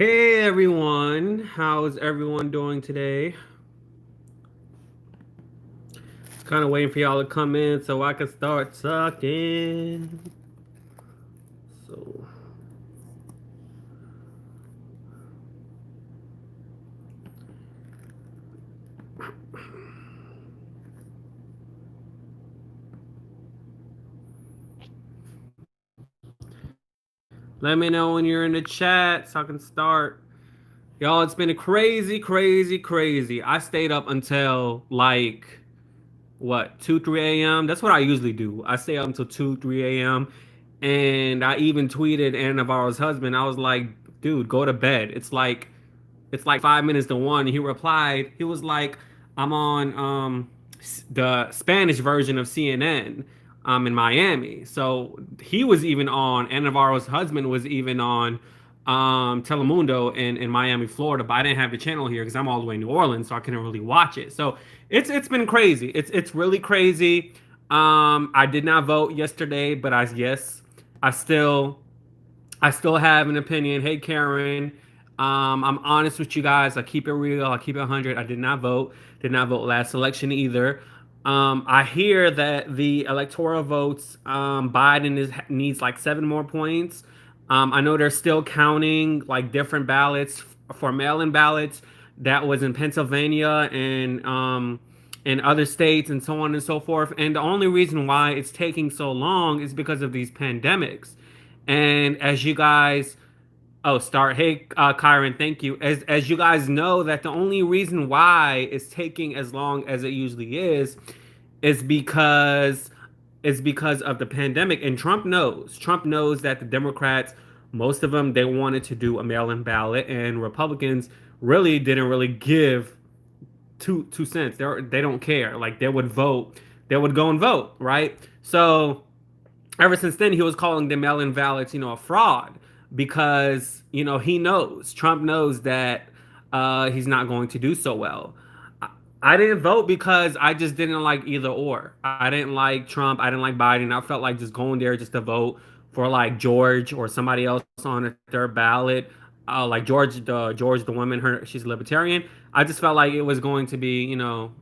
Hey everyone, how's everyone doing today? Just kind of waiting for y'all to come in so I can start talking. So, let me know when you're in the chat so I can start. Y'all, it's been a crazy. I stayed up until like what 2 3 a.m. That's what I usually do. I stay up until 2 3 a.m. And I even tweeted Anna Navarro's husband. I was like, dude, go to bed. It's like 5 minutes to one. He replied, he was like, I'm on the Spanish version of CNN in Miami. So he was even on, and Navarro's husband was even on Telemundo in Miami, Florida. But I didn't have the channel here because I'm all the way in New Orleans, so I couldn't really watch it. So it's been crazy. It's really crazy. I did not vote yesterday, but I still I still have an opinion. Hey, Karen. I'm honest with you guys. I keep it real. I keep it 100. I did not vote. Did not vote last election either. I hear that the electoral votes, Biden needs like 7 more points. I know they're still counting like different ballots for mail-in ballots that was in Pennsylvania and other states and so on and so forth. And the only reason why it's taking so long is because of these pandemics. And as you guys, oh, start. Hey, Kyron, thank you. As you guys know, that the only reason why it's taking as long as it usually is because of the pandemic. And Trump knows. Trump knows that the Democrats, most of them, they wanted to do a mail-in ballot, and Republicans really didn't really give two cents. They don't care. Like they would vote. They would go and vote, right? So ever since then, he was calling the mail-in ballots, a fraud because he knows Trump knows that he's not going to do so well. I didn't vote because I just didn't like either or. I didn't like Trump. I didn't like Biden. I felt like just going there just to vote for like George or somebody else on their ballot. Like George, the woman, she's a libertarian. I just felt like it was going to be,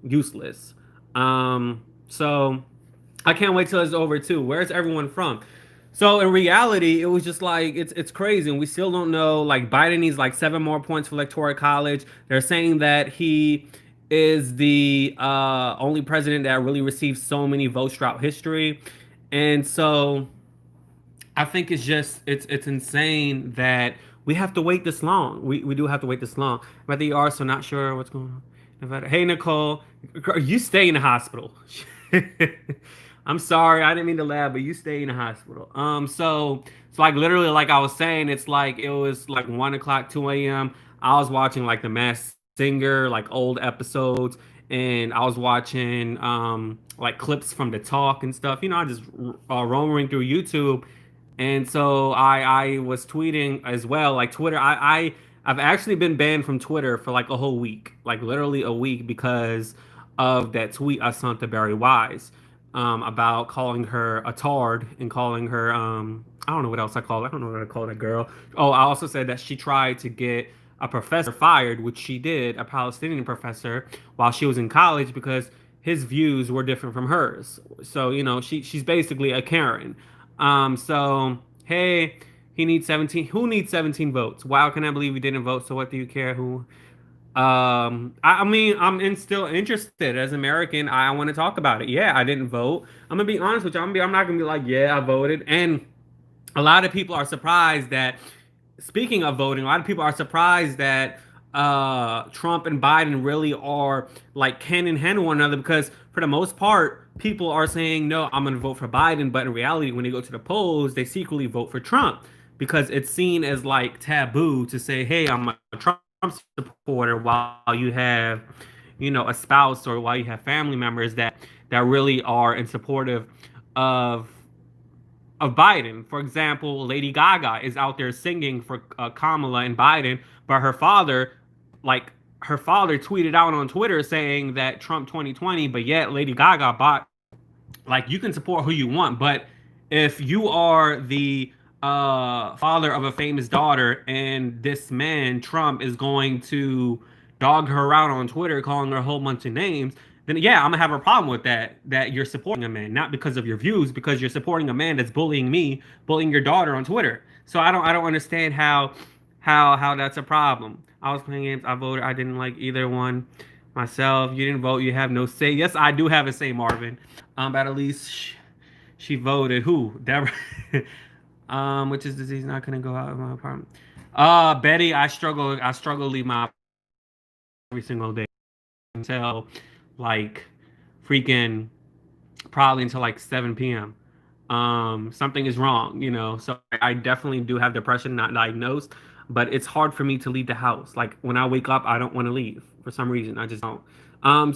useless. So I can't wait till it's over too. Where's everyone from? So in reality, it was just like it's crazy, and we still don't know. Like Biden needs like 7 more points for electoral college. They're saying that he is the only president that really received so many votes throughout history, and so I think it's insane that we have to wait this long. We do have to wait this long. But you are so not sure what's going on. Hey Nicole, you stay in the hospital. I'm sorry, I didn't mean to laugh, but you stay in the hospital. So it's like literally like I was saying, it's like it was like 1 o'clock, 2 a.m. I was watching like the Mass Singer, like old episodes, and I was watching like clips from the talk and stuff. I just roaming through YouTube, and so I was tweeting as well. Like Twitter, I've actually been banned from Twitter for like a whole week, like literally a week, because of that tweet I sent to Barry Wise about calling her a tard and calling her I don't know what else I called. I don't know what I called that girl. Oh, I also said that she tried to get a professor fired, which she did, a Palestinian professor, while she was in college because his views were different from hers. So she's basically a Karen. So hey, he needs 17. Who needs 17 votes? Wow, can I believe he didn't vote? So what do you care who? I mean, still interested as an American. I want to talk about it. Yeah, I didn't vote. I'm gonna be honest with you. I'm not gonna be like, yeah, I voted. And a lot of people are surprised that, speaking of voting, a lot of people are surprised that Trump and Biden really are like hand in hand with one another, because for the most part, people are saying, no, I'm going to vote for Biden. But in reality, when they go to the polls, they secretly vote for Trump because it's seen as like taboo to say, hey, I'm a Trump supporter, while you have, a spouse, or while you have family members that really are in supportive of Biden. For example, Lady Gaga is out there singing for Kamala and Biden, but like her father tweeted out on Twitter saying that Trump 2020, but yet Lady Gaga bought, like, you can support who you want, but if you are the father of a famous daughter, and this man Trump is going to dog her out on Twitter, calling her a whole bunch of names, then yeah, I'm gonna have a problem with that. That you're supporting a man, not because of your views, because you're supporting a man that's bullying me, bullying your daughter on Twitter. So I don't understand how that's a problem. I was playing games. I voted. I didn't like either one myself. You didn't vote. You have no say. Yes, I do have a say, Marvin. But at least she voted. Who? Deborah. Which is disease not gonna go out of my apartment. Betty, I struggle. I struggle to leave my every single day until like freaking probably until like 7 p.m. Something is wrong, you know. So I definitely do have depression, not diagnosed, but it's hard for me to leave the house. Like when I wake up, I don't want to leave for some reason. I just don't.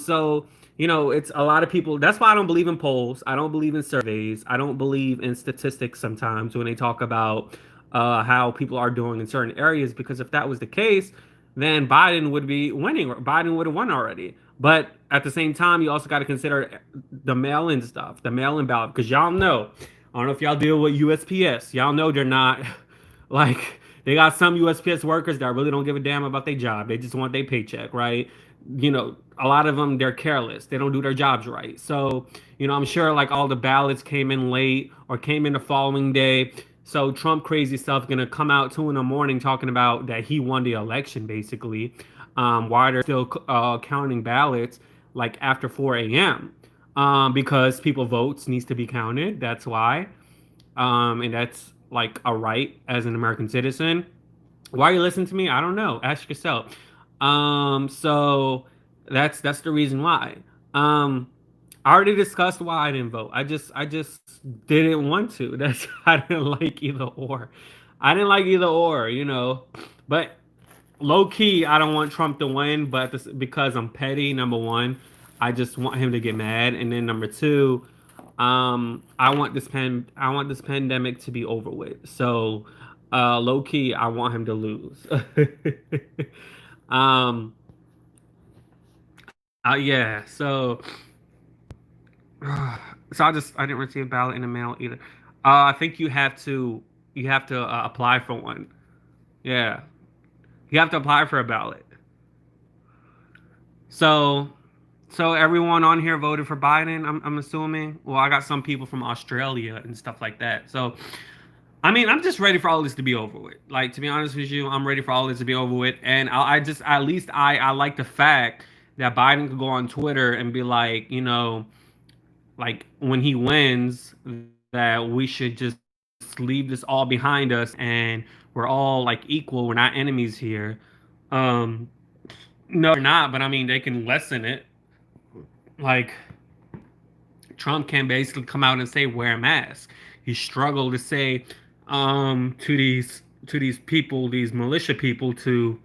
So you know, it's a lot of people. That's why I don't believe in polls. I don't believe in surveys. I don't believe in statistics sometimes when they talk about how people are doing in certain areas. Because if that was the case, then Biden would be winning. Biden would have won already. But at the same time, you also got to consider the mail-in stuff, the mail-in ballot, because y'all know. I don't know if y'all deal with USPS. Y'all know they're not like they got some USPS workers that really don't give a damn about their job. They just want their paycheck, right? You know, a lot of them they're careless. They don't do their jobs right. So, you know, I'm sure like all the ballots came in late or came in the following day. So Trump crazy stuff gonna come out 2 in the morning talking about that he won the election basically. Why they're still counting ballots like after 4 a.m. Because people votes needs to be counted. That's why, and that's like a right as an American citizen. Why are you listening to me? I don't know. Ask yourself. So that's the reason why. Um, I already discussed why I didn't vote. I just didn't want to. That's I didn't like either or. I didn't like either or, you know. But low key, I don't want Trump to win, but this, because I'm petty. Number one, I just want him to get mad, and then number two, I want this pandemic to be over with. So, low key, I want him to lose. um, yeah. So, I didn't receive a ballot in the mail either. I think you have to apply for one. Yeah, you have to apply for a ballot. So So everyone on here voted for Biden. I'm assuming. Well, I got some people from Australia and stuff like that. So I mean, I'm just ready for all this to be over with. Like to be honest with you, I'm ready for all this to be over with. And I just at least I like the fact that Biden could go on Twitter and be like, you know, like when he wins, that we should just leave this all behind us and we're all like equal. We're not enemies here. Um, no, they're not. But I mean, they can lessen it. Like Trump can basically come out and say wear a mask. He struggled to say to these people, these militia people, to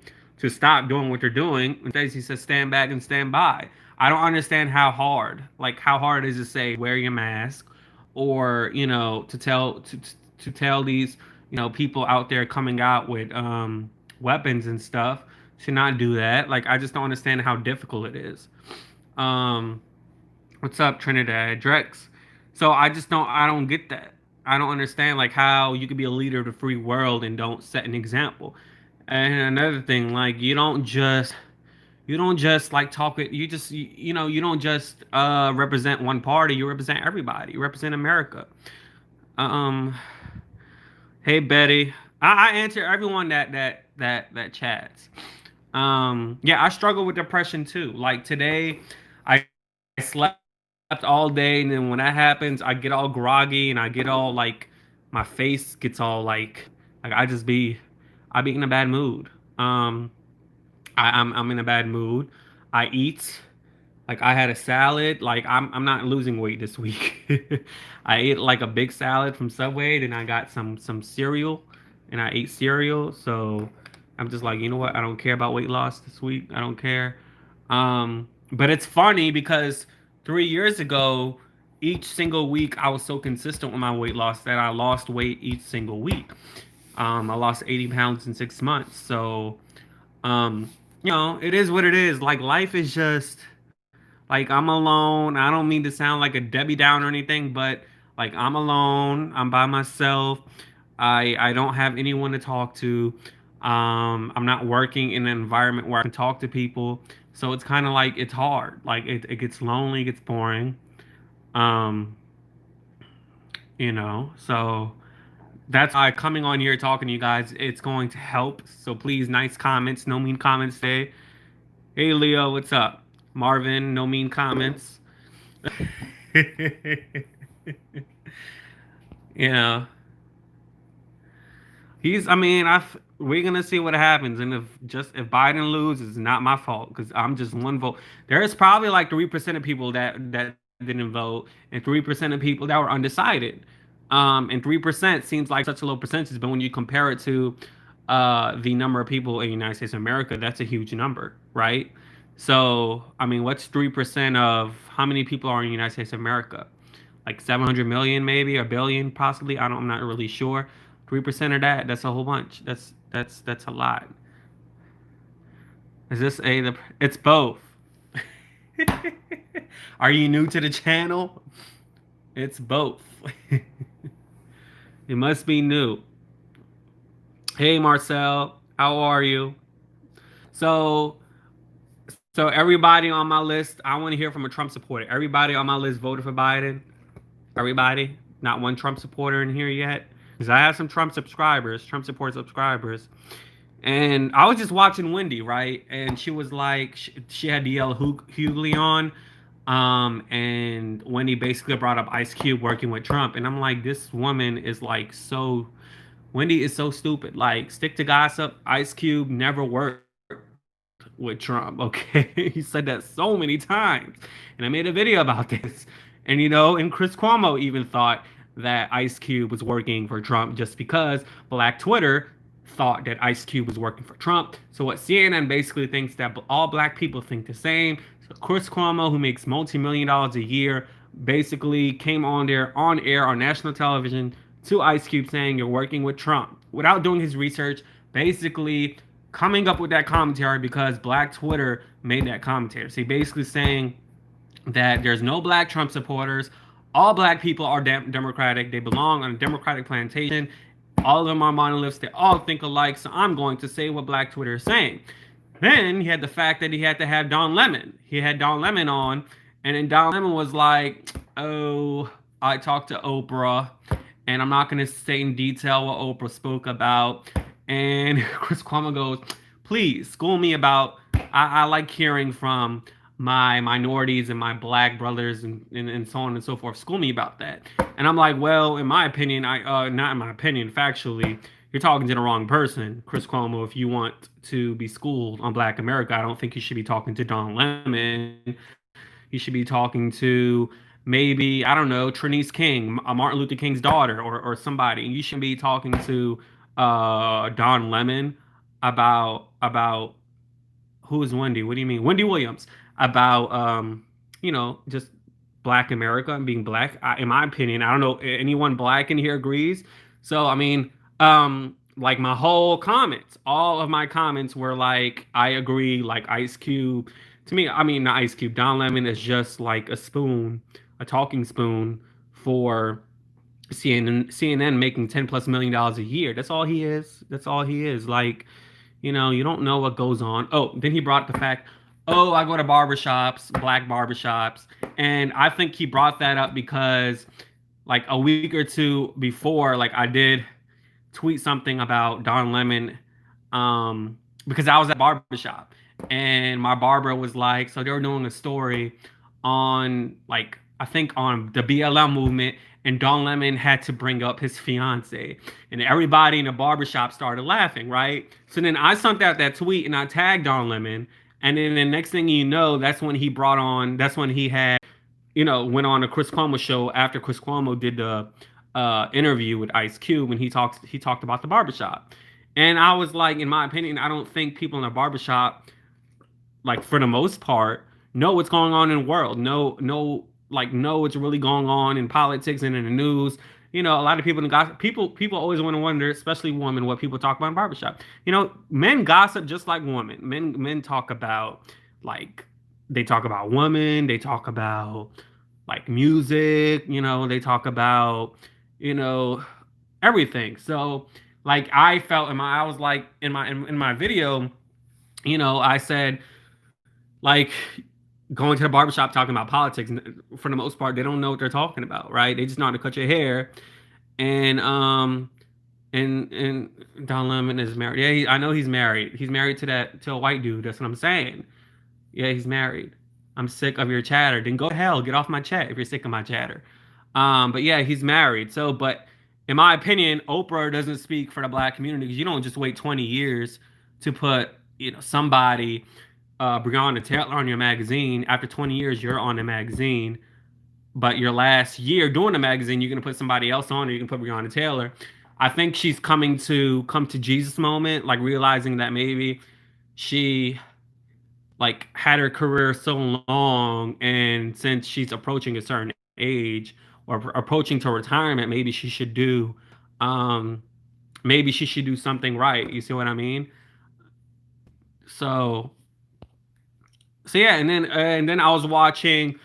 stop doing what they're doing. Instead, he says stand back and stand by. I don't understand how hard it is to say wear your mask, or you know to tell these you know people out there coming out with weapons and stuff to not do that. Like I just don't understand how difficult it is. Um, What's up, Trinidad Drex? So I don't get that. I don't understand like how you could be a leader of the free world and don't set an example. And another thing, like you don't just like talk it. You just you know you don't just represent one party. You represent everybody. You represent America. Um, hey Betty, I answer everyone that chats. Yeah, I struggle with depression too. Like today, I slept all day, and then when that happens, I get all groggy and I get all like my face gets all like I be in a bad mood. I'm in a bad mood. I eat. Like I had a salad. Like I'm not losing weight this week. I ate like a big salad from Subway, then I got some cereal, and I ate cereal. So I'm just like, you know what? I don't care about weight loss this week. I don't care. But it's funny because 3 years ago, each single week I was so consistent with my weight loss that I lost weight each single week. I lost 80 pounds in 6 months. So um, you know, it is what it is. Like life is just like I'm alone. I don't mean to sound like a Debbie Down or anything, but like I'm alone. I'm by myself. I don't have anyone to talk to. I'm not working in an environment where I can talk to people. So it's kind of like it's hard. Like it gets lonely, it gets boring. Um, so that's why coming on here talking to you guys, it's going to help. So please, nice comments, no mean comments today. Hey Leo, what's up? Marvin, no mean comments. Yeah, I mean, we're gonna see what happens, and if Biden loses, it's not my fault because I'm just one vote. There is probably like 3% of people that didn't vote, and 3% of people that were undecided. And 3% seems like such a low percentage, but when you compare it to the number of people in the United States of America, that's a huge number, right? So, I mean, what's 3% of how many people are in the United States of America? Like 700 million, maybe a billion, possibly. I'm not really sure. 3% of that's a whole bunch. That's a lot. Is this a? It's both. Are you new to the channel? It's both. It must be new. Hey Marcel, how are you? So so everybody on my list, I want to hear from a Trump supporter. Everybody on my list voted for Biden. Everybody, not one Trump supporter in here yet. Because I have some Trump subscribers, Trump support subscribers. And I was just watching Wendy, right? And she was like, she had to yell Hughley on. And Wendy basically brought up Ice Cube working with Trump. And I'm like, this woman is like so, Wendy is so stupid. Like, stick to gossip. Ice Cube never worked with Trump, okay? He said that so many times. And I made a video about this. And, and Chris Cuomo even thought that Ice Cube was working for Trump just because Black Twitter thought that Ice Cube was working for Trump. So what CNN basically thinks that all black people think the same. So Chris Cuomo, who makes multi-million dollars a year, basically came on there on air on national television to Ice Cube saying you're working with Trump without doing his research, basically coming up with that commentary because Black Twitter made that commentary. So he basically saying that there's no black Trump supporters. All black people are Democratic. They belong on a Democratic plantation. All of them are monoliths. They all think alike. So I'm going to say what Black Twitter is saying. Then he had the fact that he had to have Don Lemon. He had Don Lemon on, and then Don Lemon was like, "Oh, I talked to Oprah, and I'm not going to say in detail what Oprah spoke about." And Chris Cuomo goes, "Please school me about. I like hearing from my minorities and my black brothers and so on and so forth. School me about that." And I'm like, well, in my opinion, not in my opinion, factually, you're talking to the wrong person, Chris Cuomo. If you want to be schooled on Black America, I don't think you should be talking to Don Lemon. You should be talking to maybe, I don't know, Trinice King, Martin Luther King's daughter, or somebody. And you shouldn't be talking to Don Lemon about who is Wendy? What do you mean? Wendy Williams about just black America and being black. In my opinion, I don't know anyone black in here agrees. So I mean, like my whole comments, all of my comments were like, I agree. Like Ice Cube, to me, I mean not Ice Cube. Don Lemon is just like a spoon, a talking spoon for CNN making $10+ million a year. That's all he is. That's all he is. Like, you don't know what goes on. Oh, then he brought the fact, oh, I go to barbershops, black barbershops. And I think he brought that up because like a week or two before, like I did tweet something about Don Lemon because I was at barbershop and my barber was like, so they were doing a story on like I think on the BLM movement, and Don Lemon had to bring up his fiance, and everybody in the barbershop started laughing, right? So then I sent out that tweet and I tagged Don Lemon, and then the next thing you know, that's when he had, went on a Chris Cuomo show after Chris Cuomo did the interview with Ice Cube, and he talked about the barbershop. And I was like, in my opinion, I don't think people in the barbershop, like for the most part, know what's going on in the world. Know what's really going on in politics and in the news. A lot of people in gossip. People always want to wonder, especially women, what people talk about in barbershop. Men gossip just like women. Men talk about like they talk about women. They talk about like music. They talk about you know everything. So like I felt in my I was like in my video, I said like going to the barbershop talking about politics, for the most part they don't know what they're talking about, right? They just know how to cut your hair. And and Don Lemon is married. Yeah, I know he's married. He's married to a white dude. That's what I'm saying. Yeah, he's married. I'm sick of your chatter. Then go to hell. Get off my chat if you're sick of my chatter. But yeah, he's married. So, but in my opinion, Oprah doesn't speak for the black community, because you don't just wait 20 years to put, somebody, Breonna Taylor on your magazine. After 20 years, you're on the magazine. But your last year doing the magazine, you're gonna put somebody else on, or you can put Breonna Taylor. I think she's come to Jesus moment, like realizing that maybe she like had her career so long, and since she's approaching a certain age or approaching to retirement, um maybe she should do something right. You see what I mean? So yeah, and then I was watching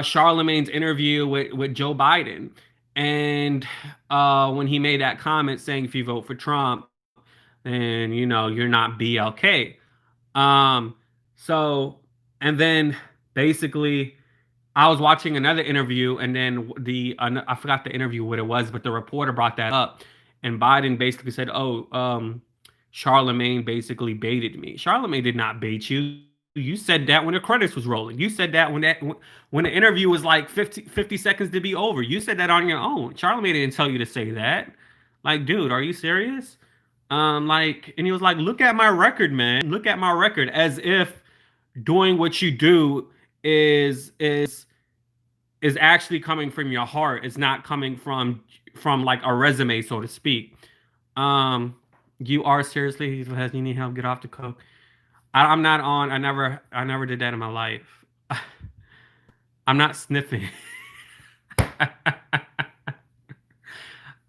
Charlemagne's interview with Joe Biden, and when he made that comment saying if you vote for Trump, then you're not BLK. Um, so and then basically I was watching another interview, and then I forgot the interview what it was, but the reporter brought that up, and Biden basically said, "Oh, Charlemagne basically baited me." Charlemagne did not bait you. You said that when the credits was rolling. You said that when the interview was like 50 seconds to be over. You said that on your own. Charlemagne didn't tell you to say that. Like, dude, are you serious? And he was like, "Look at my record, man. Look at my record," as if doing what you do is actually coming from your heart. It's not coming from like a resume, so to speak. Um, you are seriously, has you need help, get off the coke. I'm not on. I never did that in my life. I'm not sniffing.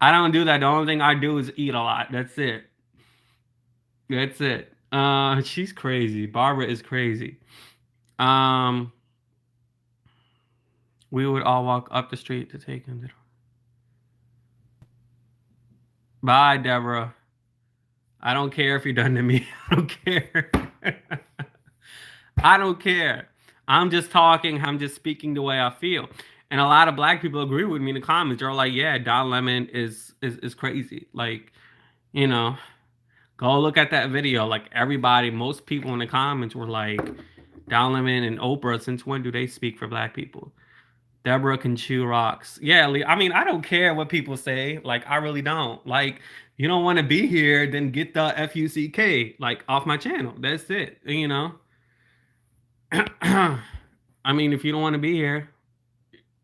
I don't do that. The only thing I do is eat a lot. That's it. That's it. She's crazy. Barbara is crazy. Um, we would all walk up the street to take him to. Bye, Deborah. I don't care if you're done to me. I don't care. I don't care. I'm just talking. I'm just speaking the way I feel. And a lot of black people agree with me in the comments. They're like, "Yeah, Don Lemon is crazy." Like, you know, go look at that video. Like everybody, most people in the comments were like, "Don Lemon and Oprah. Since when do they speak for black people?" Deborah can chew rocks. Yeah, I mean, I don't care what people say. Like, I really don't. Like, you don't want to be here, then get the FUCK like off my channel. That's it. I mean, if you don't want to be here,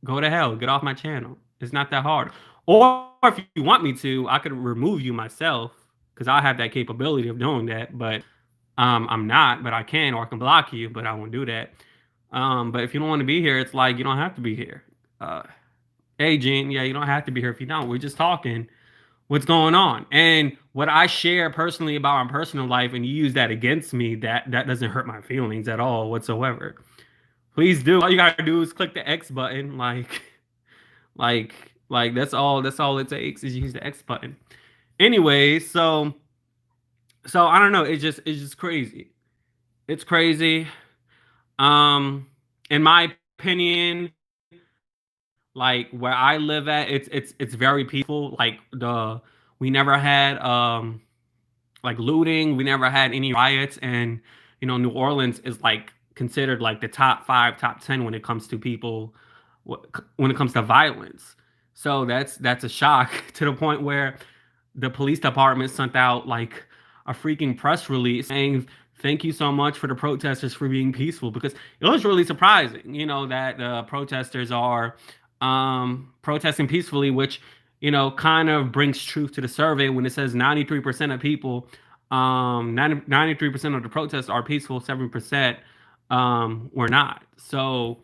go to hell. Get off my channel. It's not that hard. Or if you want me to, I could remove you myself, because I have that capability of doing that. But I'm not. But I can, or I can block you. But I won't do that. But if you don't want to be here, it's like you don't have to be here. Uh, hey, Gene, yeah, you don't have to be here if you don't. We're just talking what's going on. And what I share personally about my personal life, and you use that against me, that doesn't hurt my feelings at all whatsoever. Please do. All you gotta do is click the X button. Like, that's all it takes is use the X button. Anyway, so I don't know. It's just crazy. It's crazy. Um, in my opinion, like where I live at, it's very peaceful. Like we never had like looting, we never had any riots, and New Orleans is like considered like the top 5, top 10 when it comes to people, when it comes to violence. So that's a shock to the point where the police department sent out like a freaking press release saying thank you so much for the protesters for being peaceful, because it was really surprising, that the protesters are protesting peacefully, which kind of brings truth to the survey when it says 93% of people, 93% of the protests are peaceful, 7% were not. So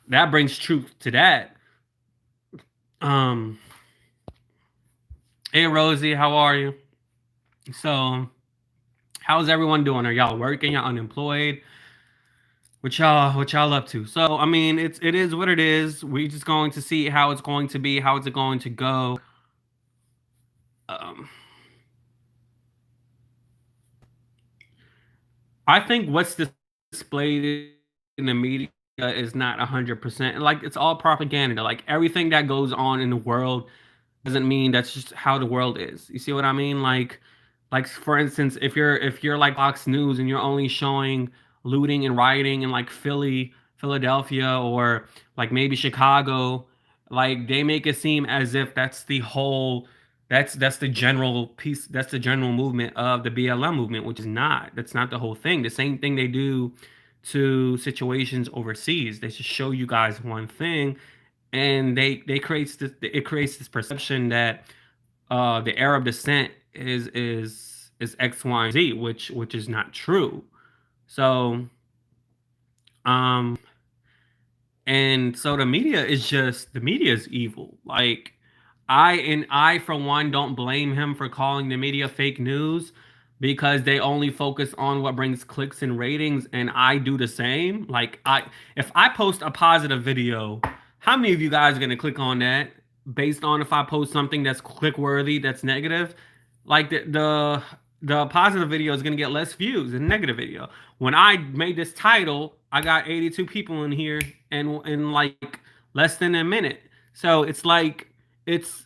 that brings truth to that. um hey Rosie, how are you? So how's everyone doing? Are y'all working? Y'all unemployed? What y'all up to? So I mean, it is what it is. We just going to see how it's going to be, how it's going to go. um, I think what's displayed in the media is not 100%. Like it's all propaganda. Like everything that goes on in the world doesn't mean that's just how the world is. You see what I mean? Like for instance, if you're like Fox News and you're only showing looting and rioting in like Philadelphia, or like maybe Chicago, like they make it seem as if that's the whole that's the general piece, that's the general movement of the BLM movement, which is not. That's not the whole thing. The same thing they do to situations overseas. They just show you guys one thing, and they creates this it creates this perception that the Arab descent is X, Y, and Z, which is not true. So um and so the media is evil. Like I for one don't blame him for calling the media fake news, because they only focus on what brings clicks and ratings, and I do the same. Like I if I post a positive video, how many of you guys are going to click on that based on if I post something that's click worthy, that's negative? Like the positive video is going to get less views than the negative video. When I made this title, I got 82 people in here and in like less than a minute. So it's like it's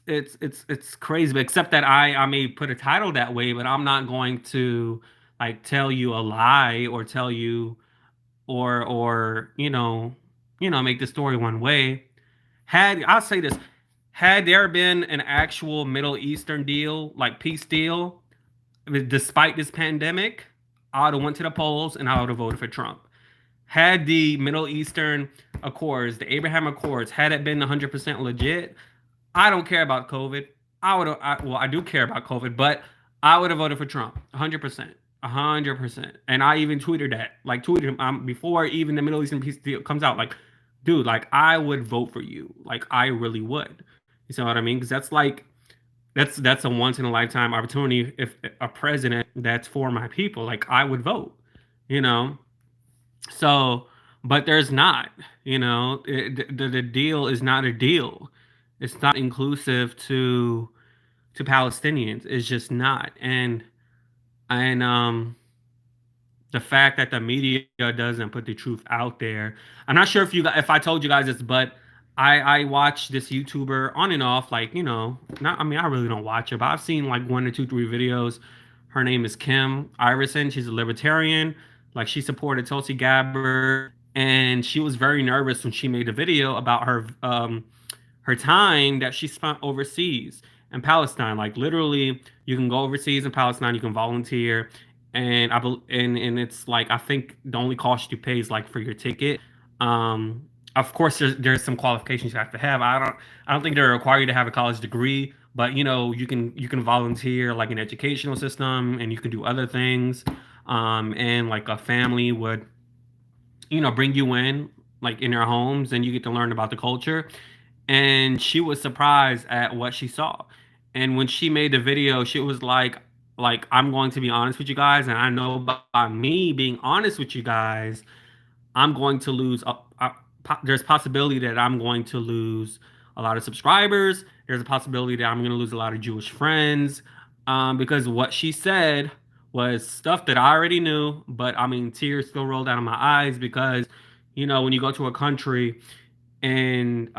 crazy. But except that I may put a title that way, but I'm not going to like tell you a lie or tell you or make the story one way. Had I'll say this, had there been an actual Middle Eastern deal, like peace deal, despite this pandemic, I would have went to the polls and I would have voted for Trump. Had the Middle Eastern Accords, the Abraham Accords, had it been 100% legit, I don't care about COVID. Well, I do care about COVID, but I would have voted for Trump, 100%, 100%. And I even tweeted that, like tweeted him before even the Middle Eastern peace deal comes out, like, dude, like I would vote for you, like I really would. You know what I mean? Because that's a once in a lifetime opportunity. If a president that's for my people, like I would vote, you know. So, but there's not, the deal is not a deal. It's not inclusive to Palestinians. It's just not. And the fact that the media doesn't put the truth out there. I'm not sure if I told you guys this, but I watch this YouTuber on and off, like, not, I mean, I really don't watch her, but I've seen like one or two, three videos. Her name is Kim Iverson. She's a libertarian. Like she supported Tulsi Gabbard, and she was very nervous when she made a video about her time that she spent overseas in Palestine. Like literally, you can go overseas in Palestine, you can volunteer, and and it's like I think the only cost you pay is like for your ticket. Of course, there's some qualifications you have to have. I don't think they require you to have a college degree, but you can volunteer like an educational system, and you can do other things. And like a family would bring you in like in their homes, and you get to learn about the culture. And she was surprised at what she saw. And when she made the video, she was like I'm going to be honest with you guys, and I know by me being honest with you guys, I'm going to lose there's possibility that I'm going to lose a lot of subscribers. There's a possibility that I'm going to lose a lot of Jewish friends, because what she said was stuff that I already knew, but I mean, tears still rolled out of my eyes because, when you go to a country and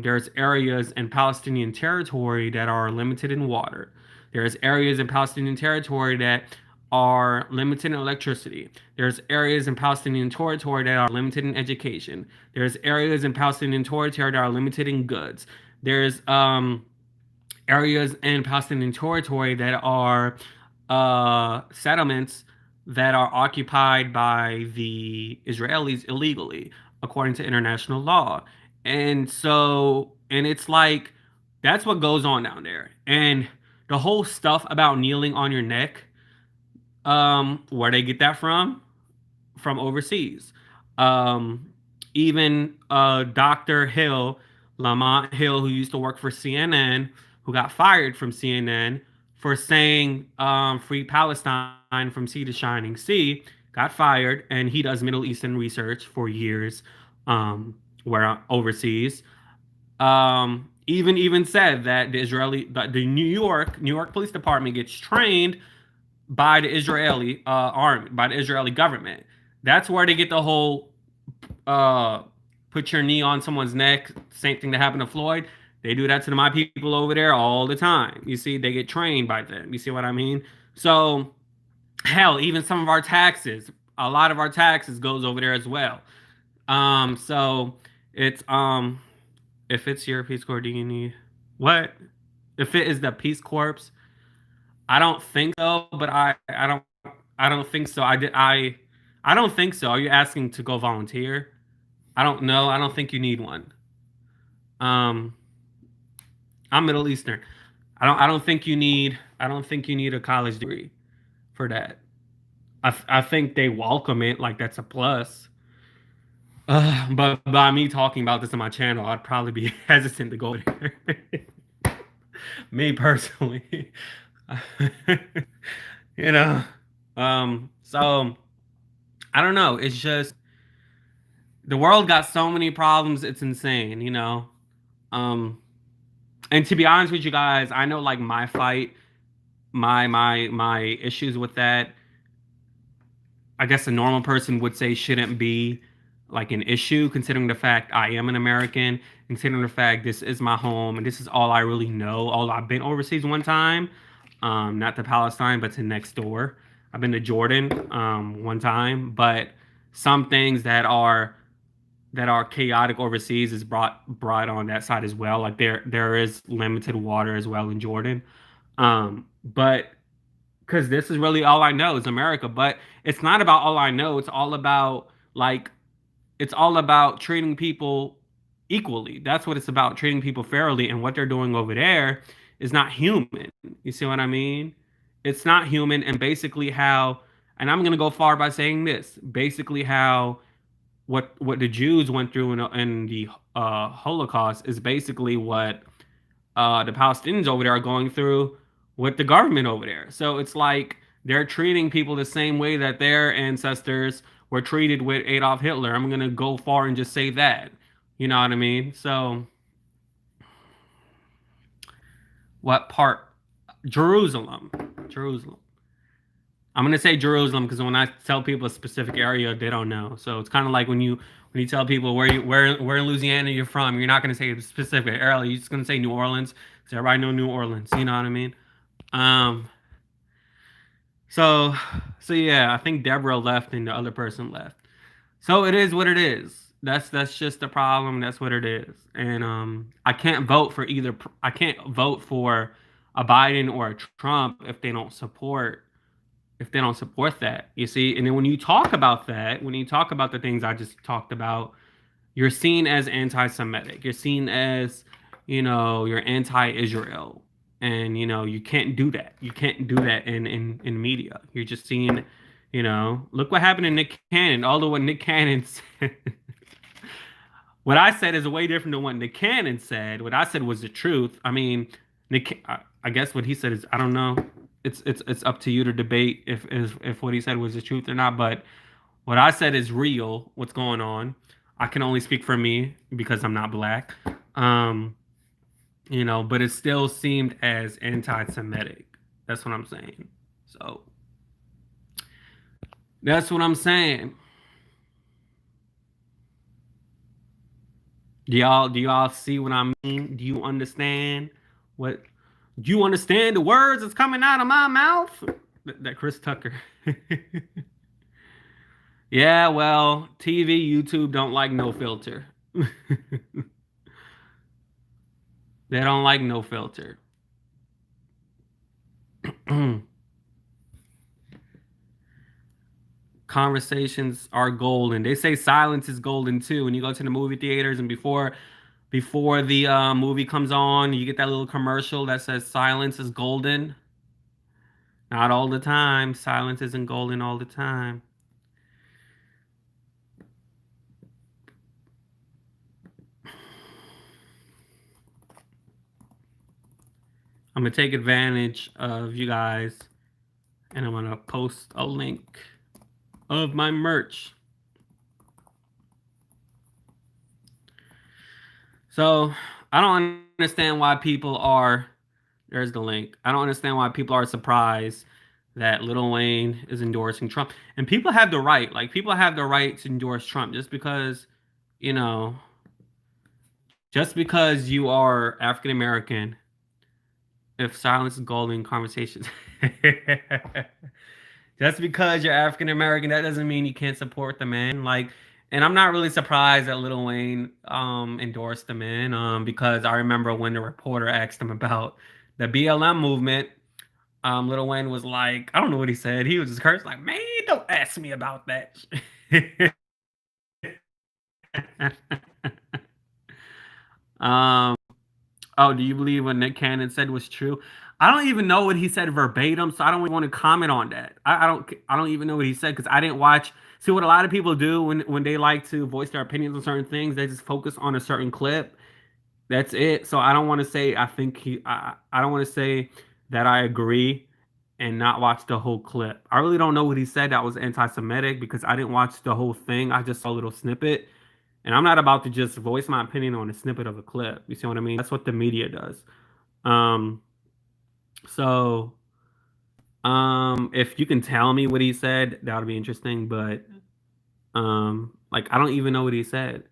there's areas in Palestinian territory that are limited in water. There's areas in Palestinian territory that are limited in electricity. There's areas in Palestinian territory that are limited in education. There's areas in Palestinian territory that are limited in goods. There's areas in Palestinian territory that are settlements that are occupied by the Israelis illegally, according to international law. And it's like, that's what goes on down there. And the whole stuff about kneeling on your neck, where they get that from overseas. Um, Even Dr. Hill, Lamont Hill, who used to work for CNN, who got fired from CNN for saying "Free Palestine from sea to shining sea," got fired, and he does Middle Eastern research for years, where overseas. even said that the New York Police Department gets trained by the Israeli army, by the Israeli government. That's where they get the whole uh, put your knee on someone's neck. Same thing that happened to Floyd. They do that to my people over there all the time. You see, they get trained by them. You see what I mean? So hell, even some of our taxes, a lot of our taxes goes over there as well. So it's if it's your Peace Corps, do you need what? If it is the Peace Corps, I don't think so, but I don't think so. I don't think so. Are you asking to go volunteer? I don't know. I don't think you need one. Um, I'm Middle Eastern. I don't think you need a college degree for that. I think they welcome it like that's a plus. But by me talking about this on my channel, I'd probably be hesitant to go there. Me personally, you know. So I don't know. It's just the world got so many problems. It's insane, you know. Um, and to be honest with you guys, I know like my fight, my issues with that. I guess a normal person would say shouldn't be like an issue, considering the fact I am an American, considering the fact this is my home and this is all I really know. All I've been overseas one time, not to Palestine, but to next door. I've been to Jordan one time, but some things that are chaotic overseas is brought on that side as well. Like there is limited water as well in Jordan, but because this is really all I know is America. But it's not about all I know. It's all about treating people equally. That's what it's about, treating people fairly. And what they're doing over there is not human. You see what I mean? It's not human. And basically, and I'm gonna go far by saying this, basically how what the Jews went through in the Holocaust is basically what the Palestinians over there are going through with the government over there. So it's like they're treating people the same way that their ancestors were treated with Adolf Hitler. I'm gonna go far and just say that. You know what I mean? So what part? Jerusalem. Jerusalem. I'm gonna say Jerusalem because when I tell people a specific area, they don't know. So it's kind of like when you tell people where in Louisiana you're from, you're not gonna say a specific area. You're just gonna say New Orleans because everybody know New Orleans. You know what I mean? Um. So yeah, I think Deborah left and the other person left. So it is what it is. That's just the problem. That's what it is. And I can't vote for either. I can't vote for a Biden or a Trump if they don't support that. You see, and then when you talk about that, when you talk about the things I just talked about, you're seen as anti-Semitic. You're seen as, you're anti-Israel, and you can't do that. You can't do that in media. You're just seen, look what happened to Nick Cannon. Although what Nick Cannon said, what I said is way different than what Nick Cannon said. What I said was the truth. I mean, I guess what he said is I don't know. It's up to you to debate if what he said was the truth or not. But what I said is real. What's going on? I can only speak for me because I'm not black. Um, but it still seemed as anti-Semitic. That's what I'm saying. So that's what I'm saying. Do y'all see what I mean? Do you understand what? Do you understand the words that's coming out of my mouth? That Chris Tucker. Yeah, well, TV, YouTube don't like no filter. They don't like no filter. Conversations are golden. They say silence is golden too. When you go to the movie theaters and before the movie comes on, you get that little commercial that says silence is golden. Not all the time. Silence isn't golden all the time. I'm gonna take advantage of you guys, and I'm gonna post a link of my merch. So I don't understand why people are. There's the link. I don't understand why people are surprised that Lil Wayne is endorsing Trump. And people have the right, like people have the right to endorse Trump just because, you know, just because you are African American. If silence is golden, conversations. Just because you're African American, that doesn't mean you can't support the man. Like, and I'm not really surprised that Lil Wayne endorsed the man because I remember when the reporter asked him about the BLM movement. Lil Wayne was like, I don't know what he said. He was just cursed like, man, don't ask me about that. um, oh, do you believe what Nick Cannon said was true? I don't even know what he said verbatim, so I don't even want to comment on that. I don't even know what he said because I didn't watch. See what a lot of people do when they like to voice their opinions on certain things, they just focus on a certain clip. That's it. So I don't want to say I think he. I don't want to say that I agree and not watch the whole clip. I really don't know what he said that was anti-Semitic because I didn't watch the whole thing. I just saw a little snippet. And I'm not about to just voice my opinion on a snippet of a clip. You see what I mean? That's what the media does. Um, so if you can tell me what he said, that would be interesting. But like I don't even know what he said.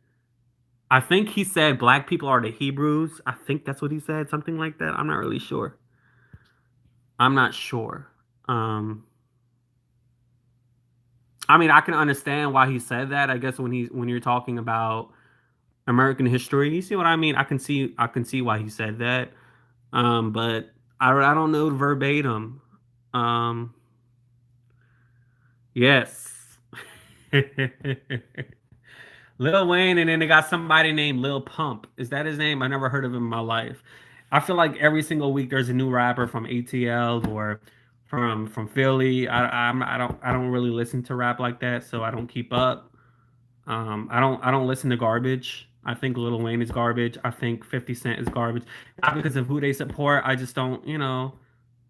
I think he said black people are the Hebrews. I think that's what he said, something like that. I'm not really sure. I'm not sure. Um, I mean, I can understand why he said that. I guess when you're talking about American history, you see what I mean. I can see why he said that. But I don't know verbatim. Um, yes. Lil Wayne, and then they got somebody named Lil Pump. Is that his name? I never heard of him in my life. I feel like every single week there's a new rapper from ATL or from Philly. I don't really listen to rap like that, so I don't keep up. I don't listen to garbage. I think Lil Wayne is garbage. I think 50 Cent is garbage. Not because of who they support. I just don't,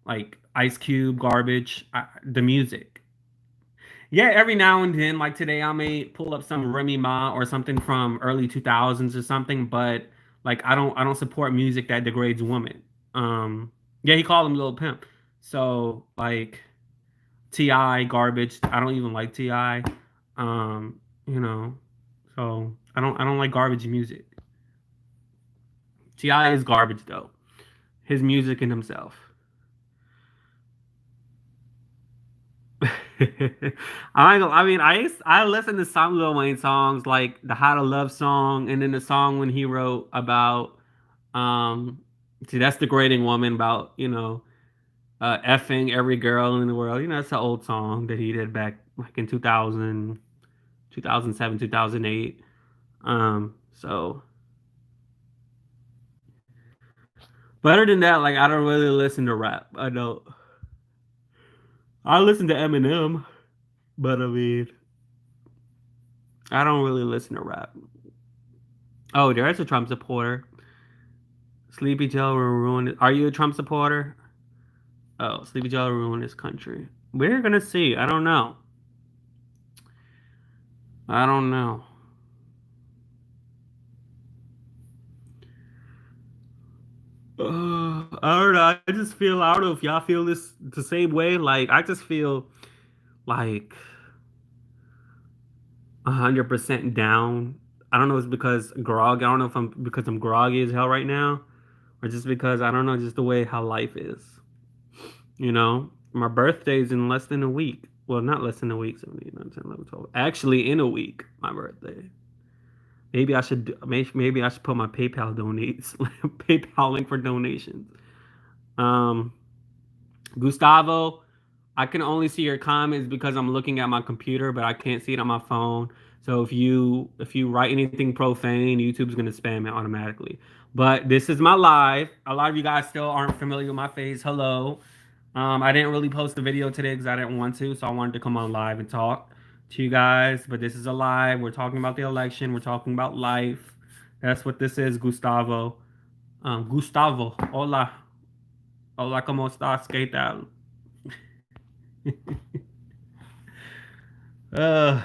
like Ice Cube, garbage. The music. Yeah, every now and then, like today, I may pull up some Remy Ma or something from early 2000s or something, but like I don't support music that degrades women. Um, yeah, he called him Lil Pimp. So like Ti garbage. I don't even like Ti. Um, you know, so I don't like garbage music. Ti is garbage though. His music and himself. I mean, I listen to some Lil Wayne songs like the How to Love song, and then the song when he wrote about um, see that's degrading woman about effing every girl in the world. You know, that's an old song that he did back like in 2000, 2007, 2008. So but other than that, like I don't really listen to rap. I don't. I listen to Eminem, but I mean, I don't really listen to rap. Oh, there's a Trump supporter. Sleepy Joe will ruin it. Are you a Trump supporter? Oh, Sleepy Joe will ruin this country. We're gonna see. I don't know. I don't know. I don't know. I just feel. I don't know if y'all feel this the same way. Like I just feel like 100% down. I don't know. It's because grog. I don't know if I'm because I'm groggy as hell right now, or just because I don't know. Just the way how life is. My birthday's in less than a week. Well, not less than a week. 17, 19, 11, 12. Actually, in a week, my birthday. Maybe I should put my PayPal donates PayPal link for donations. Um, Gustavo, I can only see your comments because I'm looking at my computer, but I can't see it on my phone. So if you write anything profane, YouTube's gonna spam it automatically. But this is my live. A lot of you guys still aren't familiar with my face. Hello. I didn't really post a video today because I didn't want to, so I wanted to come on live and talk to you guys. But this is a live. We're talking about the election. We're talking about life. That's what this is, Gustavo. Gustavo, hola, hola, cómo estás? ¿Qué tal? uh,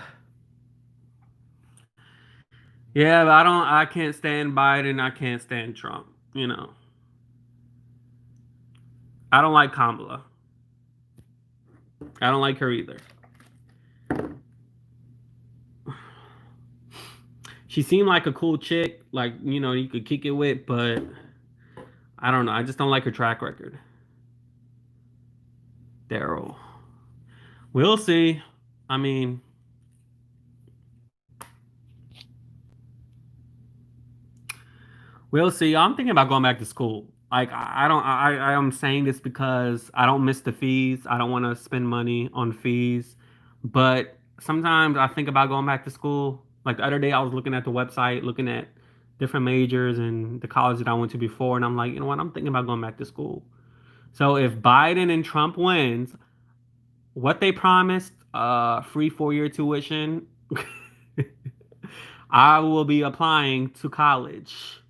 Yeah, but I can't stand Biden. I can't stand Trump. You know, I don't like Kamala. I don't like her either. She seemed like a cool chick, like you could kick it with, but I don't know. I just don't like her track record. Daryl, we'll see. I mean, we'll see. I'm thinking about going back to school. Like I don't. I am saying this because I don't miss the fees. I don't want to spend money on fees, but sometimes I think about going back to school. Like the other day, I was looking at the website, looking at different majors and the college that I went to before, and I'm like, you know what? I'm thinking about going back to school. So if Biden and Trump wins, what they promised, free 4 year tuition, I will be applying to college.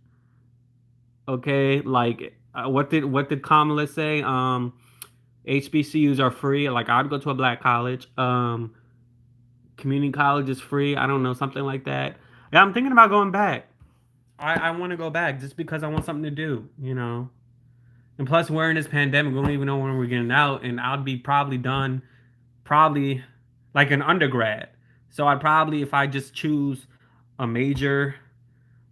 Okay, like what did Kamala say? HBCUs are free. Like I'd go to a black college. Community college is free. I don't know, something like that. Yeah, I'm thinking about going back. I want to go back just because I want something to do. And plus, we're in this pandemic. We don't even know when we're getting out, and I'd be probably done, probably like an undergrad. So I'd probably, if I just choose a major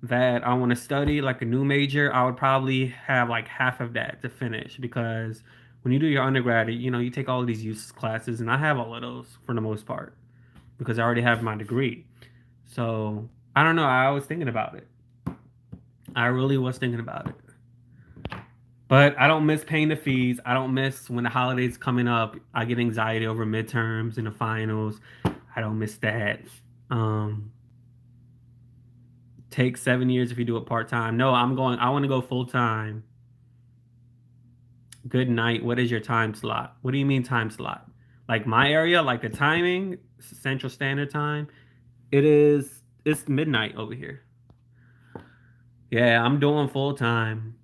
that I want to study, like a new major, I would probably have like half of that to finish because when you do your undergrad, you take all of these useless classes, and I have all of those for the most part because I already have my degree. So I don't know. I was thinking about it. I really was thinking about it. But I don't miss paying the fees. I don't miss when the holidays coming up. I get anxiety over midterms and the finals. I don't miss that. Um, Take 7 years if you do it part time. No, I'm going. I want to go full time. Good night. What is your time slot? What do you mean time slot? Like my area, like the timing, Central Standard Time. It's midnight over here. Yeah, I'm doing full time.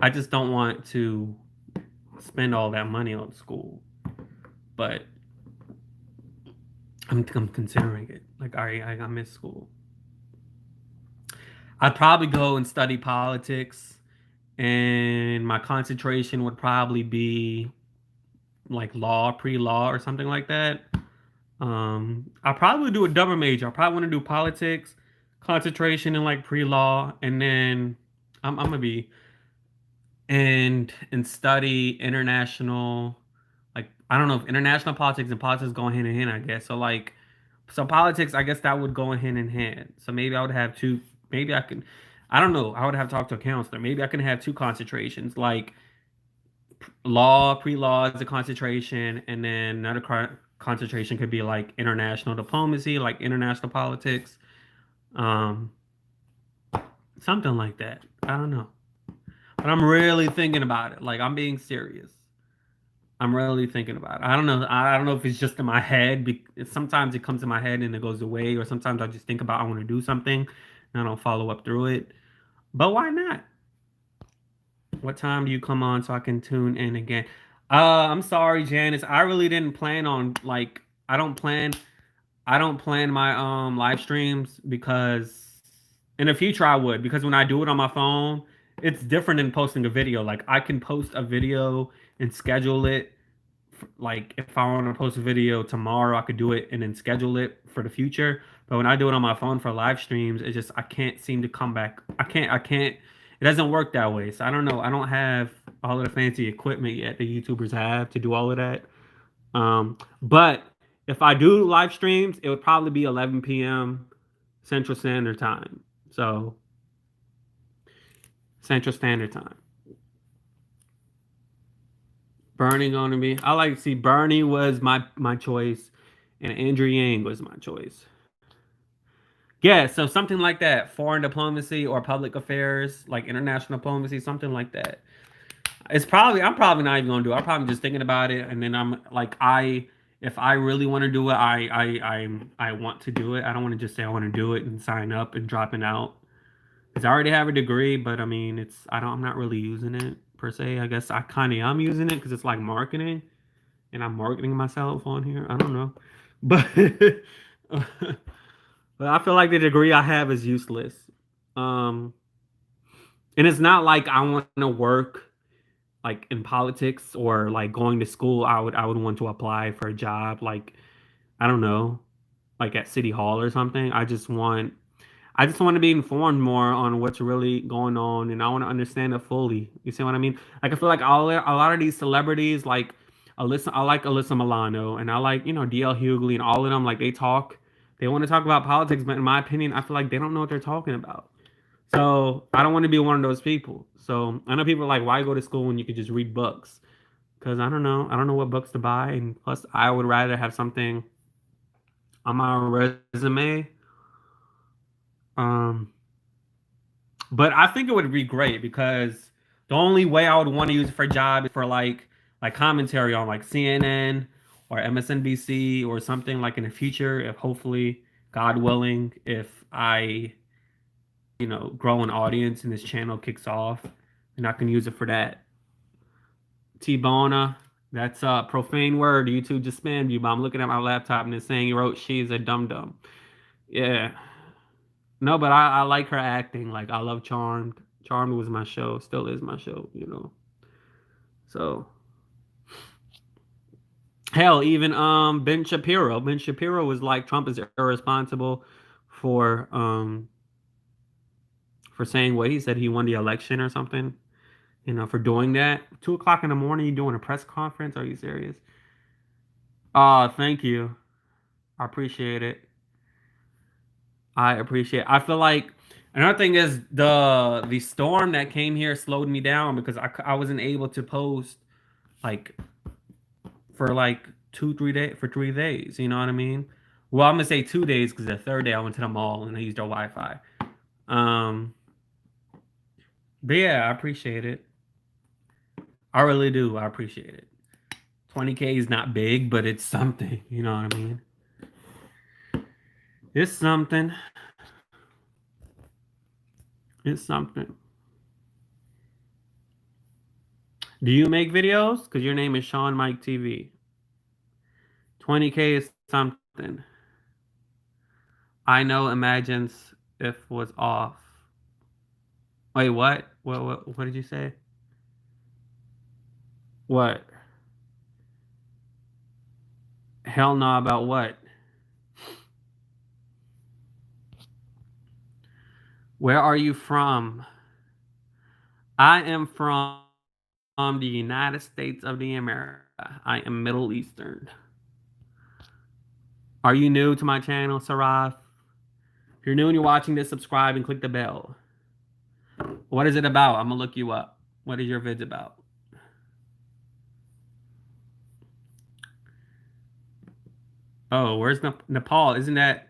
I just don't want to spend all that money on school, but I'm considering it. Like I miss school. I'd probably go and study politics, and my concentration would probably be like law, pre-law, or something like that. I probably would do a double major. I probably want to do politics, concentration in like pre-law, and then I'm gonna be and study international, like I don't know if international politics and politics go hand in hand, I guess. So politics, I guess that would go hand in hand. So maybe I would have two, maybe I can, I don't know, I would have to talk to a counselor. Maybe I can have two concentrations, like law, pre-law is a concentration, and then another concentration could be like international diplomacy, like international politics, um something like that. I don't know, but I'm really thinking about it. Like I'm being serious. I'm really thinking about it. I don't know. I don't know if it's just in my head. Sometimes it comes in my head and it goes away, or sometimes I just think about I want to do something and I don't follow up through it. But why not? What time do you come on so I can tune in again? I'm sorry, Janice. I really didn't plan on like I don't plan my live streams because in the future I would, because when I do it on my phone, it's different than posting a video. Like I can post a video and schedule it. Like if I want to post a video tomorrow, I could do it and then schedule it for the future. But when I do it on my phone for live streams, it just I can't seem to come back. I can't. It doesn't work that way. So I don't know. I don't have all of the fancy equipment yet the YouTubers have to do all of that. But if I do live streams, it would probably be 11 p.m. Central Standard Time. So Central Standard Time. Bernie gonna be. I like to see Bernie was my choice, and Andrew Yang was my choice. Yeah, so something like that, foreign diplomacy or public affairs, like international diplomacy, something like that. I'm probably not even gonna do it. I'm probably just thinking about it, and then I'm like, if I really want to do it, I want to do it. I don't want to just say I want to do it and sign up and dropping out. Because I already have a degree, but I mean, I'm not really using it per se. I guess I kind of am using it because it's like marketing, and I'm marketing myself on here. I don't know, but But I feel like the degree I have is useless. Um, and it's not like I want to work like in politics or like going to school. I would want to apply for a job like I don't know, like at City Hall or something. I just want to be informed more on what's really going on, and I want to understand it fully. You see what I mean? Like I feel like a lot of these celebrities, like I like Alyssa Milano, and I like DL Hughley, and all of them. Like they talk, they want to talk about politics, but in my opinion, I feel like they don't know what they're talking about. So I don't want to be one of those people. So I know people are like, why go to school when you could just read books? Because I don't know what books to buy, and plus I would rather have something on my resume. Um, But I think it would be great because the only way I would want to use it for a job is for like commentary on like CNN or MSNBC or something like in the future. If hopefully, God willing, if I grow an audience and this channel kicks off, and I can use it for that. T-Bona, that's a profane word. YouTube just spammed you, but I'm looking at my laptop and it's saying you wrote she's a dum dum. Yeah. No, but I like her acting. Like I love Charmed. Charmed was my show, still is my show. So hell, even Ben Shapiro. Ben Shapiro was like Trump is irresponsible for um for saying what he said he won the election or something. For doing that. 2 o'clock in the morning, you doing a press conference? Are you serious? Thank you. I appreciate it. I appreciate. I feel like another thing is the storm that came here slowed me down because I wasn't able to post like for like 2 3 days for 3 days. You know what I mean? Well, I'm gonna say 2 days because the third day I went to the mall and I used their Wi-Fi. Um, but yeah, I appreciate it. I really do. I appreciate it. 20K is not big, but it's something. You know what I mean? It's something. It's something. Do you make videos? Because your name is Sean Mike TV. 20K is something. I know imagines if was off. Wait, what? What did you say? What? Hell no about what? Where are you from? I am from the United States of the America. I am Middle Eastern. Are you new to my channel, Saraf? If you're new and you're watching this, subscribe and click the bell. What is it about? I'm gonna look you up. What is your vids about? Oh, where's Nepal? Isn't that?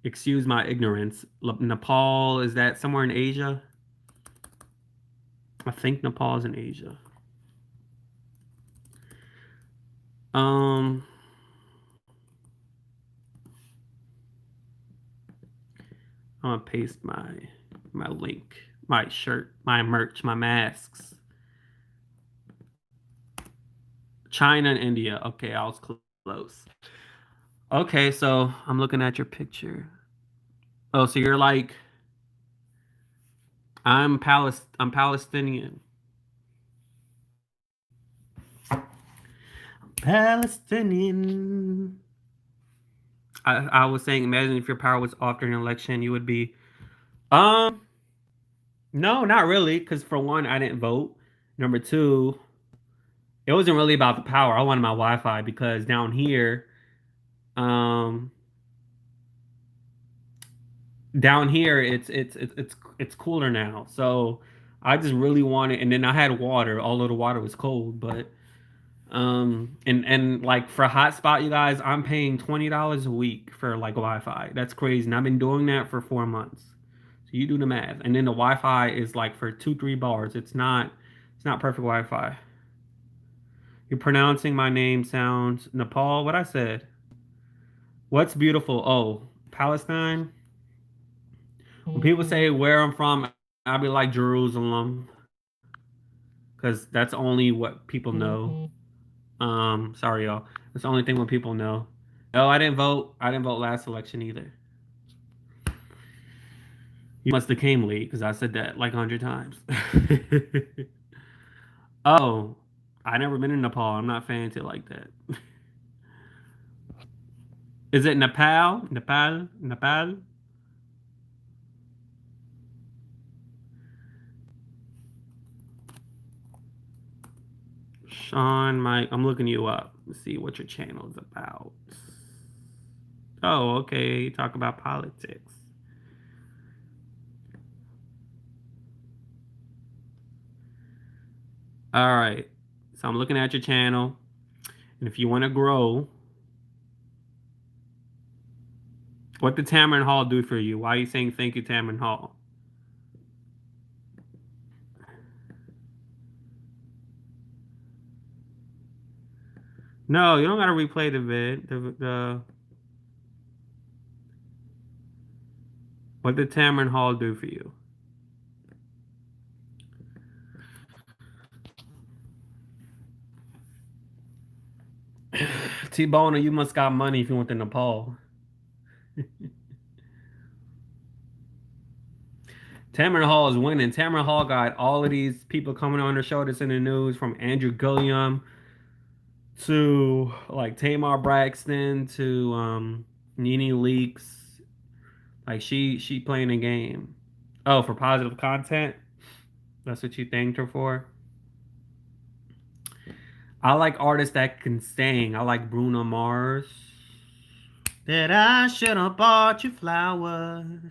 Excuse my ignorance. Nepal, is that somewhere in Asia? I think Nepal is in Asia. Um, I'm gonna paste my link, my shirt, my merch, my masks. China and India. Okay, I was close. Okay, so I'm looking at your picture. Oh, so you're like I'm Palestinian. Palestinian. I was saying, imagine if your power was off during an election, you would be. Um, no, not really, because for one, I didn't vote. Number two, it wasn't really about the power. I wanted my Wi-Fi because um, down here it's cooler now. So I just really wanted, and then I had water. Although the water was cold, but and like for a hotspot, you guys, I'm paying $20 a week for like Wi-Fi. That's crazy, and I've been doing that for 4 months. So you do the math, and then the Wi-Fi is like for 2 3 bars. It's not perfect Wi-Fi. You're pronouncing my name sounds Nepal. What I said? What's beautiful? Oh, Palestine. When people say where I'm from, I'll be like Jerusalem, because that's only what people know. Sorry y'all. That's the only thing what people know. No, I didn't vote. I didn't vote last election either. You must have came late because I said that like 100 times. Oh, I never been in Nepal. I'm not fancy like that. Is it Nepal? Nepal? Nepal? Sean, Mike, I'm looking you up. Let's see what your channel is about. Oh, okay. Talk about politics. All right. So I'm looking at your channel, and if you want to grow, what did Tamron Hall do for you? Why are you saying thank you, Tamron Hall? No, you don't gotta replay the vid. The what did Tamron Hall do for you? T-Boner, you must got money if you went to Nepal. Tamron Hall is winning. Tamron Hall got all of these people coming on her show that's in the news, from Andrew Gilliam to like Tamar Braxton to Nene Leaks. Like she playing a game. Oh, for positive content? That's what you thanked her for? I like artists that can sing. I like Bruno Mars. That I should have bought you flowers.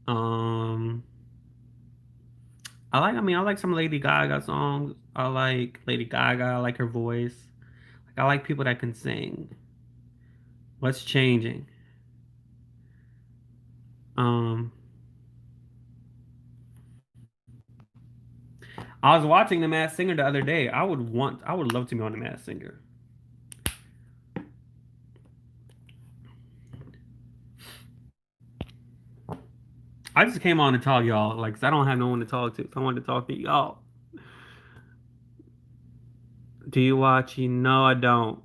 Um I like some Lady Gaga songs. I like Lady Gaga, I like her voice. Like I like people that can sing. What's changing? Um I was watching The Masked Singer the other day. I would love to be on The Masked Singer. I just came on to talk y'all, like, 'cause I don't have no one to talk to. So I wanted to talk to y'all. Do you watch? You know I don't.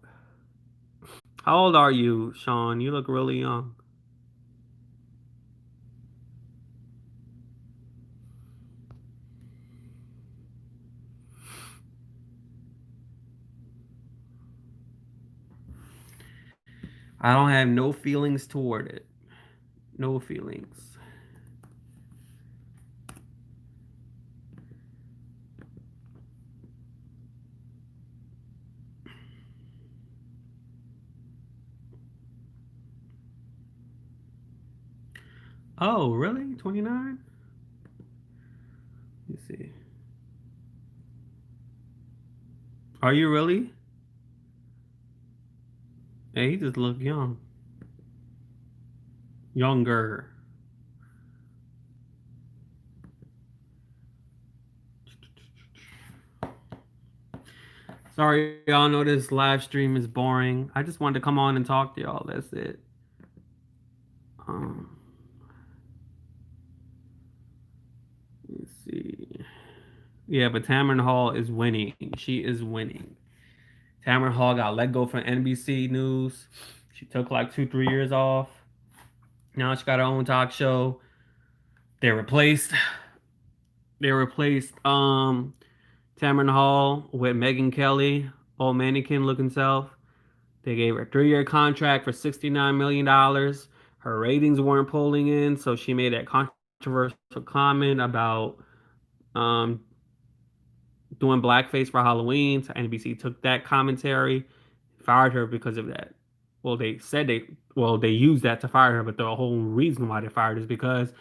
How old are you, Sean? You look really young. I don't have no feelings toward it. No feelings. Oh, really? 29? Let's see. Are you really? Hey, you just look young. Younger. Sorry, y'all know this live stream is boring. I just wanted to come on and talk to y'all. That's it. Um, let's see. Yeah, but Tamron Hall is winning. She is winning. Tamron Hall got let go from NBC News. She took like 2, 3 years off. Now she got her own talk show. They replaced they replaced Tamron Hall with Megan Kelly, old mannequin looking self. They gave her a 3 year contract for $69 million. Her ratings weren't pulling in, so she made that controversial comment about um doing blackface for Halloween. So NBC took that commentary, fired her because of that. Well, they used that to fire her, but the whole reason why they fired her is because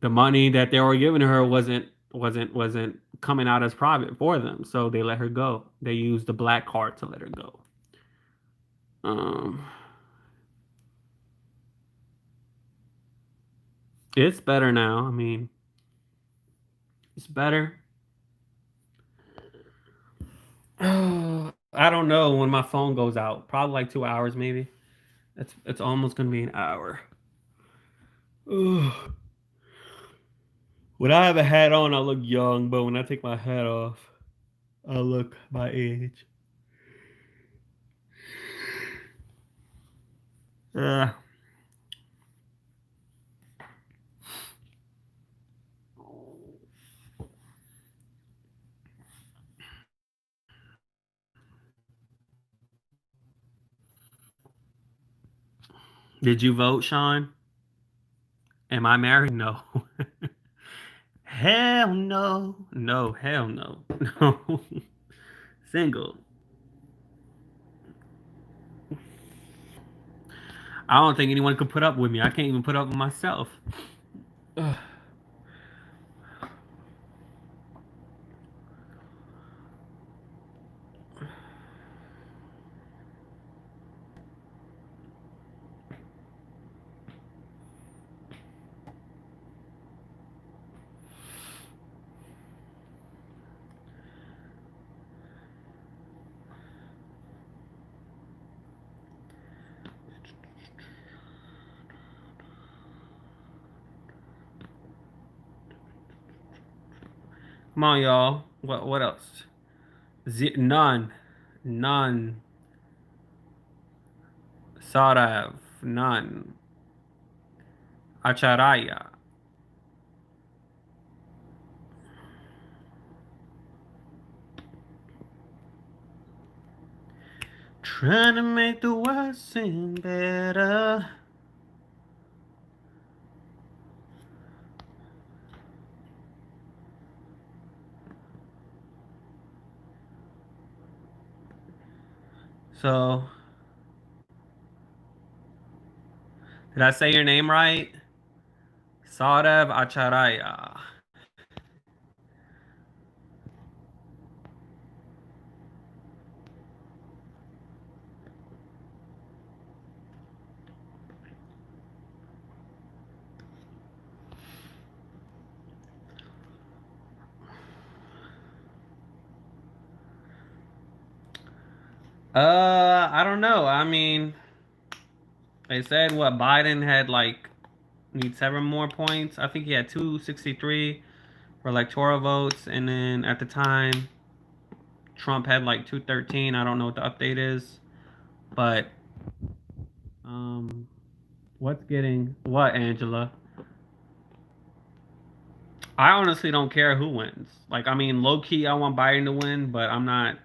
the money that they were giving her wasn't coming out as profit for them. So they let her go. They used the black card to let her go. Um, it's better now. I mean, it's better. I don't know when my phone goes out. Probably like 2 hours, maybe. It's almost gonna be an hour. Ugh. When I have a hat on, I look young, but when I take my hat off, I look my age. Uh, Did you vote, Sean? Am I married? No. Hell no. No, hell no. No. Single. I don't think anyone could put up with me. I can't even put up with myself. Ugh. Come on, y'all. What else? None. None. Sarav. None. Acharaya. Trying to make the world seem better. So, did I say your name right? Sarav Acharaya. I don't know. I mean, they said what Biden had like need 7 more points. I think he had 263 for electoral votes, and then at the time Trump had like 213. I don't know what the update is, but um, what's getting what, Angela? I honestly don't care who wins. Like, I mean, low key, I want Biden to win, but I'm not.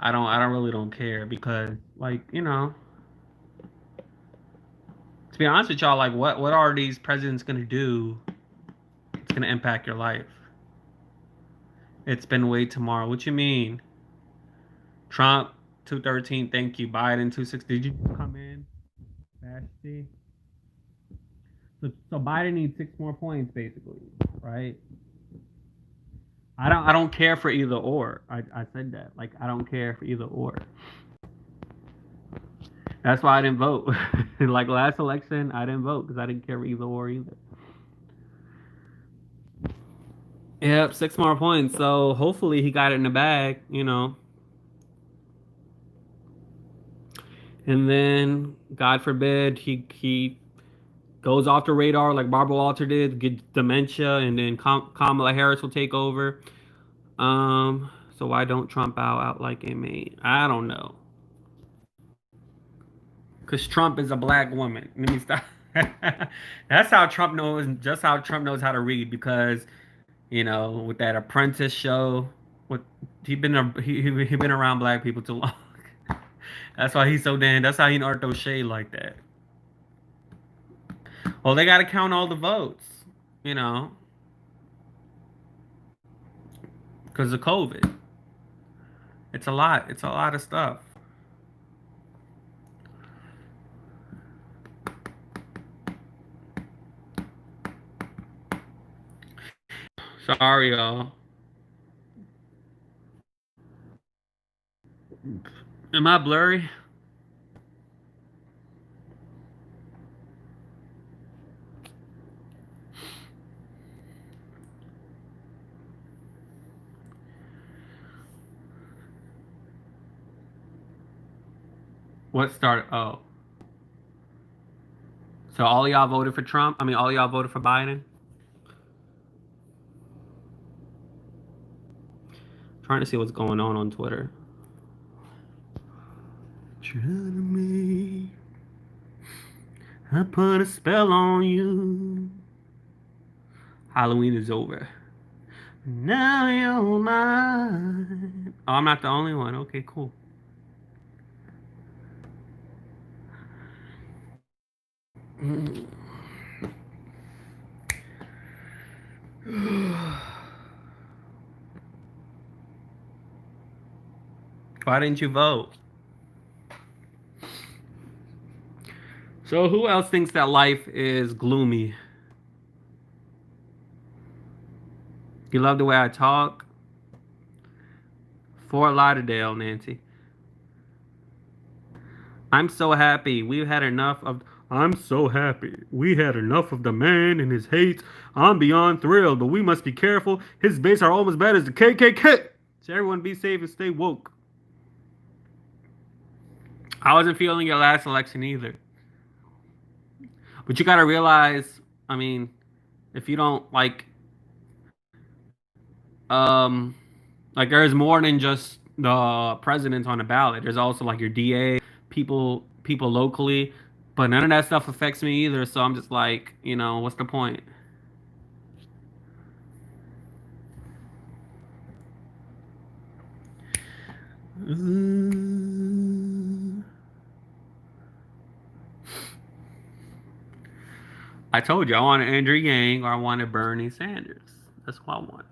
I don't really don't care because, like, to be honest with y'all, like, what are these presidents gonna do? It's gonna impact your life. It's been wait tomorrow. What you mean? Trump 213. Thank you. Biden 260. Did you come in? Vashti? So Biden needs 6 more points, basically, right? I don't care for either or. I said that. Like, I don't care for either or. That's why I didn't vote. Like last election, I didn't vote because I didn't care for either or either. Yep, 6 more points. So hopefully he got it in the bag. And then, God forbid, he goes off the radar like Barbara Walter did, get dementia, and then Kamala Harris will take over. So why don't Trump out like a man? I don't know. Cause Trump is a black woman. Let me stop. That's how Trump knows. Just how Trump knows how to read. Because with that Apprentice show, with he been around black people too long. That's why he's so damn. That's how he know those shade like that. Well, they got to count all the votes. You know, because of COVID. It's a lot. It's a lot of stuff. Sorry, y'all. Am I blurry? What started? Oh, so all y'all voted for Trump? I mean, all y'all voted for Biden? Trying to see what's going on Twitter. Trying to me, I put a spell on you. Halloween is over. Now you're mine. Oh, I'm not the only one. Okay, cool. Why didn't you vote? So who else thinks that life is gloomy? You love the way I talk? Fort Lauderdale, Nancy. I'm so happy. We've had enough of. I'm so happy. We had enough of the man and his hates. I'm beyond thrilled, but we must be careful. His baits are almost as bad as the KKK. So everyone be safe and stay woke. I wasn't feeling your last election either. But you gotta realize, I mean, if you don't um like there's more than just the president on the ballot. There's also like your DA, people locally. But none of that stuff affects me either, so I'm just like, what's the point? I told you I wanted Andrew Yang or I wanted Bernie Sanders. That's what I want.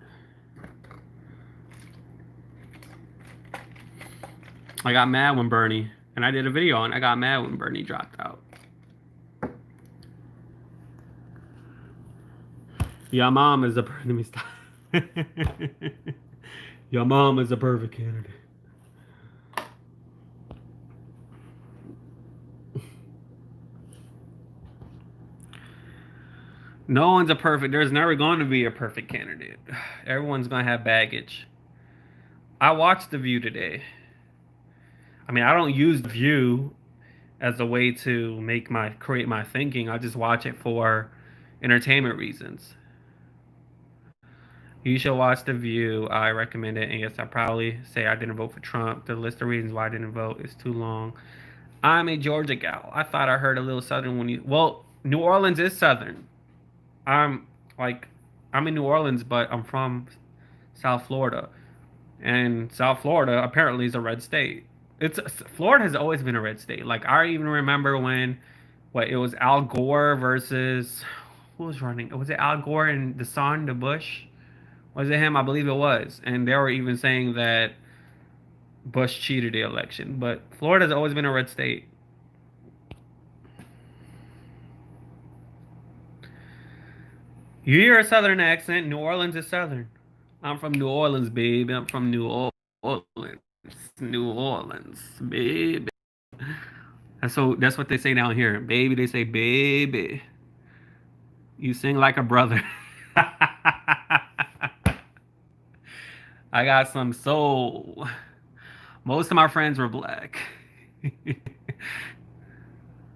I got mad when Bernie, and I did a video on. I got mad when Bernie dropped out. Your mom is a let me stop. Your mom is a perfect candidate. No one's a perfect. There's never going to be a perfect candidate. Everyone's gonna have baggage. I watched The View today. I mean, I don't use The View as a way to create my thinking. I just watch it for entertainment reasons. You should watch The View. I recommend it. And yes, I probably say I didn't vote for Trump. The list of reasons why I didn't vote is too long. I'm a Georgia gal. I thought I heard a little Southern when you. Well, New Orleans is Southern. I'm like, I'm in New Orleans, but I'm from South Florida, and South Florida apparently is a red state. It's Florida has always been a red state. Like I even remember when, what it was Al Gore versus who was running? Was it Al Gore and the Bush? Was it him? I believe it was. And they were even saying that Bush cheated the election. But Florida's always been a red state. You hear a southern accent. New Orleans is southern. I'm from New Orleans, baby. I'm from New Orleans. New Orleans, baby. That's what they say down here. Baby, they say baby. You sing like a brother. I got some soul. Most of my friends were black.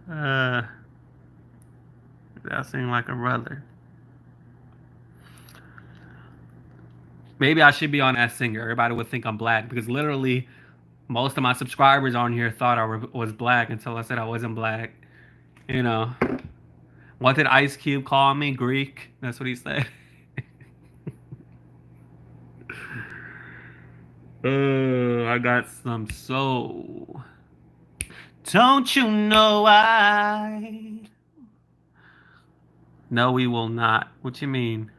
uh, I sing like a brother. Maybe I should be on that singer. Everybody would think I'm black because literally most of my subscribers on here thought was black until I said I wasn't black. You know, what did Ice Cube call me? Greek. That's what he said. I got some soul. Don't you know I? No, we will not. What you mean?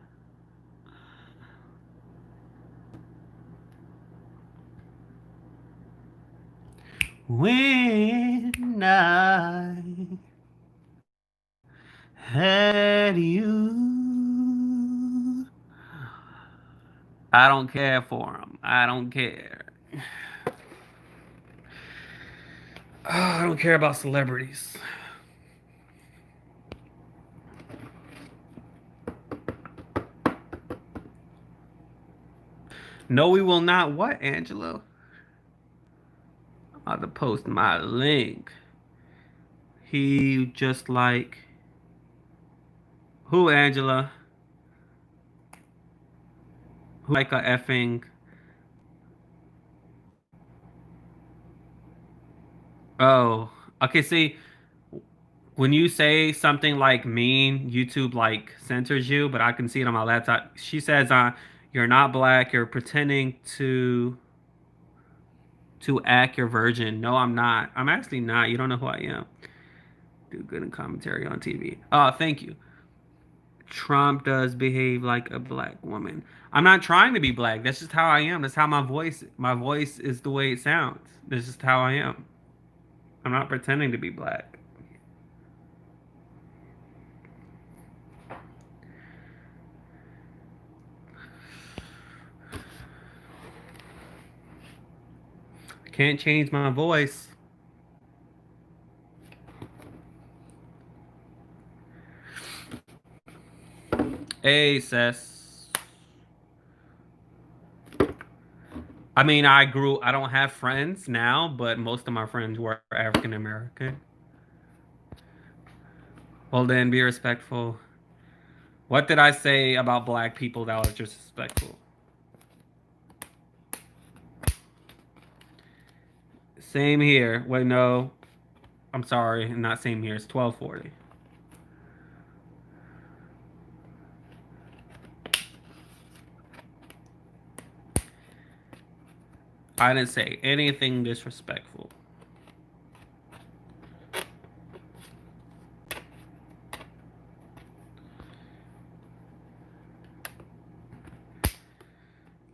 When I had you, I don't care for him. I don't care. Oh, I don't care about celebrities. No, we will not. What, Angela? I'll have to post my link. He just like who, Angela? Who like a effing? Oh, okay. See, when you say something like mean, YouTube like censors you, but I can see it on my laptop. She says, you're not black. You're pretending to act your virgin." No, I'm not. I'm actually not. You don't know who I am. Do good in commentary on TV. Oh, thank you. Trump does behave like a black woman. I'm not trying to be black. That's just how I am. That's how my voice is the way it sounds. That's just how I am. I'm not pretending to be black. I can't change my voice. Hey, sis. I mean, I don't have friends now, but most of my friends were African American. Well, then be respectful. What did I say about black people that was disrespectful? Same here. Wait, no. I'm sorry. Not same here. It's 12:40. I didn't say anything disrespectful.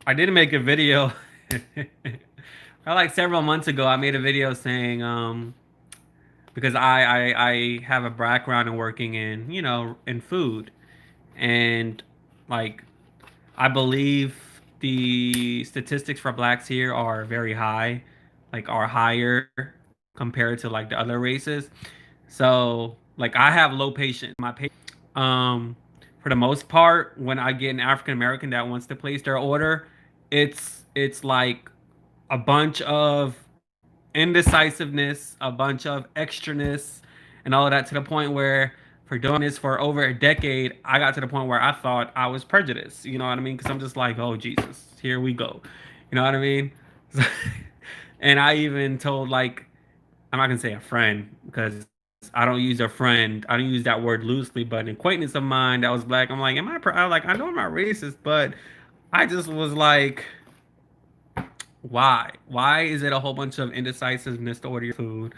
I did make a video. Like several months ago, I made a video saying, because I have a background in working in, in food. And like, I believe the statistics for blacks here are very high, like are higher compared to like the other races. So like I have low patience. Um, for the most part, when I get an African American that wants to place their order, it's like a bunch of indecisiveness, a bunch of extraness, and all of that to the point where for doing this for over a decade, I got to the point where I thought I was prejudiced. You know what I mean? Because I'm just like, oh Jesus, here we go. You know what I mean? And I even told like I'm not gonna say a friend because I don't use a friend. I don't use that word loosely, but an acquaintance of mine that was black. I'm like, am I? I like I know I'm not racist, but I just was like, why? Why is it a whole bunch of indecisiveness to order your food,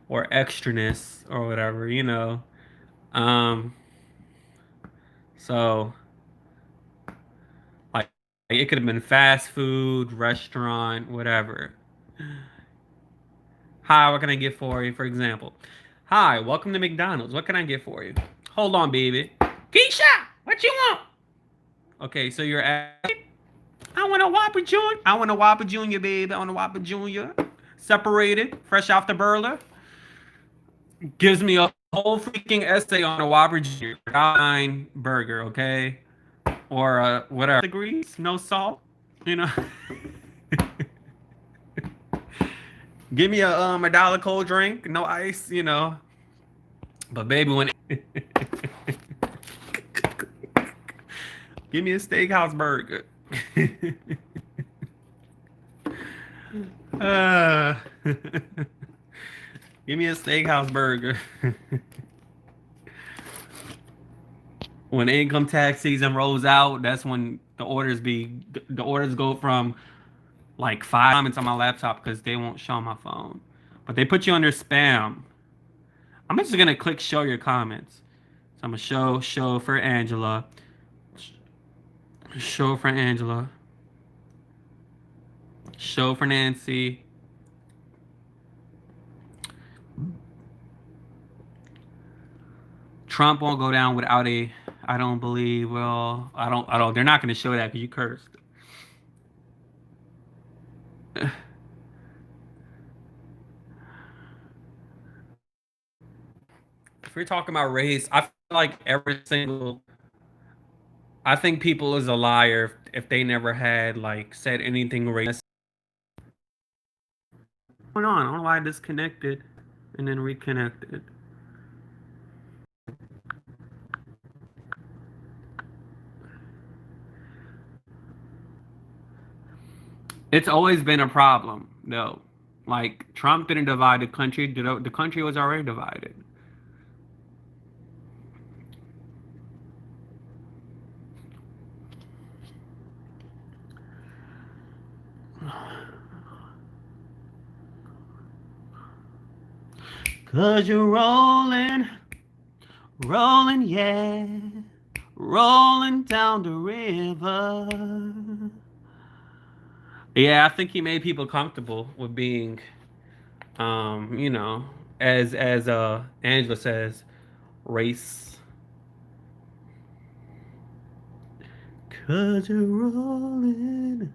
or extraness, or whatever? Um. So like it could have been fast food, restaurant, whatever. Hi, what can I get for you? For example, hi, welcome to McDonald's. What can I get for you? Hold on, baby. Keisha, what you want? Okay, so you're at. I want a Whopper Junior. I want a Whopper Junior, baby. I want a Whopper Junior. Separated, fresh off the burler. Gives me a whole freaking essay on a Whopper Junior. Fine burger, okay? Or whatever. Degrees, no salt. You know. Give me a dollar cold drink, no ice. But baby, when give me a steakhouse burger. uh, give me a steakhouse burger. When income tax season rolls out, that's when the orders go from like 5 comments on my laptop because they won't show on my phone. But they put you under spam. I'm just gonna click show your comments. So I'm gonna show for Angela. Show for Angela. Show for Nancy. Trump won't go down without a. I don't believe. Well, I don't. I don't. They're not going to show that because you cursed. If we're talking about race, I feel like every single. I think people is a liar if they never had like said anything racist. What's going on? I don't know why I disconnected and then reconnected. It's always been a problem, though. Like Trump didn't divide the country. The country was already divided. Cause you're rolling, rolling, yeah. Rolling down the river. Yeah, I think he made people comfortable with being, you know, as Angela says, race. Cause you're rolling.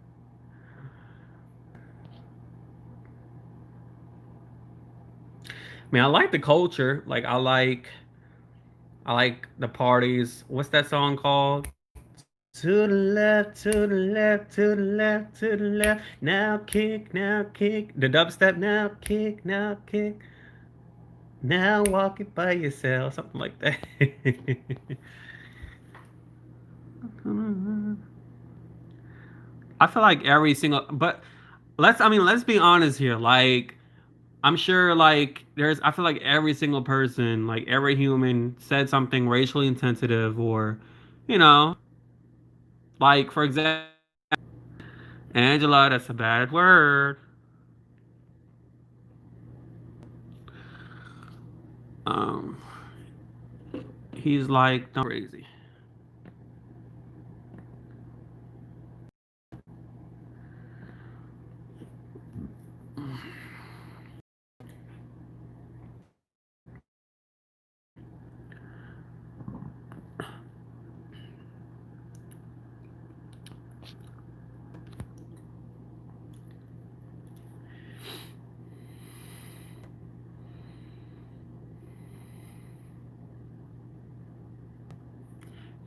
I mean, I like the culture. Like, I like the parties. What's that song called? To the left, to the left, to the left, to the left. Now kick, now kick. The dubstep, now kick, now kick. Now walk it by yourself. Something like that. I feel like every single, but let's be honest here. Like, I'm sure, like, I feel like every single person, like, every human said something racially insensitive or, you know, like, for example, Angela, that's a bad word. Um, he's like, don't crazy.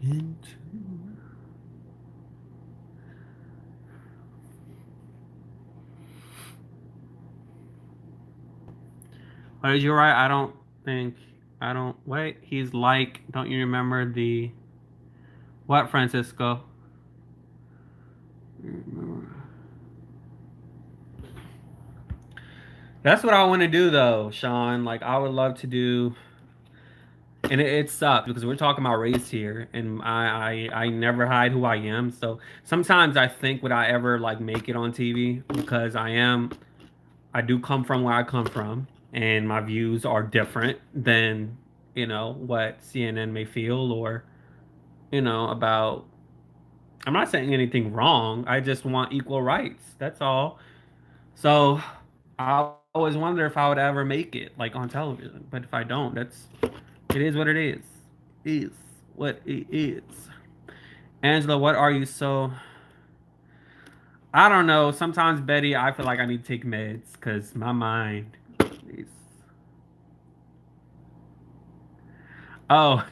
Into. What did you write? Think, I don't, wait, he's like, don't you remember the, what, Francisco? That's what I want to do though, Sean. Like I would love to do, and it sucks because we're talking about race here, and I never hide who I am. So sometimes I think would I ever like make it on TV because I do come from where I come from, and my views are different than what CNN may feel or about. I'm not saying anything wrong. I just want equal rights. That's all. So I always wonder if I would ever make it like on television. But if I don't, it is what it is. Is what it is. Angela, what are you so? I don't know. Sometimes Betty, I feel like I need to take meds because my mind is. Oh,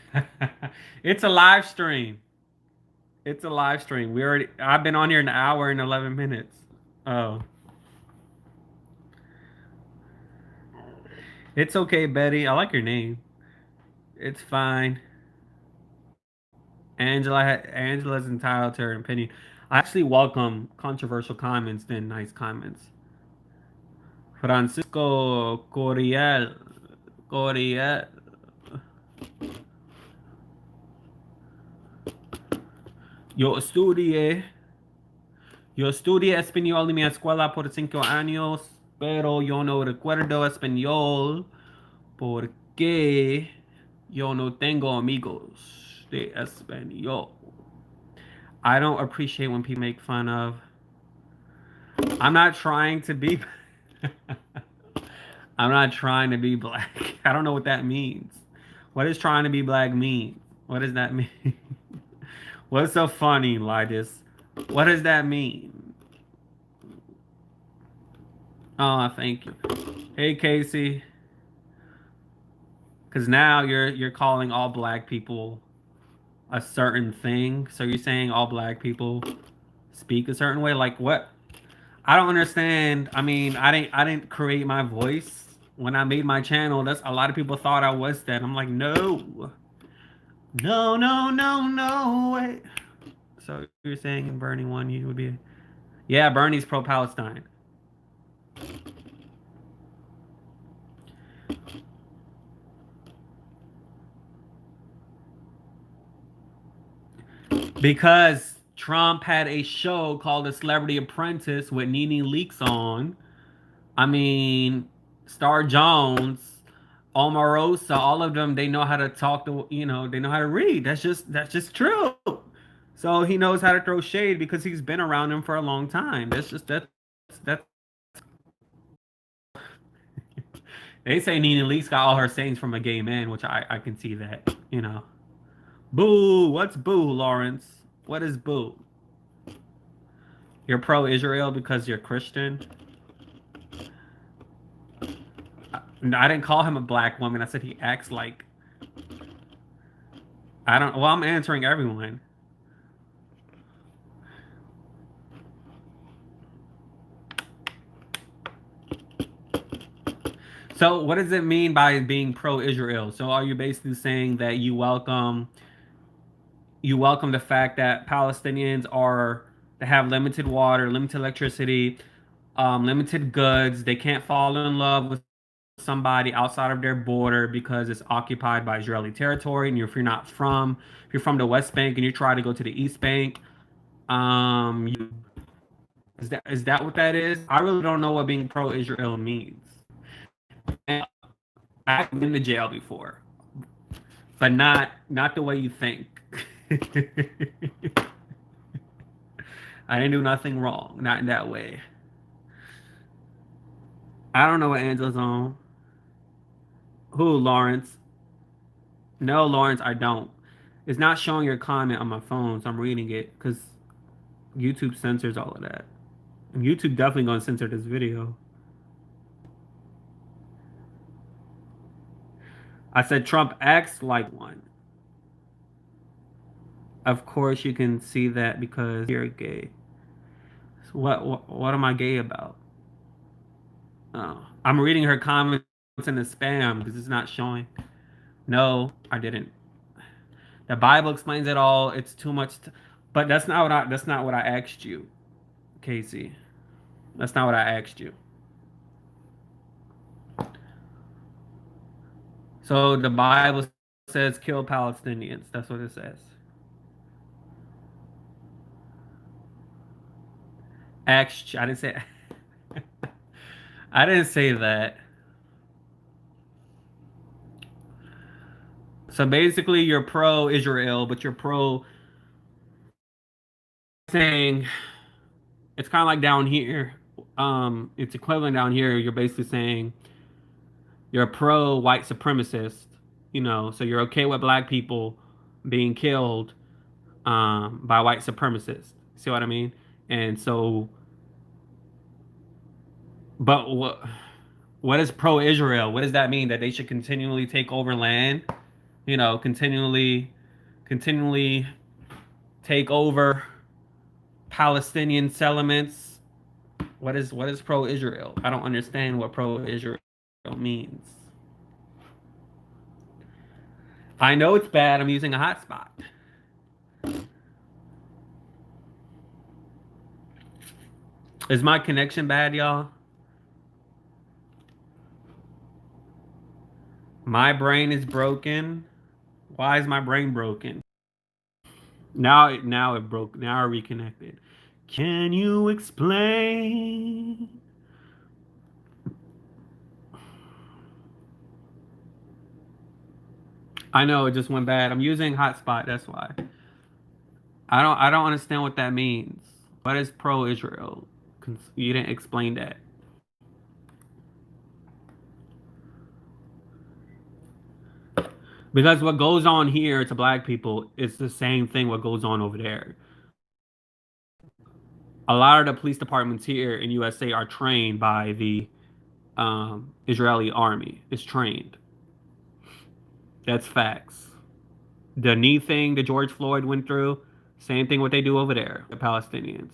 it's a live stream. It's a live stream. We already. I've been on here an hour and 11 minutes. Oh, it's okay, Betty. I like your name. It's fine. Angela's entitled to her opinion. I actually welcome controversial comments than nice comments. Francisco Coriel, yo estudié, yo estudié español en mi escuela por 5 años, pero yo no recuerdo español porque yo no tengo amigos de español. I don't appreciate when people make fun of. I'm not trying to be. I'm not trying to be black. I don't know what that means. What does trying to be black mean? What does that mean? What's so funny, Lidis? What does that mean? Oh, thank you. Hey, Casey. Because now you're calling all black people a certain thing. So you're saying all black people speak a certain way. Like what? I don't understand. I mean, I didn't create my voice when I made my channel. That's a lot of people thought I was that. I'm like, no, no, no, no, no. Wait. So you're saying in Bernie one, you would be, yeah, Bernie's pro Palestine because Trump had a show called The Celebrity Apprentice with Nene Leakes on. I mean, Star Jones. Omarosa, all of them, they know how to talk to, they know how to read. That's just true. So he knows how to throw shade because he's been around them for a long time. That's they say Nina Leakes got all her sayings from a gay man, which I can see that. Boo, what's boo, Lawrence? What is boo? You're pro Israel because you're Christian? I didn't call him a black woman. I said he acts like I don't well, I'm answering everyone. So, what does it mean by being pro-Israel? So, are you basically saying that you welcome the fact that Palestinians are to have limited water, limited electricity, limited goods. They can't fall in love with somebody outside of their border because it's occupied by Israeli territory. And if you're from the West Bank and you try to go to the East Bank, is that what that is? I really don't know what being pro-Israel means. And I've been to jail before, but not the way you think. I didn't do nothing wrong, not in that way. I don't know what Angela's on. Who, Lawrence? No, Lawrence, I don't. It's not showing your comment on my phone, so I'm reading it because YouTube censors all of that. And YouTube definitely gonna censor this video. I said Trump acts like one. Of course, you can see that because you're gay. So what am I gay about? Oh, I'm reading her comments in the spam because it's not showing. No, I didn't. The Bible explains it all. It's too much, but that's not what I asked you, Casey. That's not what I asked you. So the Bible says kill Palestinians. That's what it says. Acts. I didn't say. I didn't say that. So basically, you're pro Israel, but you're pro saying it's kind of like down here. It's equivalent down here. You're basically saying you're a pro white supremacist. So you're okay with black people being killed by white supremacists. See what I mean? And so, but what is pro-Israel? What does that mean? That they should continually take over land? Continually take over Palestinian settlements. What is pro-Israel? I don't understand what pro-Israel means. I know it's bad. I'm using a hotspot. Is my connection bad, y'all? My brain is broken. Why is my brain broken? Now it broke. Now I reconnected. Can you explain? I know it just went bad. I'm using hotspot. That's why. I don't understand what that means. What is pro-Israel? You didn't explain that. Because what goes on here to black people is the same thing what goes on over there. A lot of the police departments here in USA are trained by the Israeli army. It's trained. That's facts. The knee thing that George Floyd went through, same thing what they do over there, the Palestinians.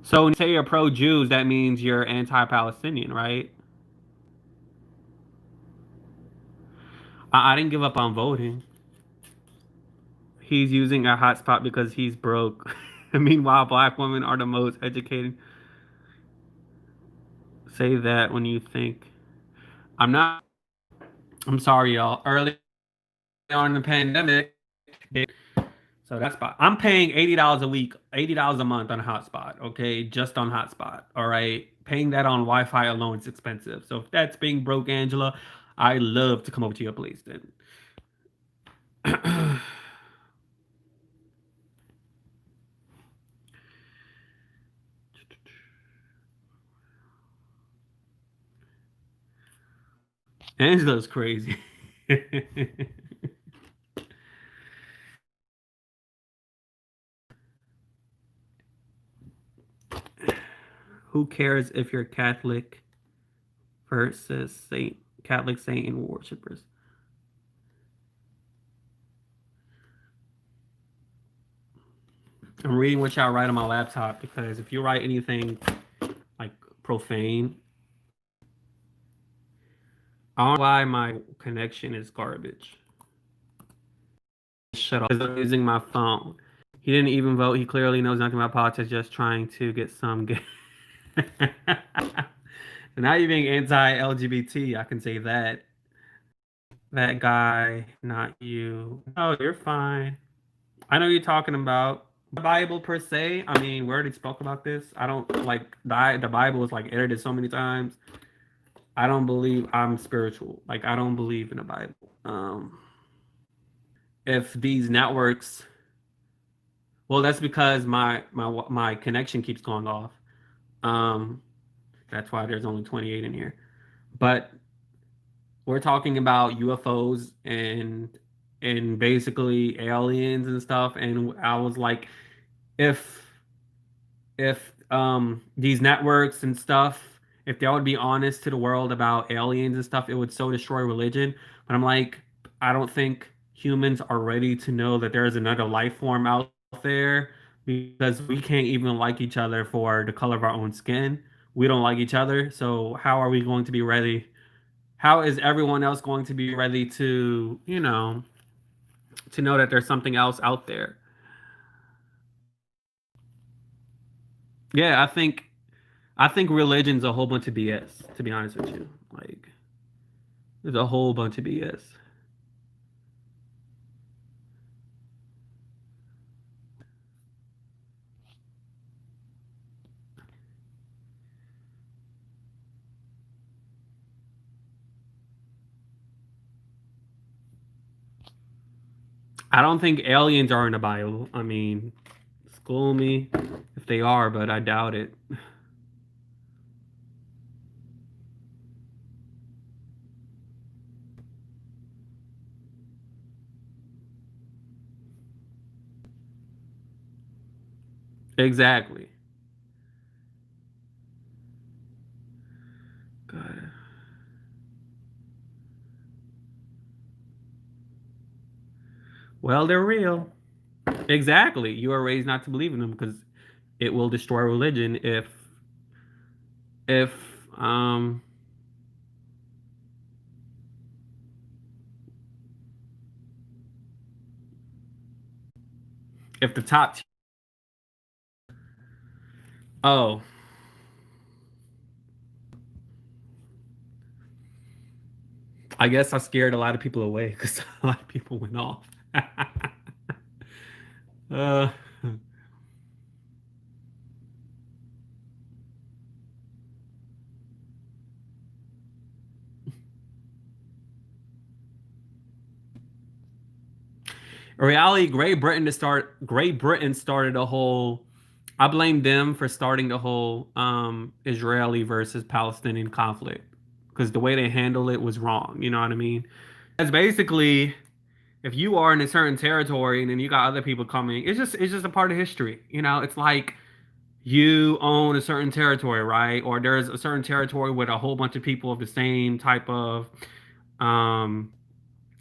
So when you say you're pro-Jews, that means you're anti-Palestinian, right? I didn't give up on voting. He's using a hotspot because he's broke. Meanwhile, black women are the most educated. Say that when you think. I'm not. I'm sorry, y'all. Early on in the pandemic, So that's spot. I'm paying $80 a week, $80 a month on hotspot. Okay, just on hotspot. All right, paying that on Wi-Fi alone is expensive. So if that's being broke, Angela, I love to come over to your place then. Angela's crazy. Who cares if you're Catholic versus Catholic saint and worshippers? I'm reading what y'all write on my laptop because if you write anything like profane, I don't know why my connection is garbage. Shut up. I'm using my phone. He didn't even vote. He clearly knows nothing about politics, just trying to get some. So now you're being anti-LGBT. I can say that. That guy, not you. Oh, you're fine. I know you're talking about the Bible per se. I mean, we already spoke about this. I don't like the Bible is like edited so many times. I don't believe I'm spiritual. Like I don't believe in the Bible. If these networks, well, that's because my connection keeps going off. Um, that's why there's only 28 in here. But we're talking about UFOs and basically aliens and stuff. And I was like, if if these networks and stuff, if they would be honest to the world about aliens and stuff, it would so destroy religion. But I'm like, I don't think humans are ready to know that there is another life form out there because we can't even like each other for the color of our own skin. We don't like each other, so how are we going to be ready? How is everyone else going to be ready to, to know that there's something else out there? Yeah, I think religion's a whole bunch of BS, to be honest with you. Like, there's a whole bunch of BS. I don't think aliens are in the Bible. I mean, school me if they are, but I doubt it. Exactly. God. Well, they're real. Exactly. You are raised not to believe in them because it will destroy religion if um if the top. Oh, I guess I scared a lot of people away because a lot of people went off. uh, in reality, Great Britain started a whole. I blame them for starting the whole Israeli versus Palestinian conflict because the way they handled it was wrong. You know what I mean? It's basically if you are in a certain territory and then you got other people coming, it's just a part of history. It's like you own a certain territory, right? Or there's a certain territory with a whole bunch of people of the same type of um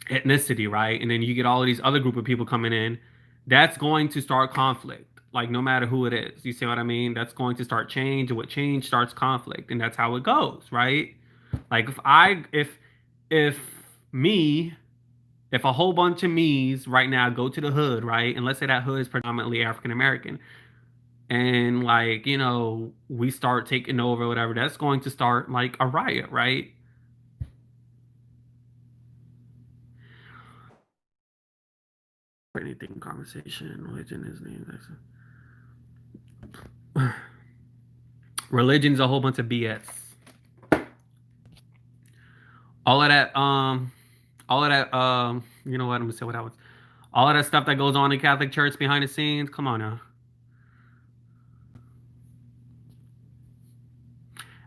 ethnicity, right? And then you get all of these other group of people coming in. That's going to start conflict. Like no matter who it is. You see what I mean? That's going to start change, and what change starts conflict, and that's how it goes, right? Like if me if a whole bunch of me's right now go to the hood, right? And let's say that hood is predominantly African American, and like, we start taking over whatever, that's going to start like a riot, right? Anything conversation, religion is named. Religion's a whole bunch of BS. All of that, you know what? I'm gonna say what I was. All of that stuff that goes on in Catholic Church behind the scenes. Come on now.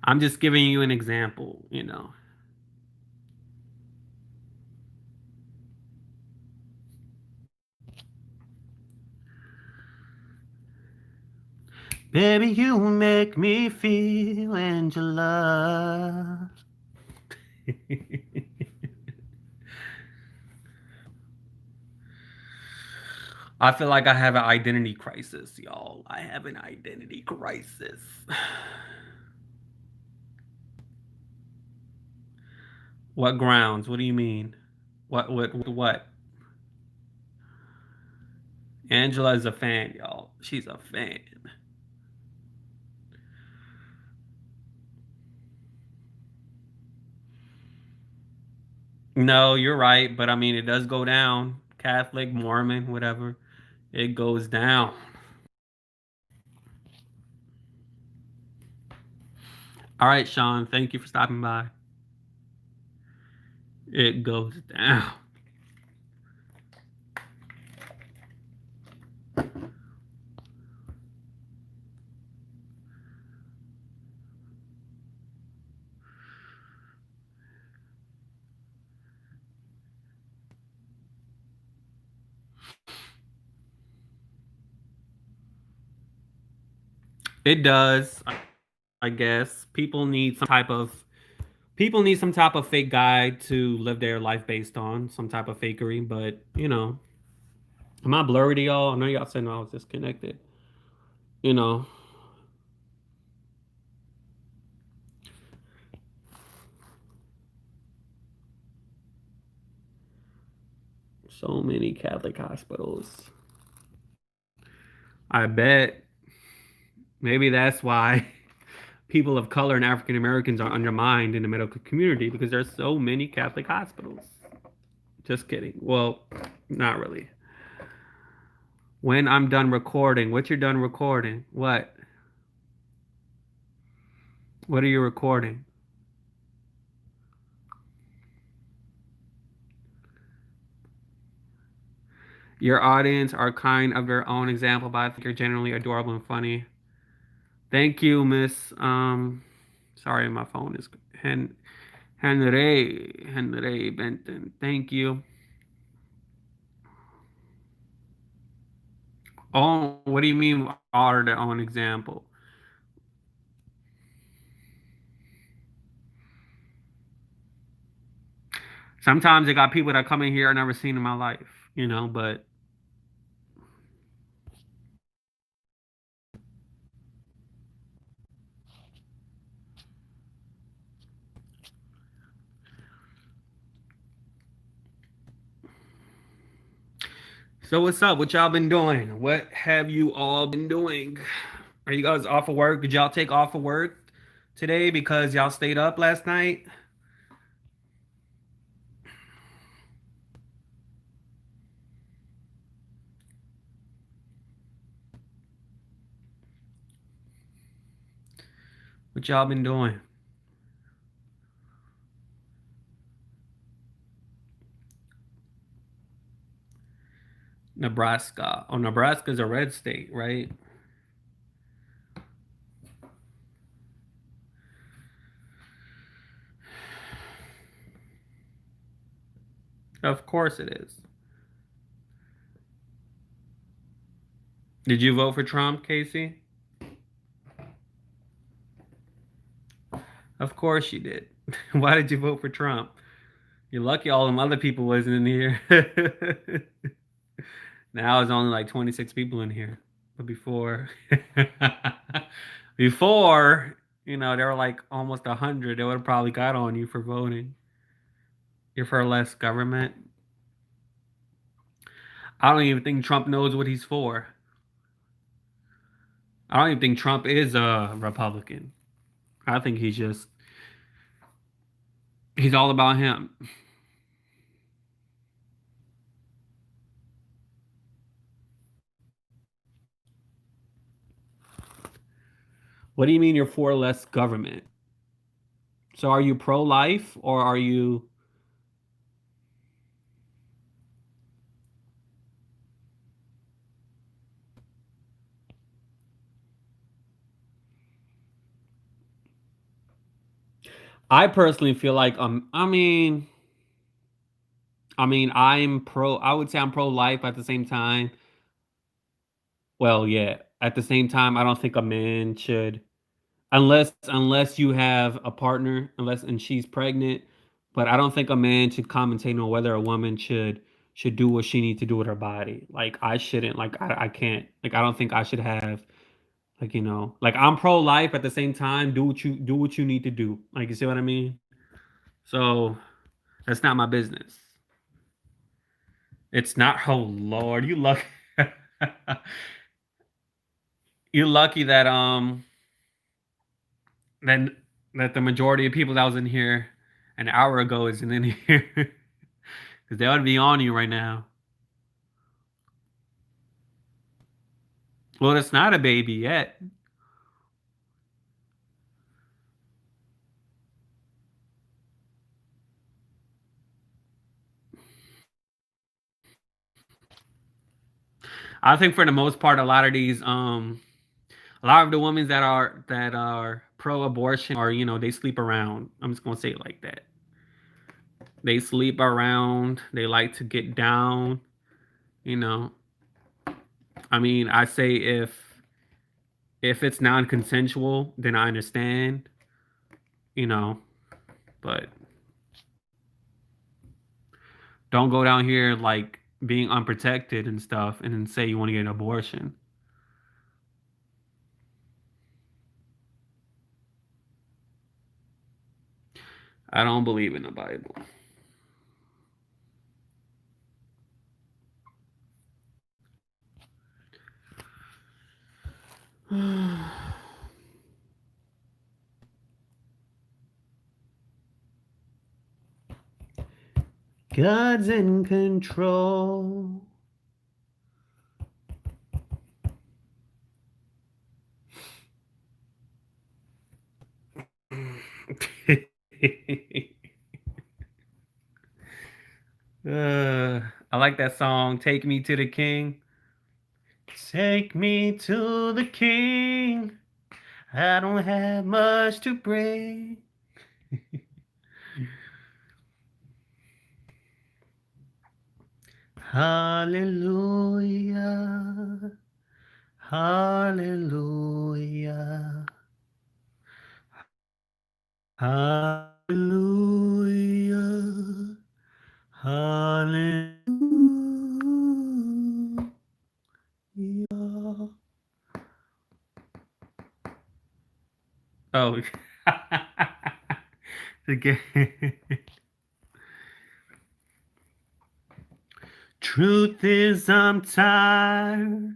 I'm just giving you an example. Baby, you make me feel Angela. I feel like I have an identity crisis, y'all. I have an identity crisis. What grounds? What do you mean? What? Angela is a fan, y'all. She's a fan. No, you're right, but I mean, it does go down. Catholic, Mormon, whatever. It goes down. All right, Sean, thank you for stopping by. It goes down. It does, I guess. People need some type of fake guide to live their life based on, some type of fakery, but am I blurry to y'all? I know y'all said no, I was disconnected. You know, so many Catholic hospitals. I bet maybe that's why people of color and African Americans are undermined in the medical community because there's so many Catholic hospitals. Just kidding. Well, not really. When I'm done recording, what you're done recording? What? What are you recording? Your audience are kind of their own example, but I think you're generally adorable and funny. Thank you, Miss. Sorry, my phone is Henry Benton. Thank you. Oh, what do you mean are their own example? Sometimes I got people that come in here I never seen in my life, but so what's up? What y'all been doing? What have you all been doing? Are you guys off of work? Did y'all take off of work today because y'all stayed up last night? What y'all been doing? Nebraska. Oh, Nebraska's a red state, right? Of course it is. Did you vote for Trump, Casey? Of course you did. Why did you vote for Trump? You're lucky all them other people wasn't in here. Now it's only like 26 people in here. But before, there were like almost 100. They would have probably got on you for voting. You're for less government. I don't even think Trump knows what he's for. I don't even think Trump is a Republican. I think he's all about him. What do you mean you're for less government? So are you pro-life or are you? I personally feel like I'm pro. I would say I'm pro-life at the same time. Well, yeah. At the same time, I don't think a man should, unless you have a partner, unless and she's pregnant. But I don't think a man should commentate on whether a woman should do what she needs to do with her body. Like I shouldn't. Like I can't. Like I don't think I should have. Like like I'm pro-life at the same time. Do what you need to do. Like you see what I mean? So that's not my business. It's not. Oh Lord, you lucky. You're lucky that that the majority of people that was in here an hour ago isn't in here because they would be on you right now. Well, it's not a baby yet. I think for the most part, a lot of the women that are pro-abortion are they sleep around. I'm just gonna say it like that. They sleep around. They like to get down. You know, I mean, I say if it's non-consensual, then I understand. You know, but don't go down here like being unprotected and stuff and then say you want to get an abortion. I don't believe in the Bible. God's in control. I like that song, Take Me to the King. Take me to the King. I don't have much to bring. Hallelujah. Hallelujah. Hallelujah. Hallelujah. Oh, again. Truth is, I'm tired.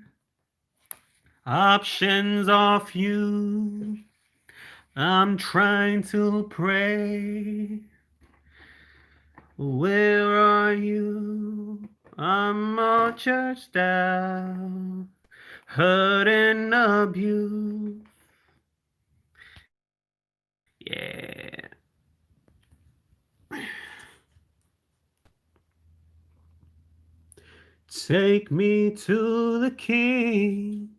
Options off you. I'm trying to pray. Where are you? I'm all churched out, hurt and abused. Yeah. Take me to the King.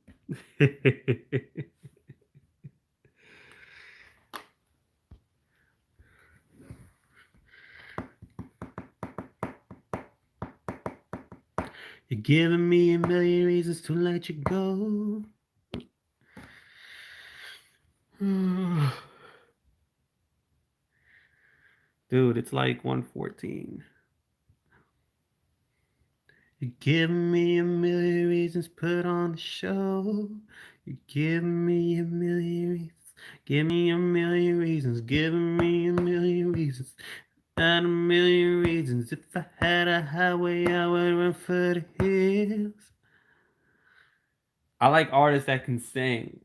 You're giving me a million reasons to let you go. Dude, it's like 1:14. You're giving me a million reasons, put on the show. You're giving me a million reasons. Give me a million reasons, giving me a million reasons. Not a million reasons. If I had a highway, I would run for the hills. I like artists that can sing.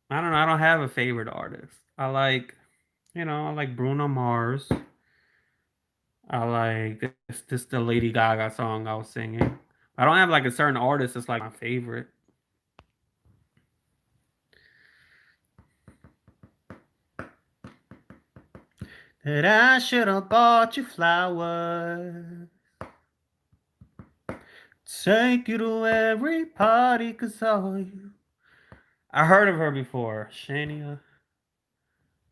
I don't know. I don't have a favorite artist. I like Bruno Mars. I like this the Lady Gaga song I was singing. I don't have like a certain artist that's like my favorite. that I should have bought you flowers. Take you to every party, cause all you. I heard of her before. Shania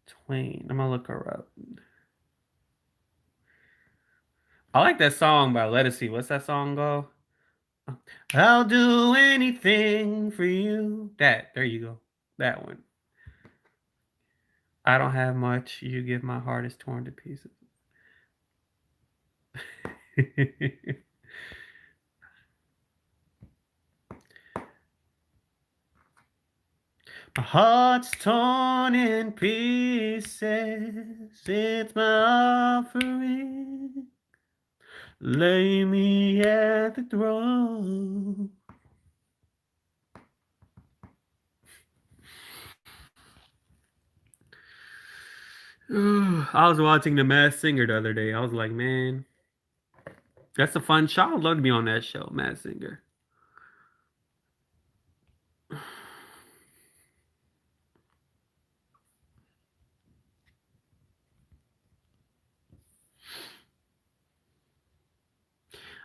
Twain. I'm gonna look her up. I like that song by Let Us See. What's that song go? I'll do anything for you. That. There you go. That one. I don't have much. You give my heart is torn to pieces. My heart's torn in pieces. It's my offering. Lay me at the throne. I was watching The Masked Singer the other day. I was like, man, that's a fun show. I'd love to be on that show, Masked Singer.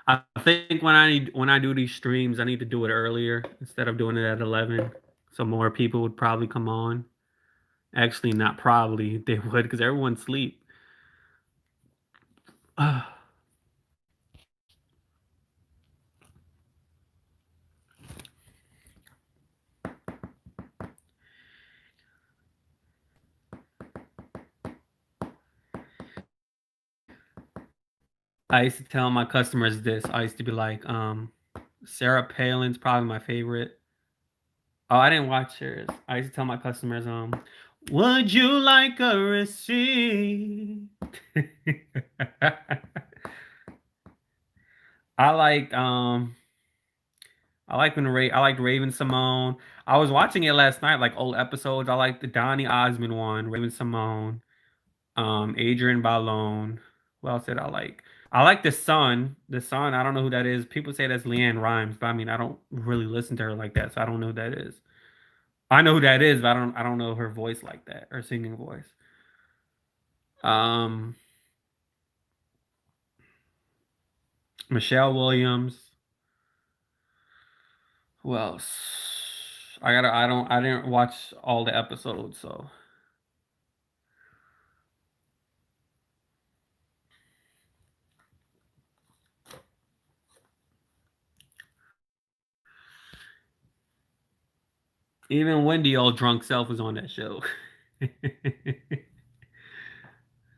I think when I do these streams, I need to do it earlier instead of doing it at 11, so more people would probably come on. Actually, not probably they would because everyone's asleep. I used to tell my customers this. I used to be like, Sarah Palin's probably my favorite. Oh, I didn't watch hers. I used to tell my customers, would you like a receipt? I like I liked Raven Simone. I was watching it last night, like old episodes. I like the Donny Osmond one, Raven Simone, Adrian Balone. What else did I like? I like the Sun. The Sun, I don't know who that is. People say that's Leanne Rhymes, but I mean I don't really listen to her like that, so I don't know who that is. I know who that is, but I don't know her voice like that, her singing voice. Um Michelle Williams. Who else? I didn't watch all the episodes, so even Wendy old drunk self was on that show.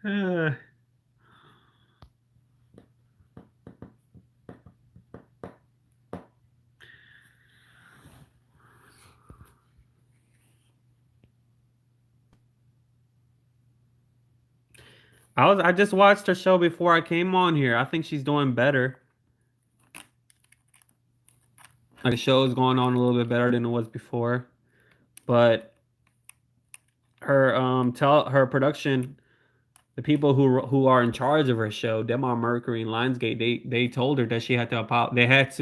Uh, I just watched her show before I came on here. I think she's doing better. Like the show is going on a little bit better than it was before. But her production, the people who are in charge of her show, Demar Mercury and Lionsgate, they told her that she had to apologize,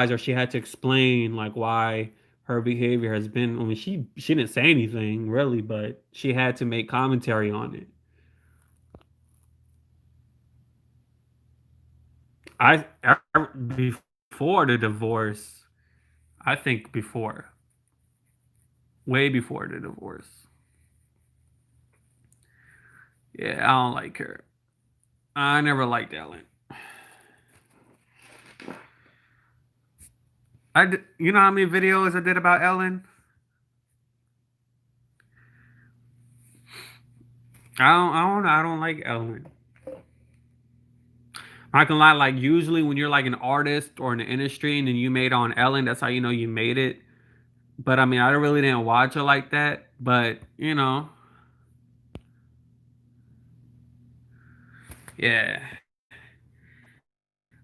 or she had to explain like why her behavior has been. I mean, she didn't say anything really, but she had to make commentary on it. I before the divorce, I think before, way before the divorce. Yeah, I don't like her. I never liked Ellen. You know how many videos I did about Ellen? I don't like Ellen. I can lie, like usually when you're like an artist or in the industry and then you made on Ellen, that's how you know you made it. But I mean, I really didn't watch her like that. But yeah,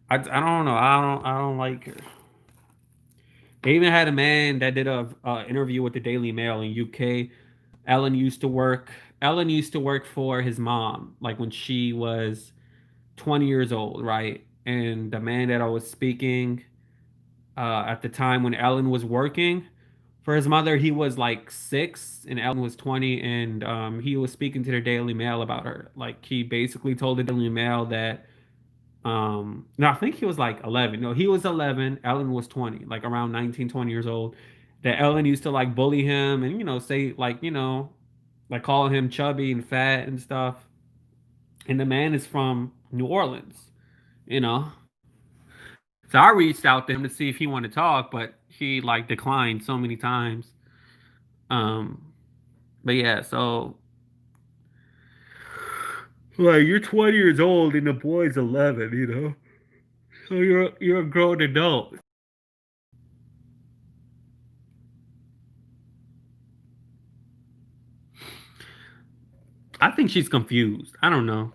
I don't know. I don't like her. They even had a man that did a interview with the Daily Mail in UK. Ellen used to work. Ellen used to work for his mom, like when she was 20 years old, right? And the man that I was speaking at the time when Ellen was working For his mother, he was like 6 and Ellen was 20, and he was speaking to the Daily Mail about her. Like he basically told the Daily Mail that no, I think he was like 11. No, he was 11, Ellen was 20, like around 19, 20 years old. That Ellen used to like bully him and say like, like call him chubby and fat and stuff. And the man is from New Orleans, you know. So I reached out to him to see if he wanted to talk, but he like declined so many times. Um, but yeah, so like you're 20 years old and the boy's 11, so you're a grown adult. I think she's confused. I don't know,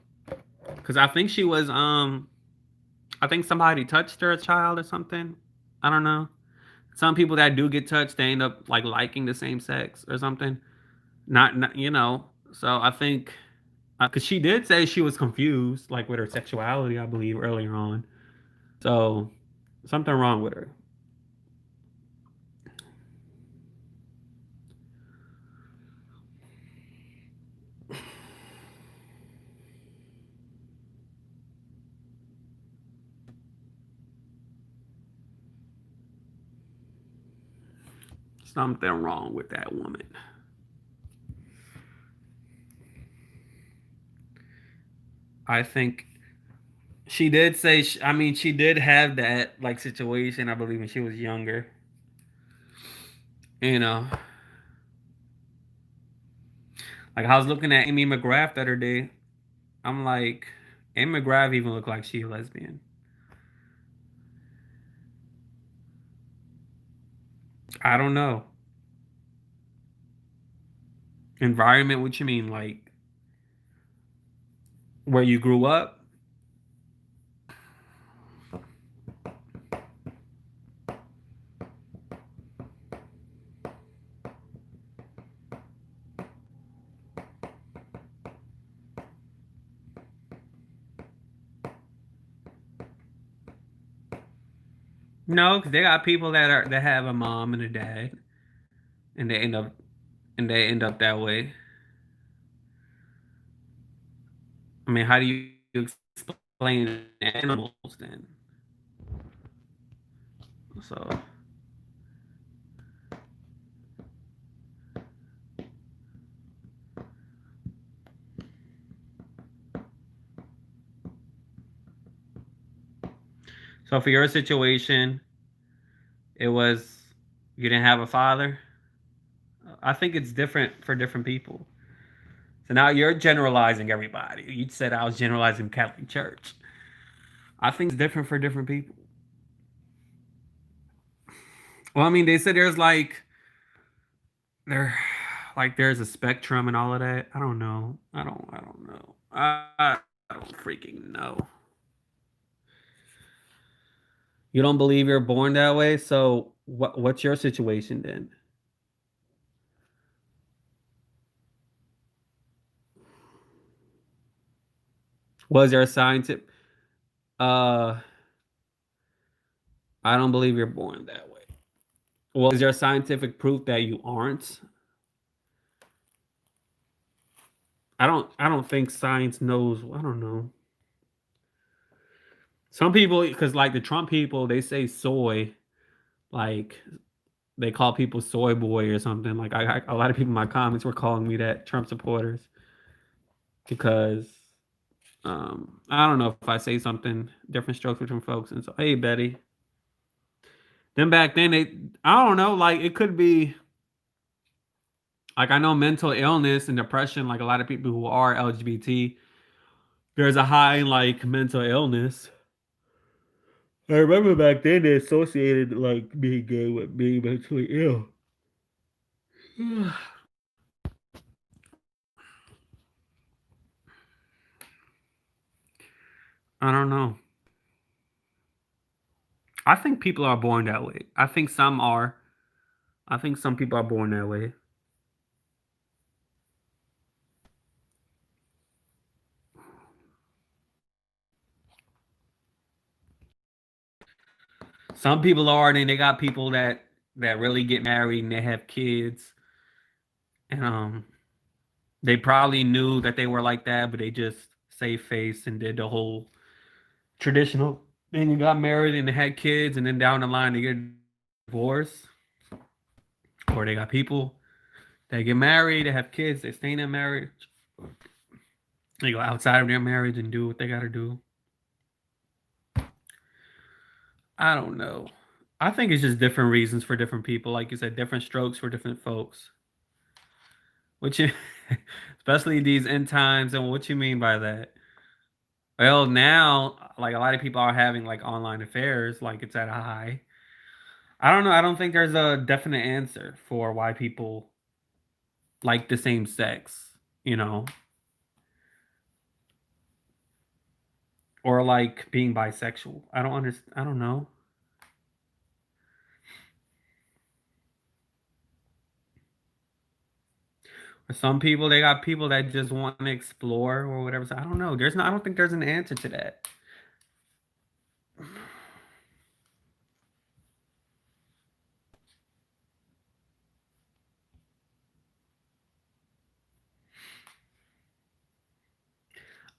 because I think she was I think somebody touched her, a child or something. I don't know. Some people that do get touched, they end up like liking the same sex or something. Not. So I think because she did say she was confused, like with her sexuality, I believe earlier on. So something wrong with her. Something wrong with that woman. I think she did say. I mean, she did have that like situation. I believe when she was younger. You know, like I was looking at Amy McGrath the other day. I'm like, Amy McGrath even looked like she a lesbian. I don't know. Environment? What you mean? Like where you grew up? No, because they got people that have a mom and a dad, and they end up that way. I mean, how do you explain animals then? So, so for your situation, it was you didn't have a father. I think it's different for different people. So now you're generalizing everybody. You said I was generalizing Catholic Church. I think it's different for different people. Well, I mean, they said there's there, there's a spectrum and all of that. I don't know. I don't know. I don't freaking know. You don't believe you're born that way, so what's your situation then? Was there a scientific? Uh, I don't believe you're born that way. Well, is there scientific proof that you aren't? I don't think science knows. I don't know. Some people, because like the Trump people, they say soy, like they call people soy boy or something. Like a lot of people in my comments were calling me that, Trump supporters, because I don't know if I say something different strokes for different folks. And so, hey Betty, then back then they, I don't know, like it could be like I know mental illness and depression, like a lot of people who are LGBT, there's a high like mental illness. I remember back then they associated like being gay with being mentally ill. I don't know. I think people are born that way. I think some are. I think some people are born that way. Some people are, and then they got people that that really get married and they have kids, and they probably knew that they were like that, but they just saved face and did the whole traditional thing and got married and they had kids, and then down the line they get divorced, or they got people that get married, they have kids, they stay in their marriage, they go outside of their marriage and do what they got to do. I don't know. I think it's just different reasons for different people. Like you said, different strokes for different folks. Which, especially these end times, and what you mean by that? Well, now, like a lot of people are having like online affairs, like it's at a high. I don't know. I don't think there's a definite answer for why people like the same sex, you know, or like being bisexual. I don't understand. I don't know. For some people, they got people that just want to explore or whatever. So I don't know. There's not. I don't think there's an answer to that.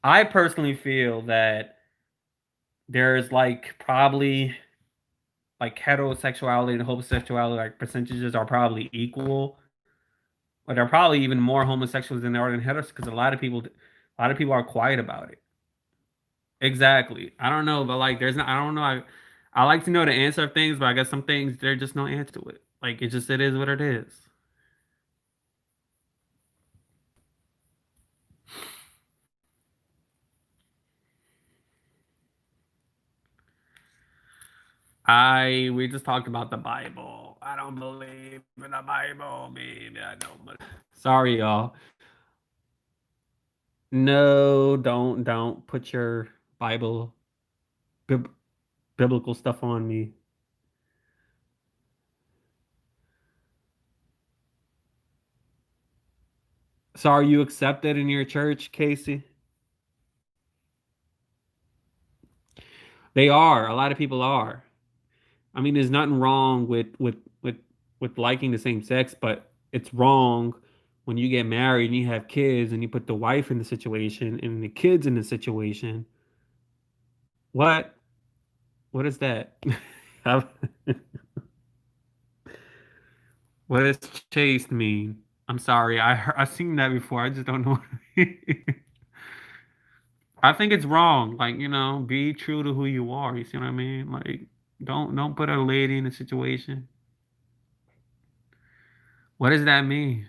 I personally feel that there's like probably like heterosexuality and homosexuality, like percentages are probably equal, but there are probably even more homosexuals than there are in heterosexuals because a lot of people are quiet about it. Exactly. I don't know, but like there's not. I don't know. I like to know the answer of things, but I guess some things there's just no answer to it. Like it is what it is. I we just talked about the Bible. I don't believe in the Bible, baby. I don't. But sorry, y'all. No, don't put your Bible bib- biblical stuff on me. So are you accepted in your church, Casey? They are. A lot of people are. I mean, there's nothing wrong with liking the same sex, but it's wrong when you get married and you have kids and you put the wife in the situation and the kids in the situation. What? What is that? How- what does chaste mean? I'm sorry. I've seen that before. I just don't know. I think it's wrong. Like, be true to who you are. You see what I mean? Like, don't put a lady in a situation. What does that mean?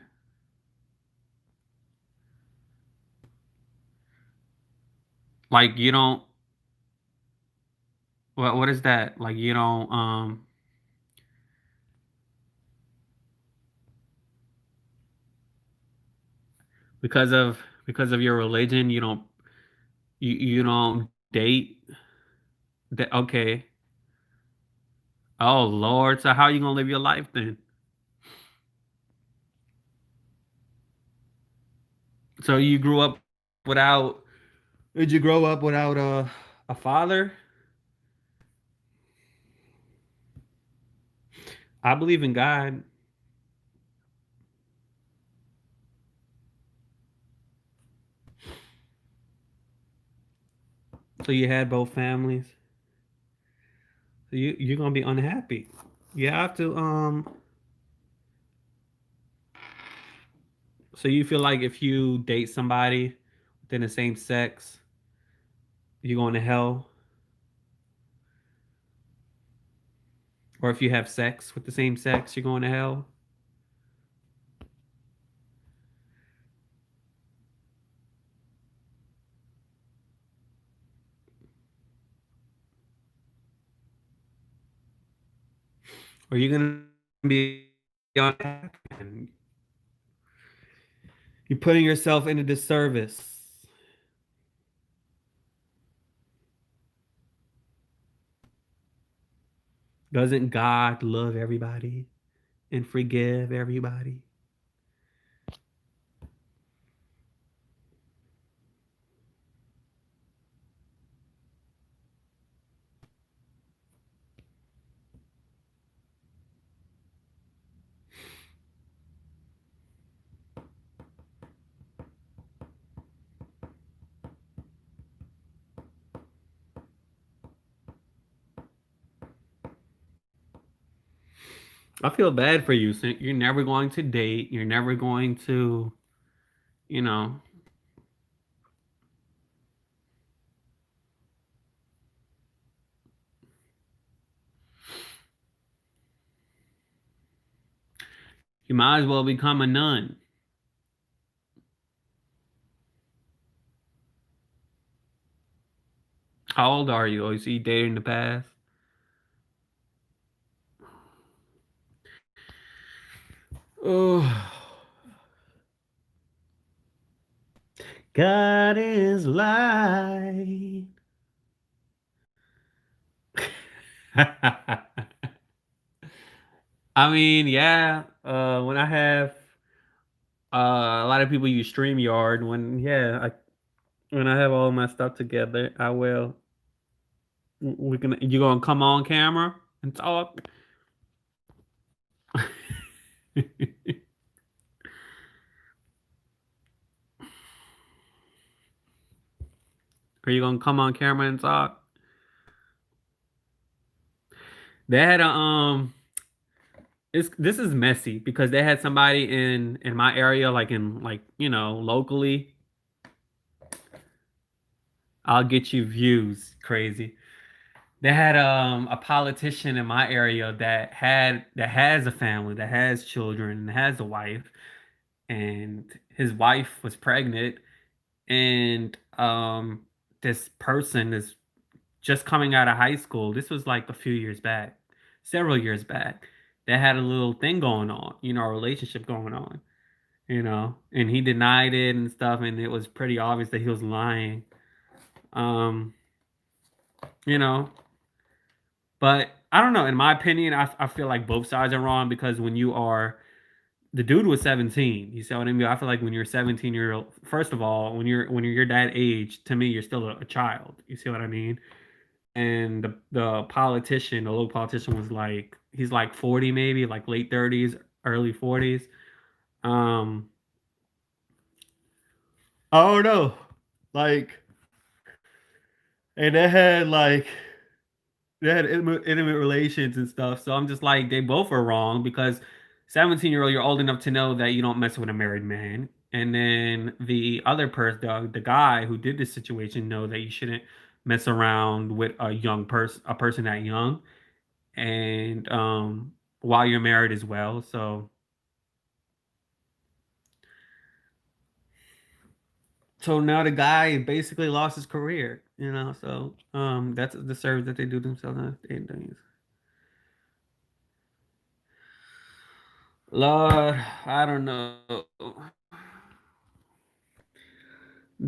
Like, you don't. What is that? Like, you don't. Because of your religion, you don't date. Okay. Oh Lord. So how you gonna live your life then? So you grew up without. Did you grow up without a father? I believe in God. So you had both families. So you're gonna be unhappy. You have to so you feel like if you date somebody within the same sex, you're going to hell, or if you have sex with the same sex, you're going to hell, or you're gonna be unhappy. And you're putting yourself in a disservice. Doesn't God love everybody and forgive everybody? I feel bad for you. So you're never going to date. You're never going to, you know, you might as well become a nun. How old are you? Oh, you see, you dated in the past. Oh, God is light. I mean, yeah. When I have a lot of people use StreamYard. When I have all my stuff together, I will. We can. You gonna come on camera and talk? Are you gonna come on camera and talk? They had a this is messy because they had somebody in my area, like in like locally. I'll get you views, crazy. They had a politician in my area that has a family, that has children, that has a wife, and his wife was pregnant, and this person is just coming out of high school. This was like a few years back, several years back. They had a little thing going on, a relationship going on, and he denied it and stuff, and it was pretty obvious that he was lying. Um, you know, but I don't know. In my opinion, I feel like both sides are wrong because when you are the dude was 17. You see what I mean? I feel like when you're 17-year old, first of all, when you're that age, to me, you're still a child. You see what I mean? And the politician, the local politician, was like he's like 40, maybe like late 30s, early 40s. Um, oh no, like, and they had intimate relations and stuff. So I'm just like, they both are wrong because 17-year-old, you're old enough to know that you don't mess with a married man. And then the other person, the guy who did this situation, know that you shouldn't mess around with a person that young, and while you're married as well. So now the guy basically lost his career. So that's the service that they do themselves nowadays. Lord, I don't know.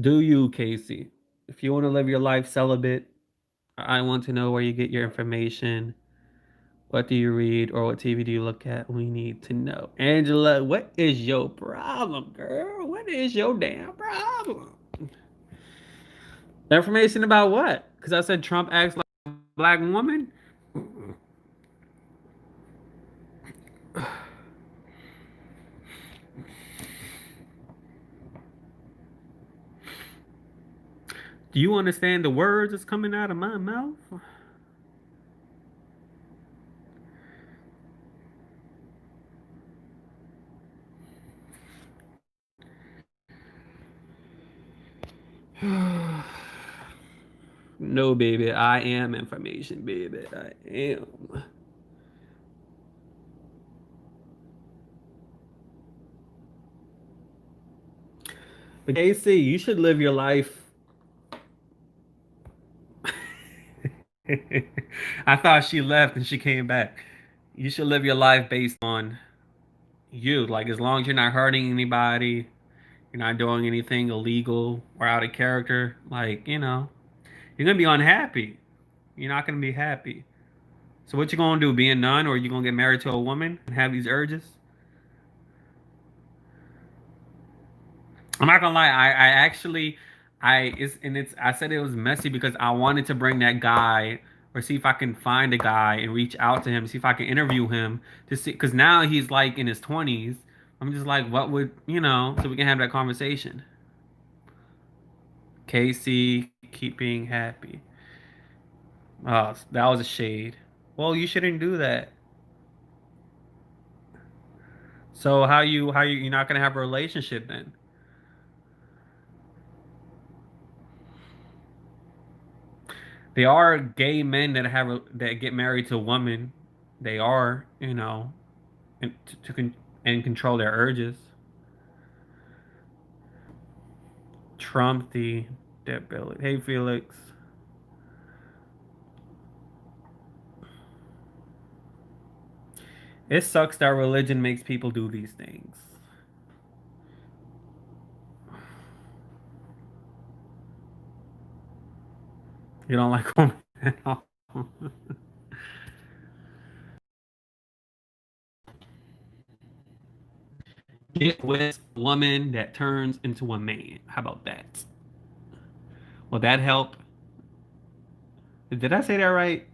Do you, Casey? If you want to live your life celibate, I want to know where you get your information. What do you read or what TV do you look at? We need to know. Angela, what is your problem, girl? What is your damn problem? Information about what? Because I said Trump acts like a black woman. Do you understand the words that's coming out of my mouth? No, baby. I am information, baby. I am. But Casey, you should live your life. I thought she left and she came back. You should live your life based on you. Like, as long as you're not hurting anybody, you're not doing anything illegal or out of character, like, you're gonna be unhappy. You're not gonna be happy. So what you gonna do? Be a nun, or you gonna get married to a woman and have these urges? I'm not gonna lie. I actually, I said it was messy because I wanted to bring that guy or see if I can find a guy and reach out to him, see if I can interview him to see, because now he's like in his 20s. I'm just like, what would so we can have that conversation. Casey, keep being happy. Oh, that was a shade. Well, you shouldn't do that. So how you you're not gonna have a relationship then? There are gay men that that get married to a woman. They are, you know, and and control their urges. Trump the ability. Hey Felix, it sucks that religion makes people do these things. You don't like women at all. Get with a woman that turns into a man. How about that? Will that help? Did I say that right?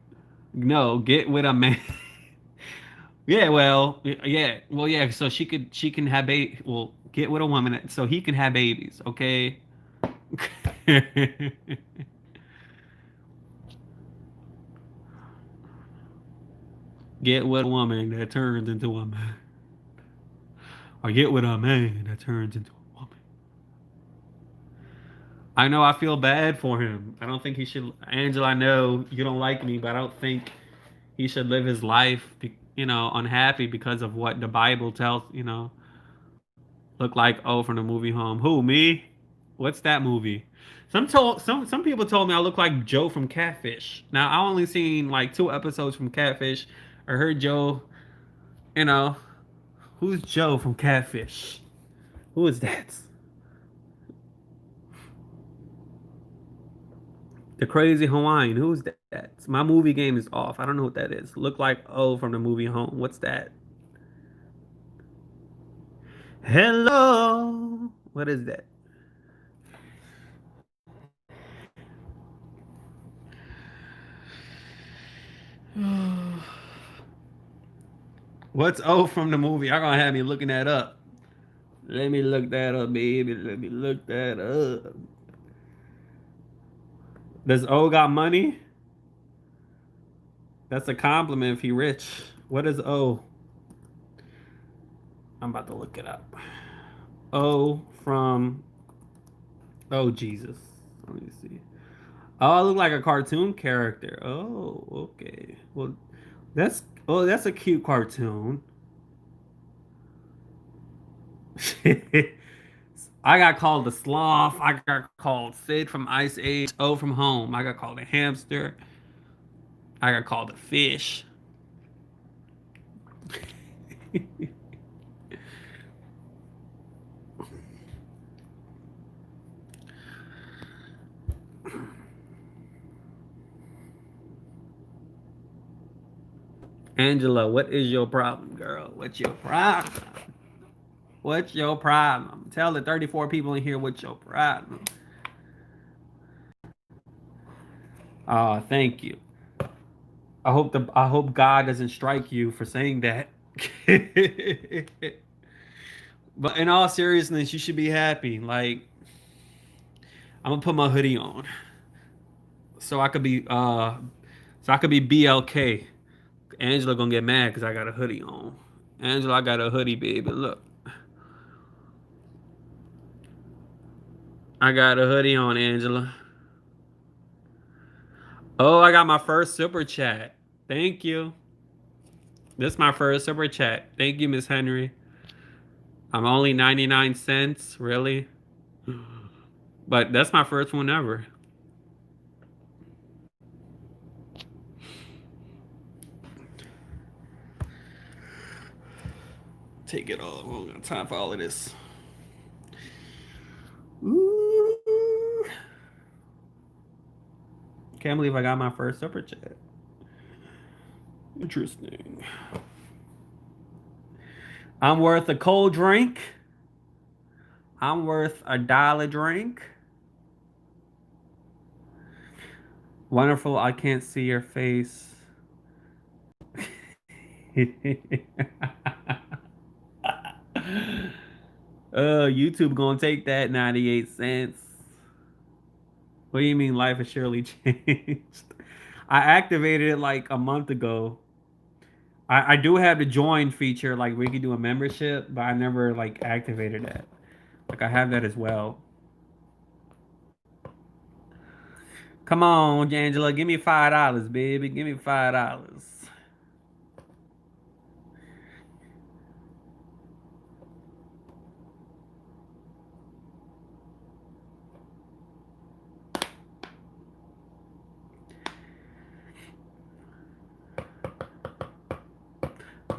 No, get with a man. Yeah, well, yeah, well, yeah. So she can have well, get with a woman so he can have babies. Okay. Get with a woman that turns into a man, or get with a man that turns into a woman. I know I feel bad for him. I don't think he should. Angela, I know you don't like me, but I don't think he should live his life, unhappy because of what the Bible tells. Look like from the movie Home. Who, me? What's that movie? Some people told me I look like Joe from Catfish. Now I only seen like 2 episodes from Catfish. I heard Joe. You know who's Joe from Catfish? Who is that? The crazy Hawaiian. Who's that? My movie game is off. I don't know what that is. Look like from the movie Home. What's that? Hello. What is that? What's from the movie? Y'all gonna have me looking that up. Let me look that up, baby. Let me look that up. Does got money? That's a compliment if he rich. What is I'm about to look it up. From Jesus. Let me see. Oh, I look like a cartoon character. Oh, okay. Well, that's a cute cartoon. I got called the sloth. I got called Sid from Ice Age. From Home. I got called a hamster. I got called a fish. Angela, what is your problem, girl? What's your problem? What's your problem? Tell the 34 people in here what's your problem. Thank you. I hope God doesn't strike you for saying that. But in all seriousness, you should be happy. Like I'm gonna put my hoodie on so I could be BLK. Angela gonna get mad because I got a hoodie on. Angela, I got a hoodie, baby. Look, I got a hoodie on, Angela. Oh, I got my first super chat. Thank you. This is my first super chat. Thank you, Miss Henry. I'm only 99 cents, really. But that's my first one ever. Take it all. We don't got time for all of this. Ooh. Can't believe I got my first super chat. Interesting. I'm worth a cold drink. I'm worth $1 drink. Wonderful. I can't see your face. YouTube gonna take that 98 cents. What do you mean life has surely changed? I activated it like a month ago. I do have the join feature, like we could do a membership, but I never like activated that. Like I have that as well. Come on, Angela, give me $5, baby. Give me $5.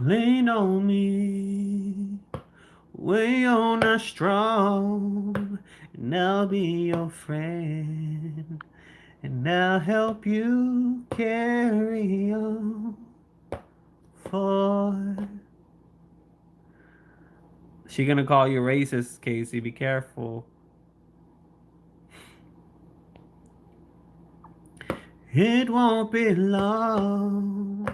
Lean on me, way on a strong, and I'll be your friend, and I'll help you carry on. For she gonna call you racist, Casey. Be careful. It won't be long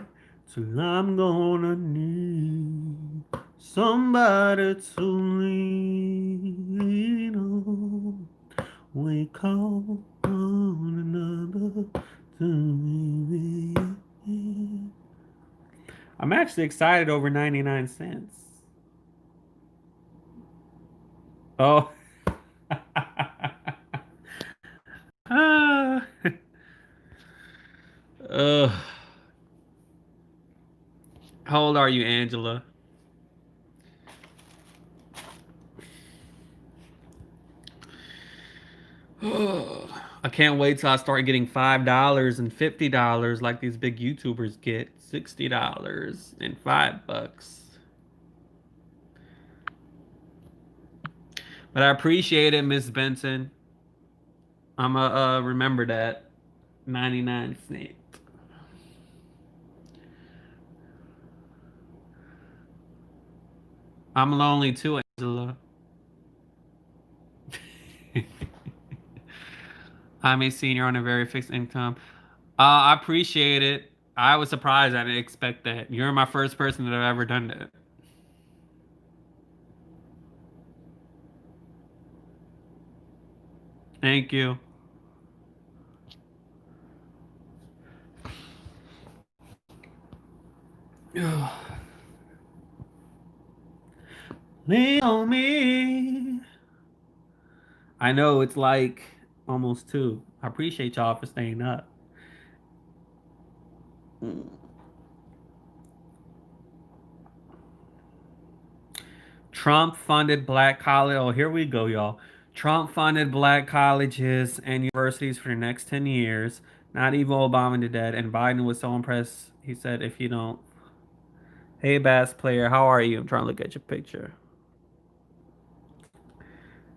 till I'm gonna need somebody to lean on. We call one another to be. I'm actually excited over 99 cents. Oh. Ah. Ugh. How old are you, Angela? I can't wait till I start getting $5 and $50 like these big YouTubers get. $60 and $5. But I appreciate it, Miss Benson. I'ma remember that. 99 cents. I'm lonely too, Angela. I'm a senior on a very fixed income. I appreciate it. I was surprised. I didn't expect that. You're my first person that I've ever done that. Thank you. Lean on me. I know it's like almost two. I appreciate y'all for staying up. Trump funded black college. Oh, here we go, y'all. Trump funded black colleges and universities for the next 10 years. Not even Obama did that. And Biden was so impressed. He said, if you don't. Hey, bass player, how are you? I'm trying to look at your picture.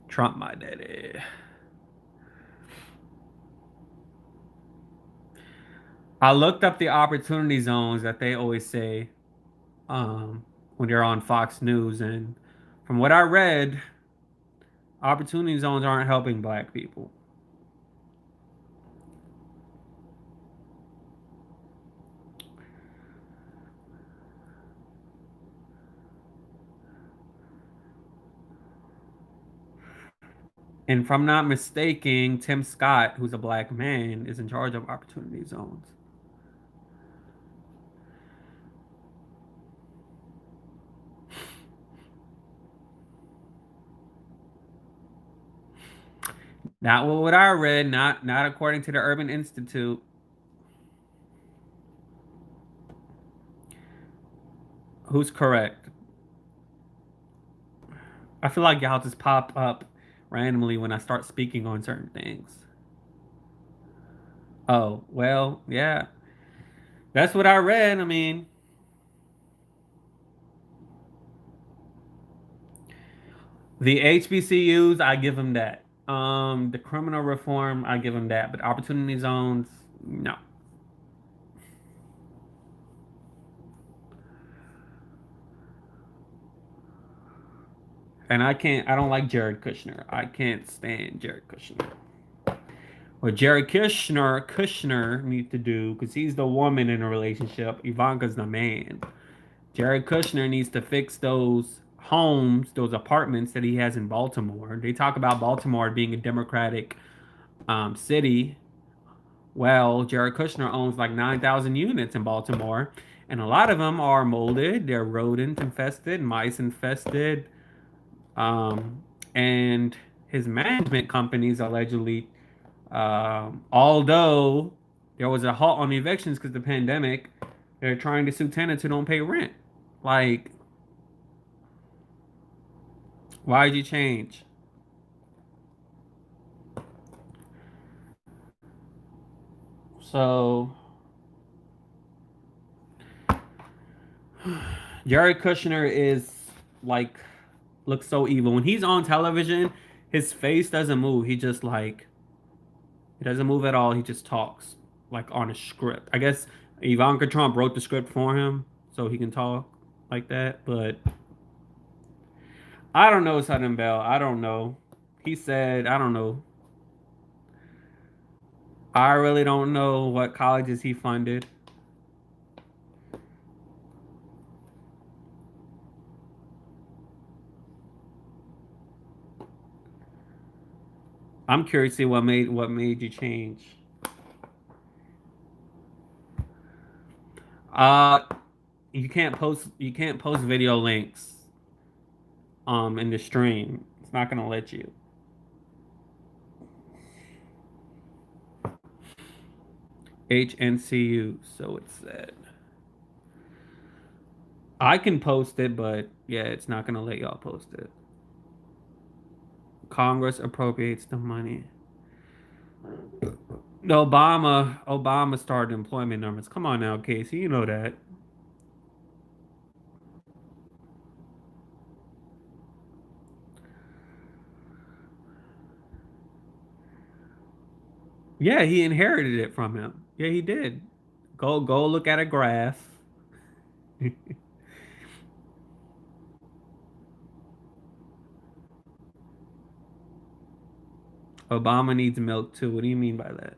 Trump, my daddy. I looked up the opportunity zones that they always say when you're on Fox News. And from what I read, opportunity zones aren't helping black people. And if I'm not mistaken, Tim Scott, who's a black man, is in charge of opportunity zones. Not what I read, not according to the Urban Institute. Who's correct? I feel like y'all just pop up randomly when I start speaking on certain things. Oh, well, yeah. That's what I read. I mean, the HBCUs, I give them that. The criminal reform, I give them that. But opportunity zones, no. And I don't like Jared Kushner. I can't stand Jared Kushner. What Jared Kushner needs to do, because he's the woman in a relationship, Ivanka's the man. Jared Kushner needs to fix those homes, those apartments that he has in Baltimore. They talk about Baltimore being a Democratic city. Well, Jared Kushner owns like 9,000 units in Baltimore, and a lot of them are molded. They're rodent infested, mice infested, um, and his management companies allegedly, although there was a halt on the evictions because of the pandemic, they're trying to sue tenants who don't pay rent. Like, why'd you change? So Jared Kushner is like looks so evil when he's on television. His face doesn't move. He doesn't move at all. He just talks like on a script. I guess Ivanka Trump wrote the script for him so he can talk like that. But I don't know Southern Bell. I don't know. He said I don't know. I really don't know what colleges he funded. I'm curious to see what made you change. Uh, you can't post video links in the stream. It's not gonna let you. HNCU, so it said. I can post it, but yeah, it's not gonna let y'all post it. Congress appropriates the money. The Obama started employment numbers. Come on now, Casey, you know that. Yeah, he inherited it from him. Yeah, he did. Go look at a graph. Obama needs milk too. What do you mean by that?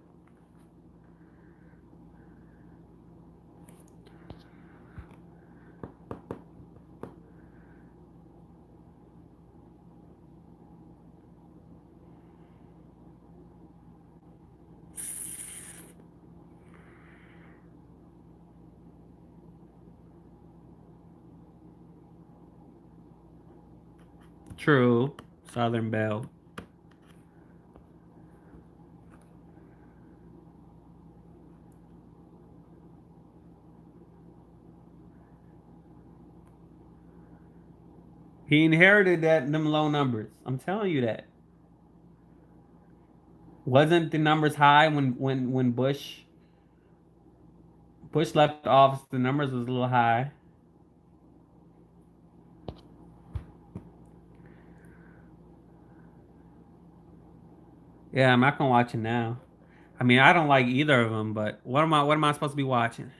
True. Southern Belle. He inherited them low numbers. I'm telling you that. Wasn't the numbers high when Bush left office? The numbers was a little high. Yeah, I'm not gonna watch it now. I mean, I don't like either of them, but what am I supposed to be watching?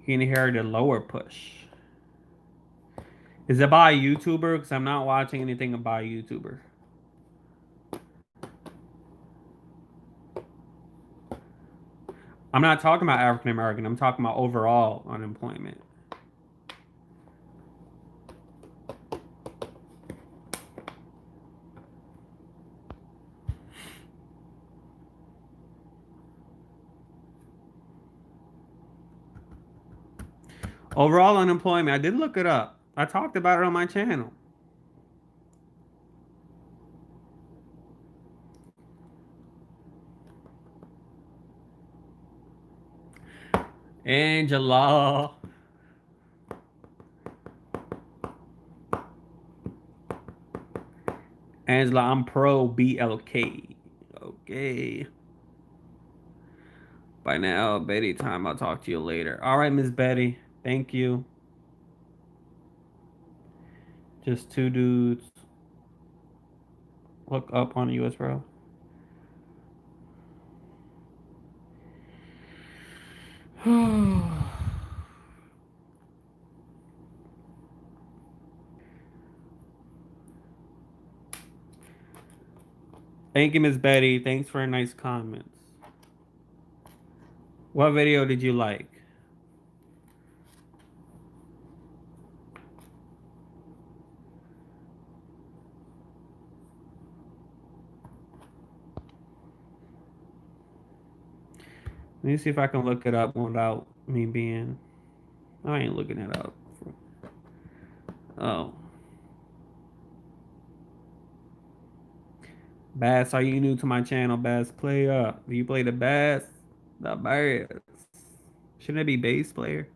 He inherited lower push. Is it by a YouTuber? Because I'm not watching anything by a YouTuber. I'm not talking about African American. I'm talking about overall unemployment. Overall unemployment. I did look it up. I talked about it on my channel. Angela. Angela, I'm pro BLK. Okay. By now, Betty time. I'll talk to you later. All right, Miss Betty. Thank you. Just two dudes. Look up on US bro. Thank you, Miss Betty. Thanks for nice comments. What video did you like? Let me see if I can look it up without me being. I ain't looking it up. Oh, Bass, are you new to my channel? Bass player. Do you play the bass? The bass. Shouldn't it be bass player?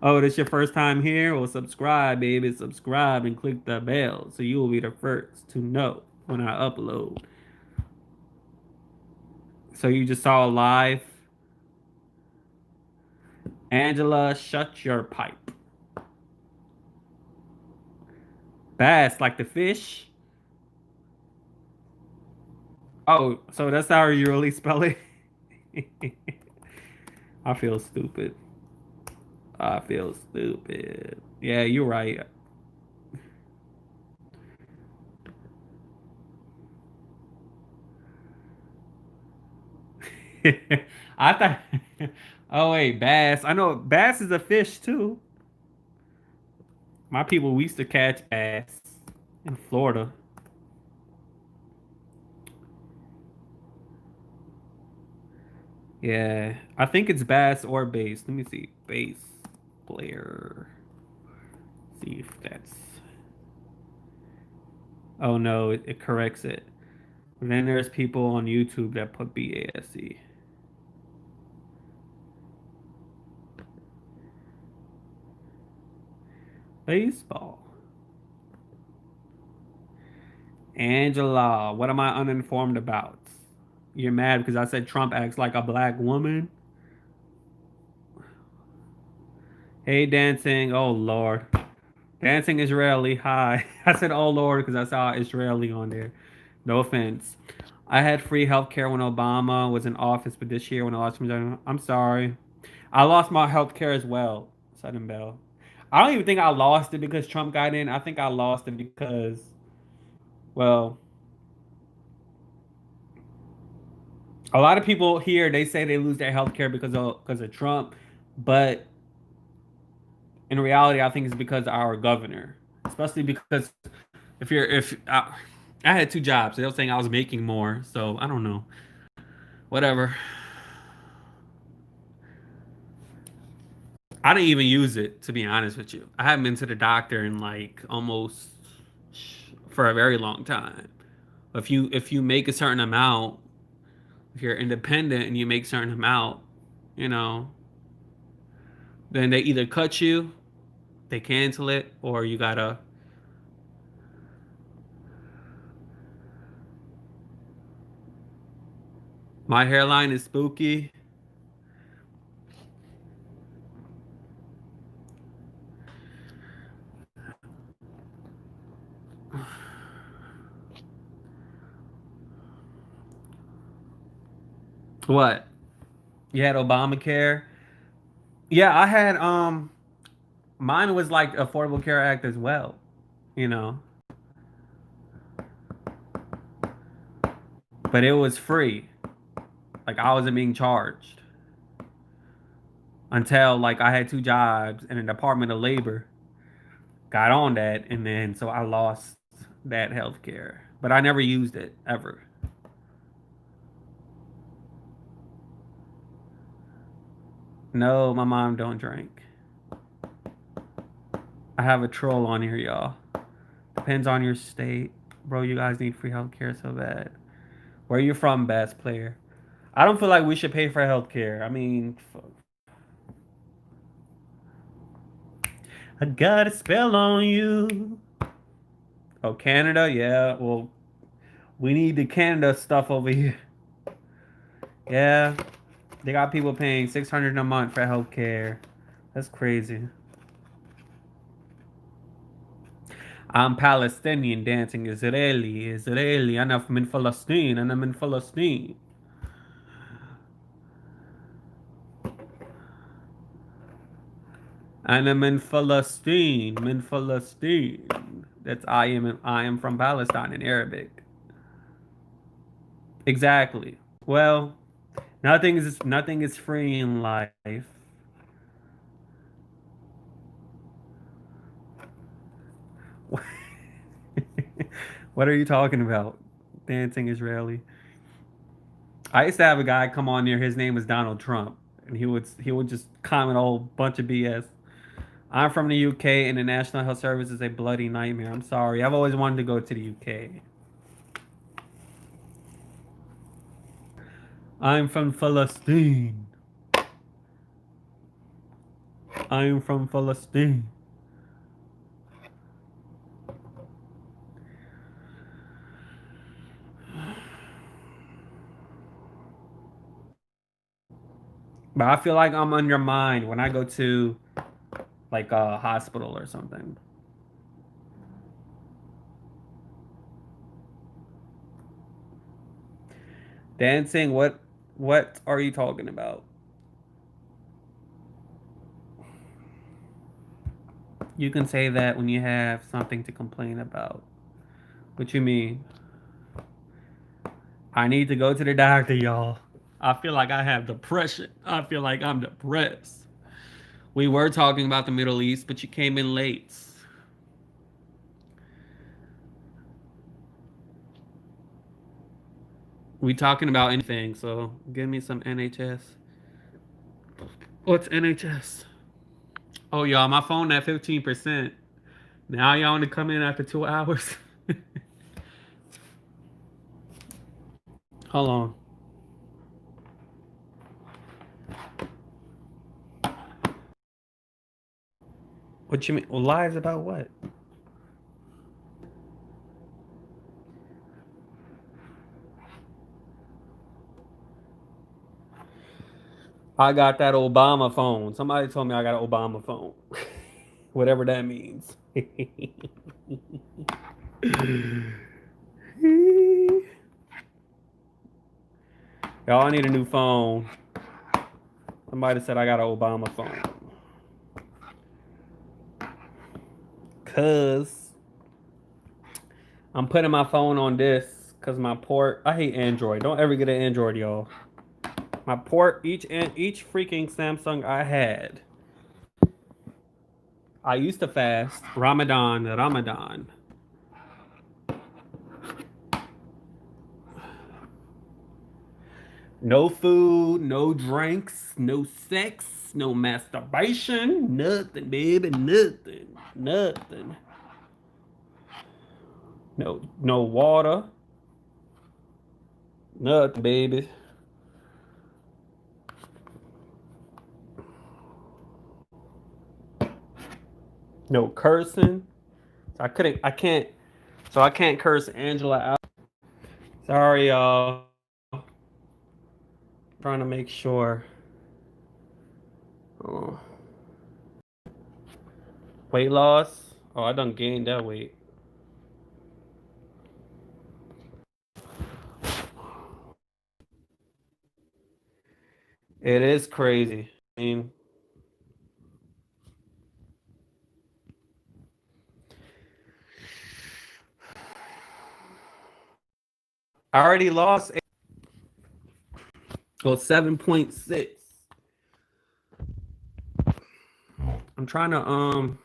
Oh, this your first time here? Well, subscribe, baby. Subscribe and click the bell so you will be the first to know when I upload. So you just saw a live. Angela, shut your pipe. Bass, like the fish. Oh, so that's how you really spell it? I feel stupid. I feel stupid. Yeah, you're right. I thought. Oh wait, bass. I know bass is a fish too. My people, we used to catch bass in Florida. Yeah, I think it's bass or bass. Let me see. Bass player. See if that's. Oh no, it corrects it. And then there's people on YouTube that put BASE. Baseball. Angela, what am I uninformed about? You're mad because I said Trump acts like a black woman? Hey, dancing. Oh, Lord. Dancing Israeli. Hi. I said, oh, Lord, because I saw Israeli on there. No offense. I had free healthcare when Obama was in office, but this year when I lost my, I'm sorry. I lost my healthcare as well, Sudden Bell. I don't even think I lost it because Trump got in. I think I lost it because, well, a lot of people here they say they lose their healthcare because of Trump, but in reality, I think it's because of our governor, especially because if I had two jobs, they were saying I was making more, so I don't know, whatever. I didn't even use it to be honest with you. I haven't been to the doctor in like almost for a very long time. If you make a certain amount, if you're independent and you make a certain amount, you know, then they either cut you, they cancel it, or you gotta. My hairline is spooky. What? You had Obamacare? Yeah, I had mine was like Affordable Care Act as well, you know. But it was free. Like I wasn't being charged until like I had two jobs and the Department of Labor got on that and then so I lost that health care. But I never used it ever. No, my mom don't drink. I have a troll on here, y'all. Depends on your state. Bro, you guys need free healthcare so bad. Where you from, best player? I don't feel like we should pay for healthcare. I mean, I got a spell on you. Oh, Canada? Yeah. Well, we need the Canada stuff over here. Yeah. They got people paying 600 a month for healthcare. That's crazy. I'm Palestinian dancing Israeli. Israeli. أنا من فلسطين. أنا من فلسطين. أنا من فلسطين. من فلسطين. That's I am from Palestine in Arabic. Exactly. Well, nothing is free in life. What are you talking about? Dancing Israeli. I used to have a guy come on here. His name was Donald Trump, and he would just comment a whole bunch of BS. I'm from the UK, and the National Health Service is a bloody nightmare. I'm sorry. I've always wanted to go to the UK. I'm from Palestine. I'm from Palestine. But I feel like I'm undermined when I go to like a hospital or something. Dancing, what are you talking about? You can say that when you have something to complain about. What you mean? I need to go to the doctor, y'all. I feel like I have depression. I feel like I'm depressed. We were talking about the Middle East, but you came in late. We talking about anything, so give me some NHS. What's NHS? Oh, y'all, my phone at 15%. Now y'all want to come in after 2 hours? Hold on. What you mean? Well, lies about what? I got that Obama phone. Somebody told me I got an Obama phone. Whatever that means. Y'all, I need a new phone. Somebody said I got an Obama phone. Cause I'm putting my phone on this because my port. I hate Android. Don't ever get an Android, y'all. My port, each freaking Samsung I had. I used to fast Ramadan. No food, no drinks, no sex, no masturbation, nothing, baby, nothing. No water, nothing, baby. No cursing. I can't curse Angela out. Sorry, y'all. Trying to make sure. Oh. Weight loss. Oh, I done gained that weight. It is crazy. I mean, I already lost. Well, 7.6. I'm trying to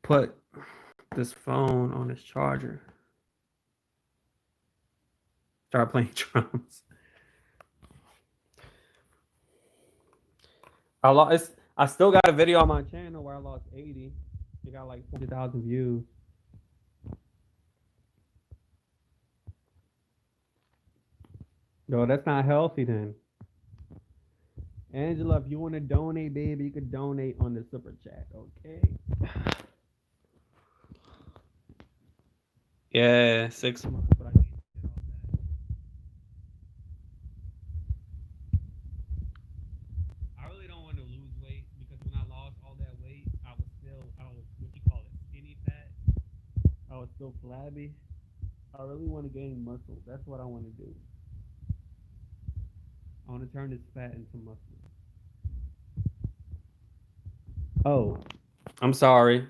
put this phone on this charger. Start playing drums. I lost. I still got a video on my channel where I lost 80. It got like 40,000 views. Yo, that's not healthy then. Angela, if you want to donate, baby, you could donate on the super chat, okay? Yeah, 6 months, but I can't get all that. I really don't want to lose weight because when I lost all that weight, I was what you call it, skinny fat. I was still flabby. I really want to gain muscle. That's what I want to do. I want to turn this fat into muscle. Oh, I'm sorry.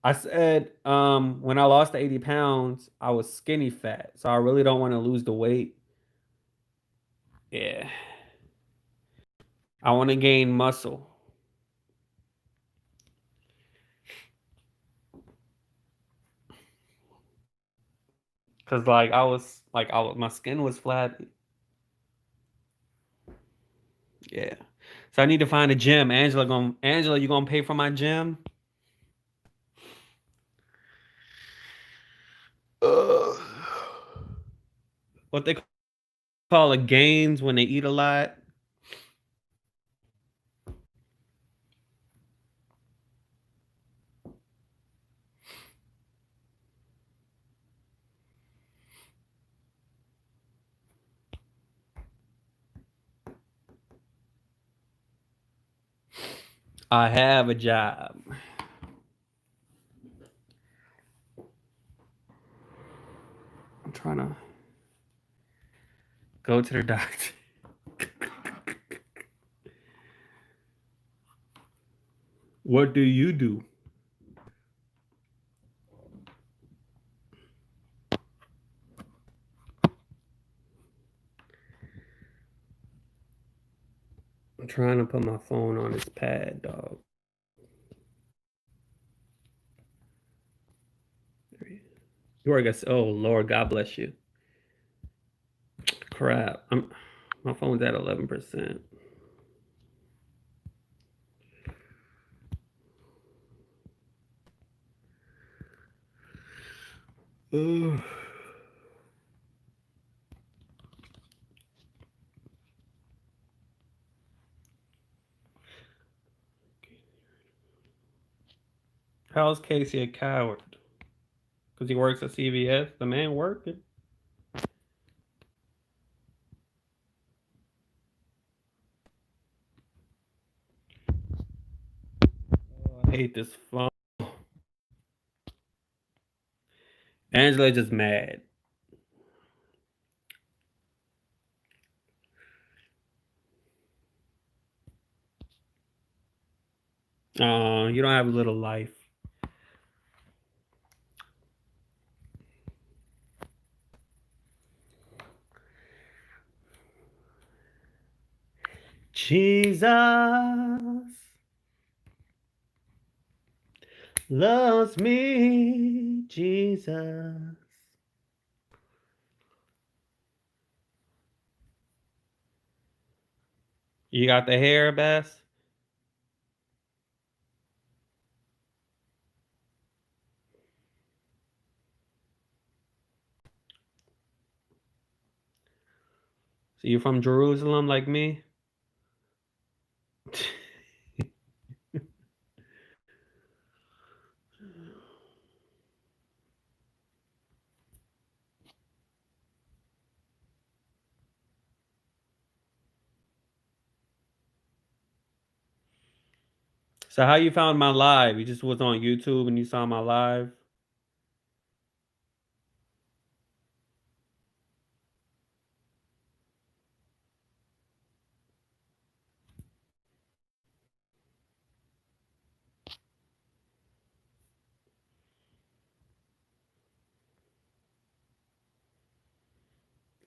I said when I lost the 80 pounds, I was skinny fat. So I really don't want to lose the weight. Yeah. I want to gain muscle. Cause my skin was flat. Yeah. So I need to find a gym. Angela, you gonna pay for my gym? Uh, what they call it gains when they eat a lot. I have a job. I'm trying to go to the doctor. What do you do? I'm trying to put my phone on this pad, dog. You are guess. Oh Lord, God bless you. Crap. My phone's at 11%. Ugh. How's Casey a coward? Because he works at CVS. The man working. Oh, I hate this phone. Angela just mad. You don't have a little life. Jesus loves me. Jesus. You got the hair, Bess? So you from Jerusalem like me? So how you found my live? You just was on YouTube and you saw my live?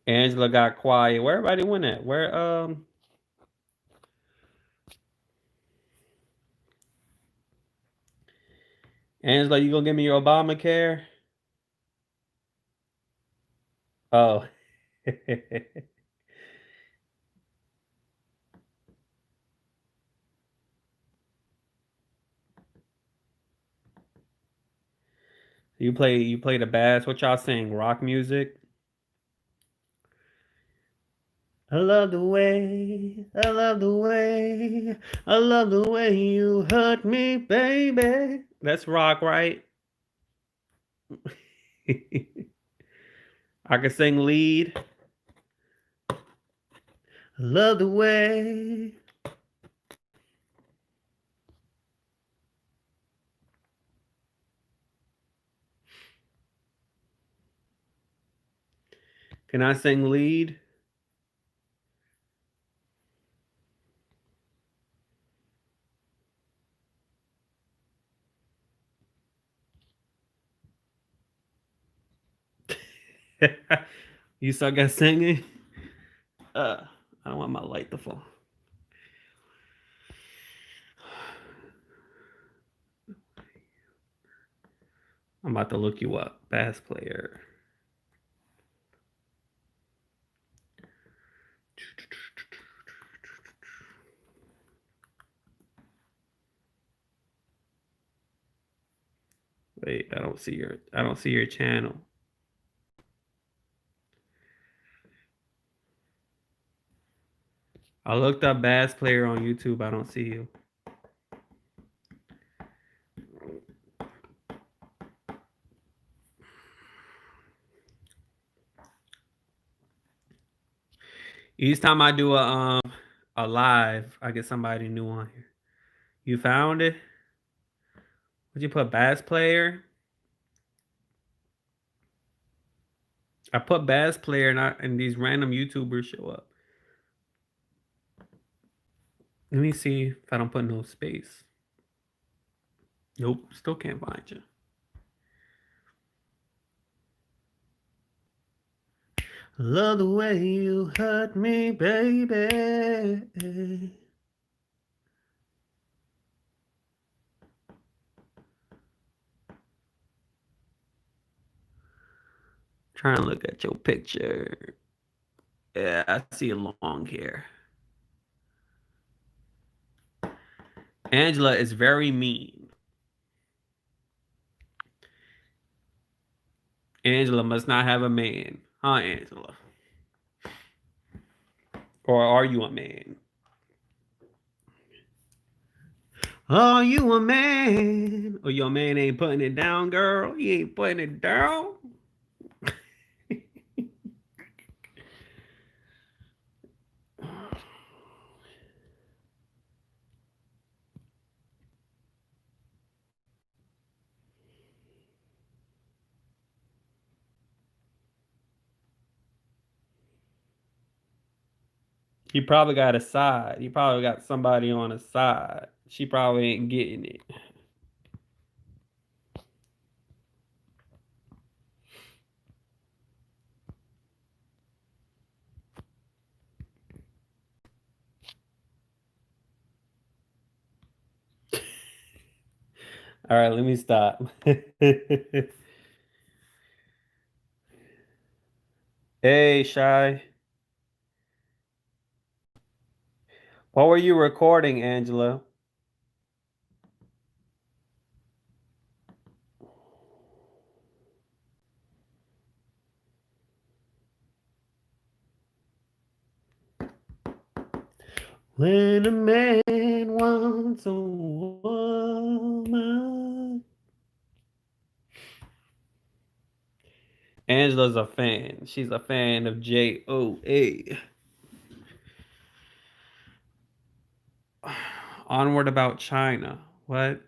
Angela got quiet. Where everybody went at? Where Angela, you gonna give me your Obamacare? Oh. You play the bass. What y'all sing? Rock music? I love the way, I love the way you hurt me, baby. That's rock, right? I can sing lead. I love the way. Can I sing lead? You suck at singing? Uh, I don't want my light to fall. I'm about to look you up. Bass player. Wait, I don't see your channel. I looked up bass player on YouTube. I don't see you. Each time I do a live, I get somebody new on here. You found it? Would you put bass player? I put bass player and these random YouTubers show up. Let me see if I don't put no space. Nope, still can't find you. Love the way you hurt me, baby. Trying to look at your picture. Yeah, I see a long hair. Angela is very mean. Angela must not have a man. Huh, Angela? Or are you a man? Are you a man? Or your man ain't putting it down, girl? He ain't putting it down? He probably got a side. He probably got somebody on his side. She probably ain't getting it. All right, let me stop. Hey, Shy. What were you recording, Angela? When a man wants a woman. Angela's a fan. She's a fan of JOA. Onward about China. What?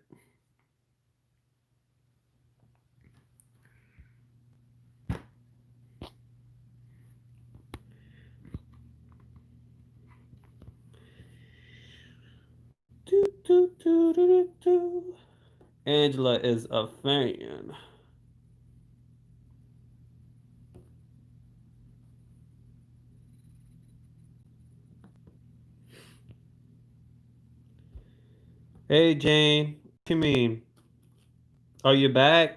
Do, do, do, do, do, do. Angela is a fan. Hey, Jane. What you mean? Are you back?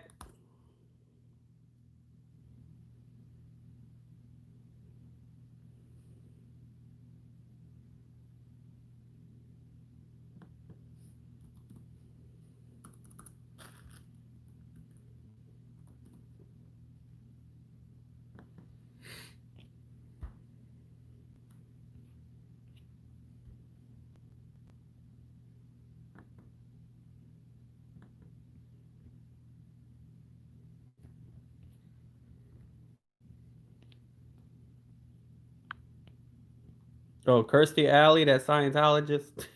Oh, Kirstie Alley, that Scientologist.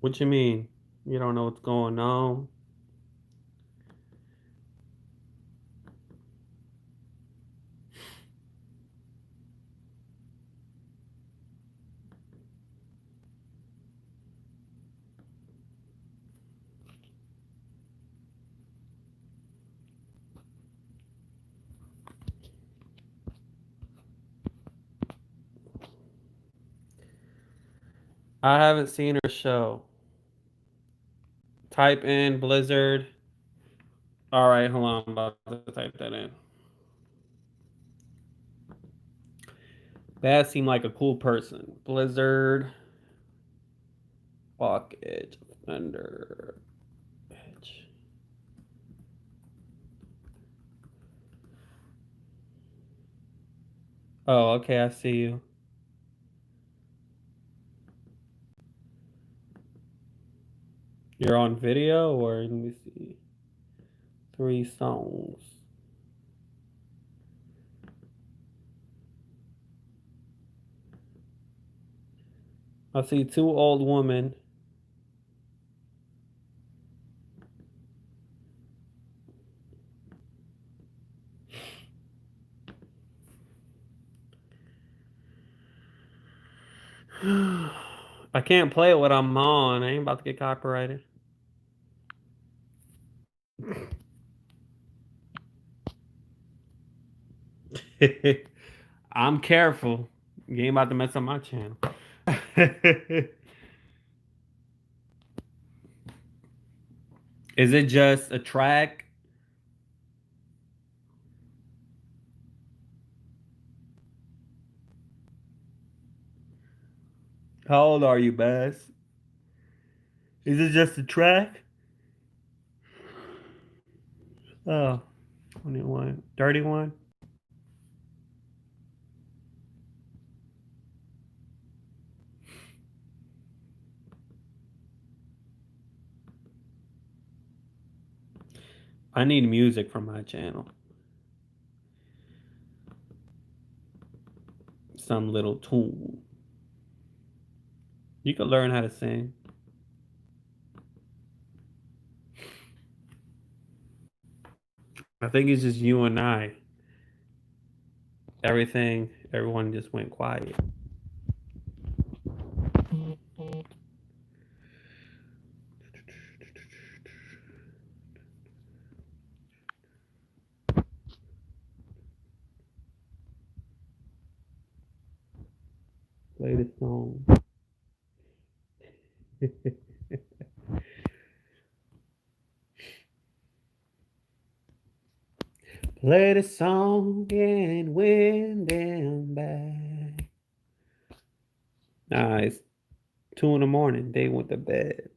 What you mean? You don't know what's going on? I haven't seen her show. Type in Blizzard. All right, hold on. I'm about to type that in. That seemed like a cool person. Blizzard. Walk Edge. Under Edge. Oh, okay. I see you. You're on video, or let me see. Three songs. I see two old women. I can't play it when I'm on. I ain't about to get copyrighted. I'm careful. You ain't about to mess up my channel. Is it just a track? How old are you, Bass? Is it just a track? Oh, 21. 31? I need music for my channel. Some little tune. You can learn how to sing. I think it's just you and I. Everyone just went quiet. Play the song. Play the song and win them back. Nah, it's 2 in the morning. They went to bed.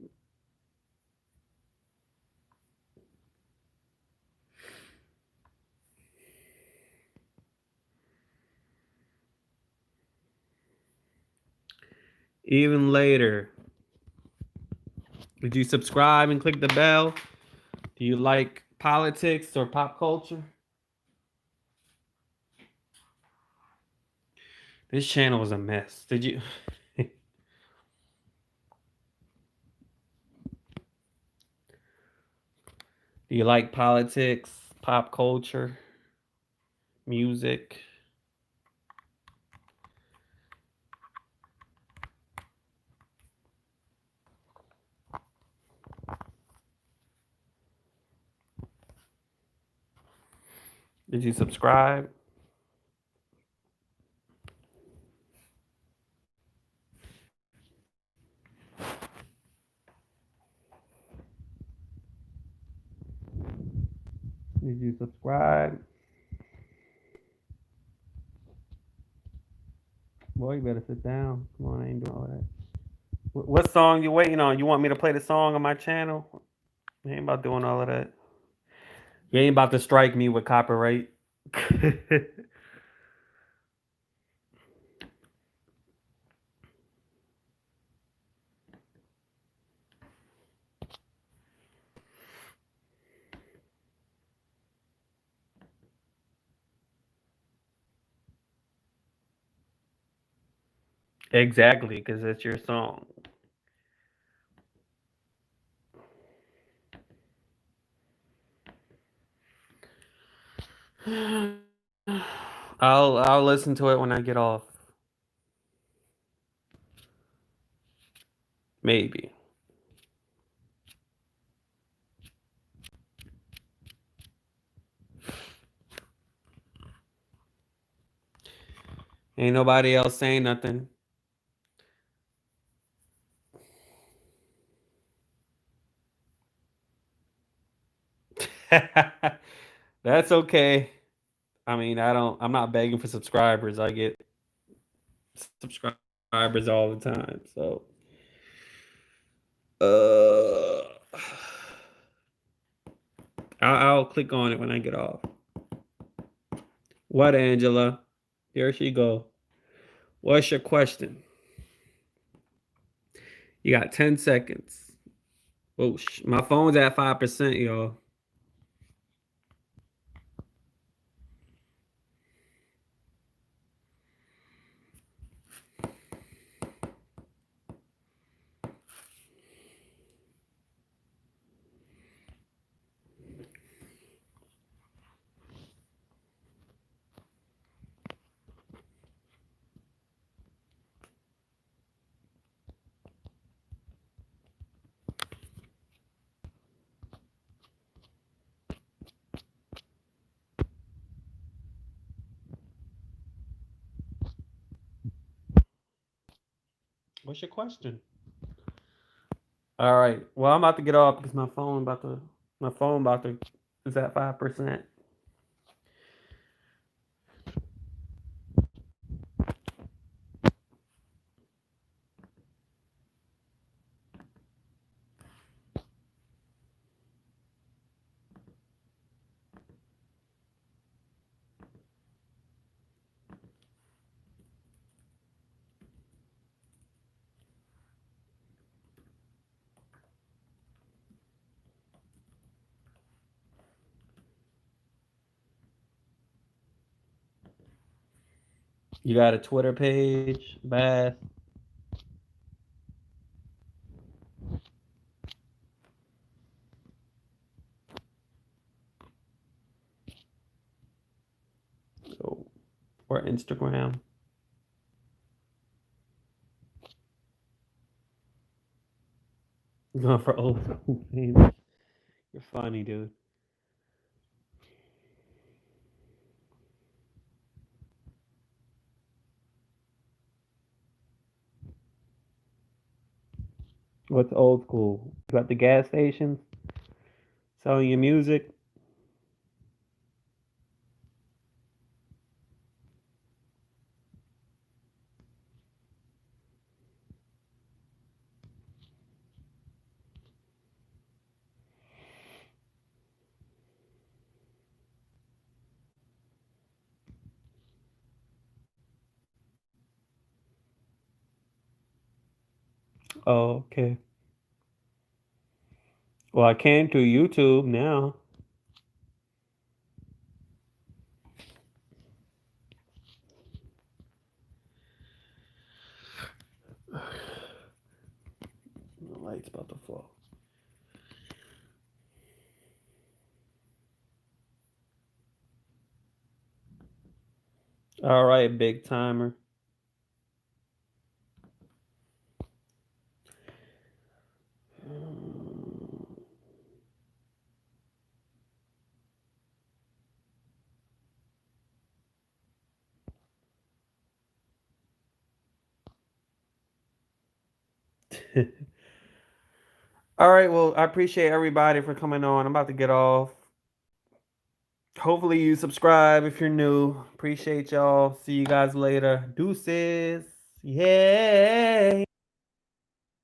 Even later. Did you subscribe and click the bell? Do you like politics or pop culture? This channel is a mess. Did you? Do you like politics, pop culture, music? Did you subscribe? Did you subscribe? Boy, you better sit down. Come on, I ain't doing all that. What song you waiting on? You want me to play the song on my channel? I ain't about doing all of that. You ain't about to strike me with copyright. Exactly, because it's your song. I'll listen to it when I get off. Maybe. Ain't nobody else saying nothing. That's okay. I mean, I'm not begging for subscribers. I get subscribers all the time. So, uh, I'll click on it when I get off. What, Angela? Here she go. What's your question? You got 10 seconds. Oh, my phone's at 5%, y'all. What's your question? All right. Well, I'm about to get off because my phone about to is at 5%. You got a Twitter page, Bath. So, or Instagram. Going for old school famous. You're funny, dude. What's old school? You got the gas stations selling your music. Oh, okay. Well, I can through YouTube now. The light's about to fall. All right, big timer. All right, well, I appreciate everybody for coming on. I'm about to get off. Hopefully you subscribe if you're new. Appreciate y'all. See you guys later. Deuces. Yay.